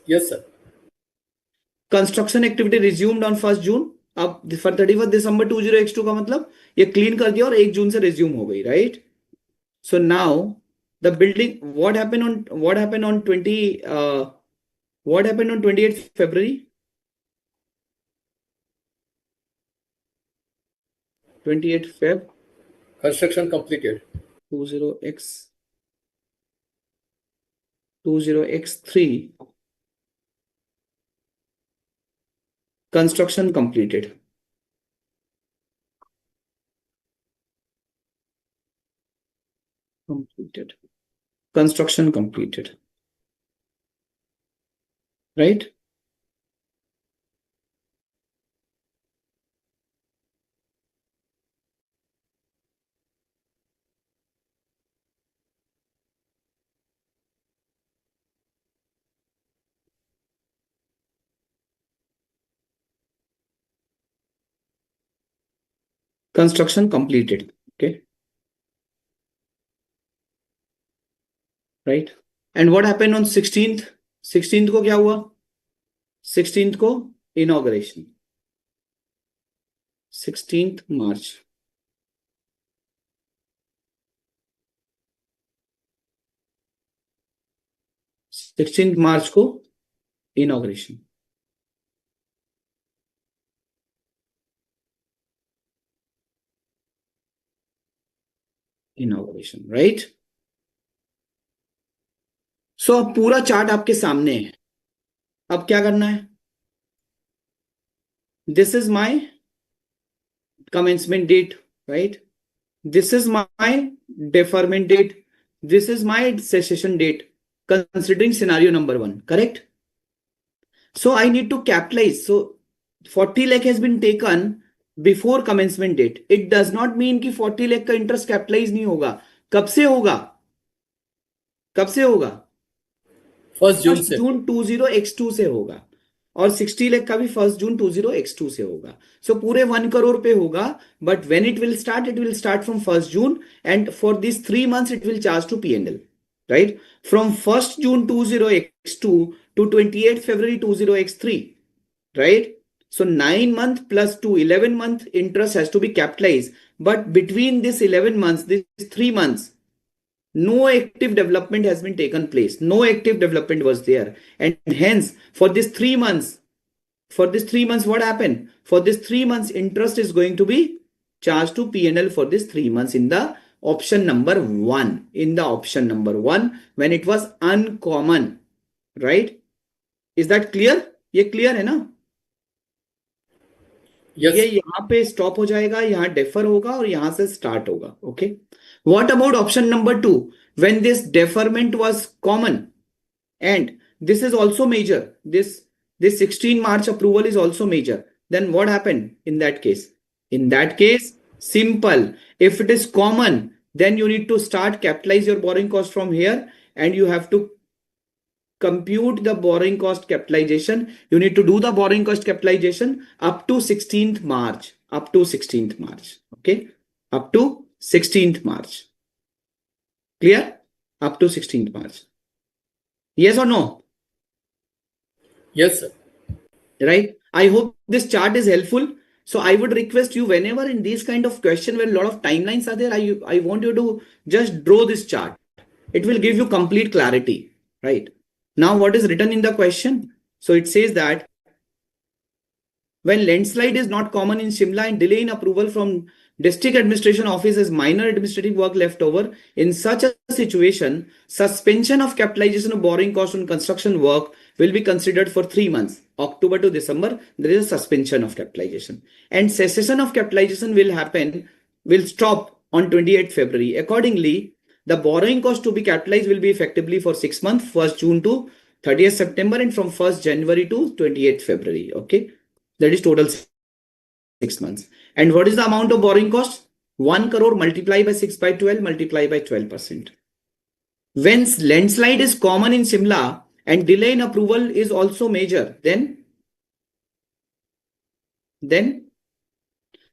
Yes, sir. Construction activity resumed on 1st June. अब 31st December 20x2 का मतलब ये clean कर दिया और 1 जून से रिज्यूम हो गई, right? So now the building, what happened on 28th February? 28th Feb. Construction completed. 20x3. Construction completed. Construction completed. Right? Construction completed. Okay. Right? And what happened on 16th? 16th को क्या हुआ? 16th को inauguration. 16th March. 16th March को inauguration. Inauguration, right? So अब पूरा chart आपके सामने है. अब क्या करना है? This is my commencement date, right? This is my deferment date. This is my cessation date, considering scenario number 1, correct? So I need to capitalize. So 40 lakh has been taken before commencement date. It does not mean कि 40 lakh का interest capitalize नहीं होगा. कब से होगा? कब से होगा? 1 जून 1 से। जून 20x2 से होगा, और 60 लाख का भी 1 जून 20x2 से होगा. सो पूरे 1 करोड़ पे होगा, but when it will start from 1 June, and for this 3 months it will charge to P&L, right? From 1st June 20x2 to 28th February 20x3, right? So 9 month plus 2, 11 month interest has to be capitalized. But between this 11 months, these 3 months, no active development has been taken place. No active development was there. And hence, for this 3 months, what happened? For this 3 months, interest is going to be charged to P&L for this 3 months in the option number 1. In the option number 1, when it was uncommon, right? Is that clear? ये clear है ना? Yes. ये यहाँ पे stop हो जाएगा, यहाँ defer होगा और यहाँ से स्टार्ट होगा. Okay. What about option number 2? When this deferment was common and this is also major, this 16 March approval is also major, then what happened in that case? In that case, simple. If it is common, then you need to start capitalize your borrowing cost from here, and you have to compute the borrowing cost capitalization. You need to do the borrowing cost capitalization up to 16th March. Up to 16th March. Okay. Up to 16th March. Clear? Up to 16th March. Yes or no? Yes, sir. Right? I hope this chart is helpful. So I would request you, whenever in these kind of question where a lot of timelines are there, I want you to just draw this chart. It will give you complete clarity. Right? Now what is written in the question? So it says that when landslide is not common in Shimla and delay in approval from district administration office is minor administrative work left over, in such a situation, suspension of capitalization of borrowing cost on construction work will be considered for 3 months. October to December, there is a suspension of capitalization. And cessation of capitalization will stop on 28th February. Accordingly, the borrowing cost to be capitalized will be effectively for 6 months, 1st June to 30th September, and from 1st January to 28th February. Okay. That is total 6 months. And what is the amount of borrowing cost? 1 crore multiplied by 6 by 12 multiplied by 12%. When landslide is common in Shimla and delay in approval is also major, then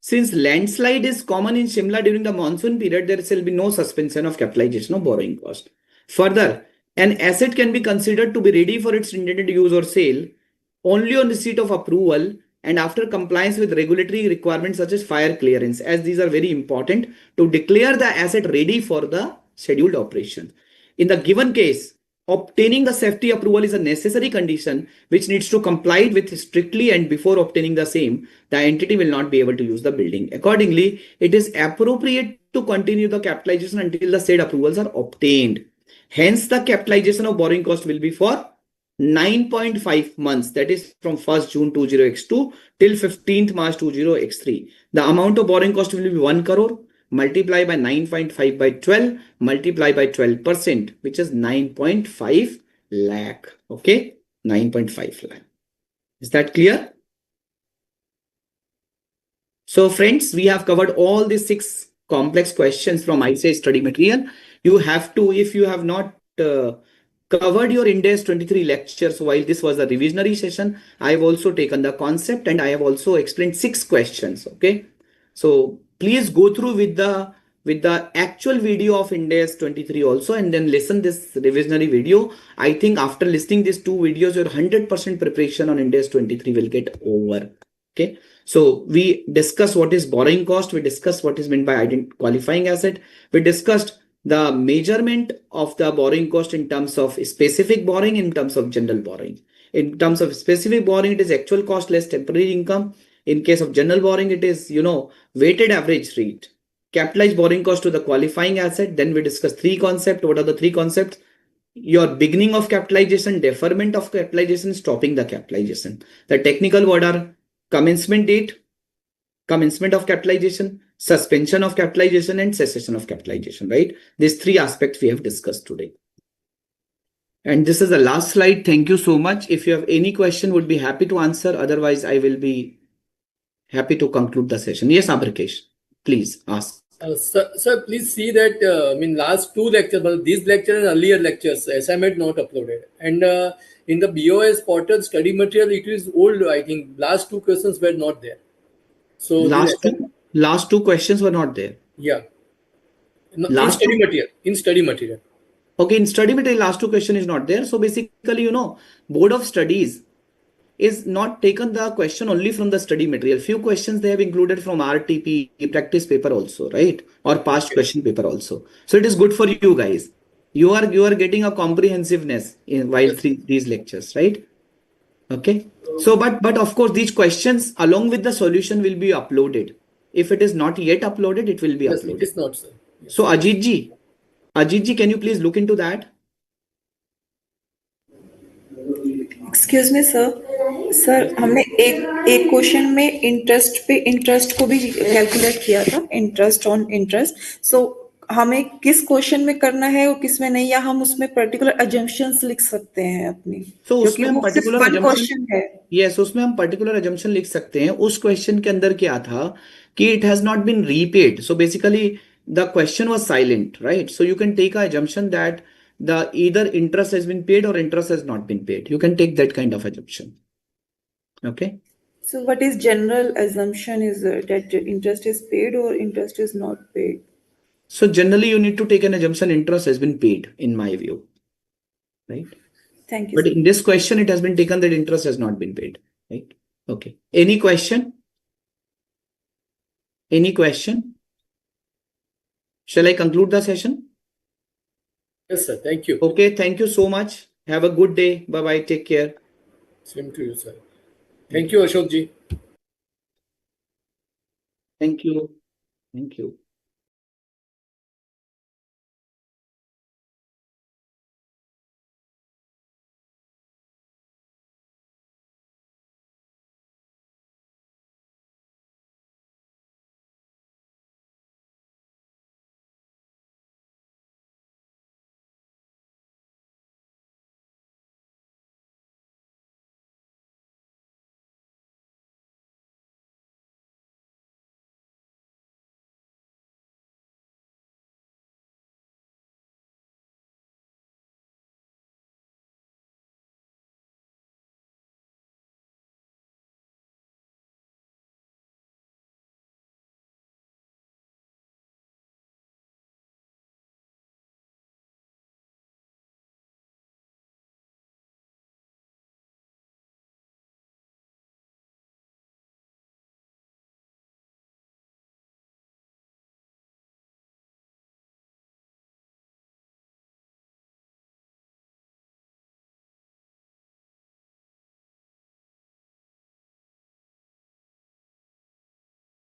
since landslide is common in Shimla during the monsoon period, there will be no suspension of capitalization of borrowing cost. Further, an asset can be considered to be ready for its intended use or sale only on receipt of approval and after compliance with regulatory requirements such as fire clearance, as these are very important to declare the asset ready for the scheduled operation. In the given case, obtaining the safety approval is a necessary condition which needs to comply with strictly, and before obtaining the same, the entity will not be able to use the building. Accordingly, it is appropriate to continue the capitalization until the said approvals are obtained. Hence, the capitalization of borrowing cost will be for 9.5 months, that is from 1st June 20x2 till 15th March 20x3. The amount of borrowing cost will be 1 crore multiply by 9.5 by 12 multiply by 12%, which is 9.5 lakh. Okay, 9.5 lakh. Is that clear? So friends, we have covered all the 6 complex questions from ICAI study material. You have to, if you have not covered your Ind AS 23 lectures while this was a revisionary session, I have also taken the concept and I have also explained 6 questions. Okay, so please go through with the actual video of Ind AS 23 also, and then listen this revisionary video. I think after listening these 2 videos, your 100% preparation on Ind AS 23 will get over. Okay, so we discussed what is borrowing cost, we discussed what is meant by qualifying asset, we discussed the measurement of the borrowing cost in terms of specific borrowing, in terms of general borrowing. In terms of specific borrowing, it is actual cost less temporary income. In case of general borrowing, it is, weighted average rate. Capitalized borrowing cost to the qualifying asset. Then we discuss 3 concepts. What are the 3 concepts? Your beginning of capitalization, deferment of capitalization, stopping the capitalization. The technical word are commencement date, commencement of capitalization, suspension of capitalization, and cessation of capitalization, right? These 3 aspects we have discussed today. And this is the last slide. Thank you so much. If you have any question, would be happy to answer. Otherwise, I will be happy to conclude the session. Yes, Abrikesh, please ask. Sir, please see that, last two lectures, but these lectures and earlier lectures, assignment not uploaded. And in the BOS portal study material, it is old, I think. Last two questions were not there. So, Last two questions were not there. yeah. No, in Last study two, material. In study material. okay, in study material, last two question is not there. So basically, Board of Studies is not taken the question only from the study material. Few questions they have included from RTP practice paper also, right? Or past question paper also. So it is good for you guys. You are getting a comprehensiveness in while these lectures, right? Okay. So but of course these questions along with the solution will be uploaded. If it is not yet uploaded, it will be Yes, it uploaded. is not, sir. Yes. So Ajit ji, can you please look into that? Excuse me sir sir हमने एक question में interest को भी calculate किया था, interest on interest. सो हमें किस question में करना है और किस में नहीं, या हम उसमें पर्टिकुलर अजम्पशंस लिख सकते हैं अपनी, तो क्योंकि उसमें हम वो सिर्फ पर्टिकुलर वन क्वेश्चन है. यस, उसमें हम पर्टिकुलर अजम्पशन लिख सकते हैं. उस क्वेश्चन के अंदर क्या था कि it has not been repaid. So basically the question was silent, right? So you can take a assumption that the either interest has been paid or interest has not been paid. You can take that kind of assumption. Okay. So what is general assumption is that interest is paid or interest is not paid? So generally you need to take an assumption interest has been paid, in my view, right? Thank you, But sir. in this question it has been taken that interest has not been paid, right? Okay. Any question? Any question? Shall I conclude the session? Yes, sir. Thank you. Okay, thank you so much. Have a good day. Bye bye. Take care. Same to you, sir. Thank you, Ashok ji. Thank you. Thank you.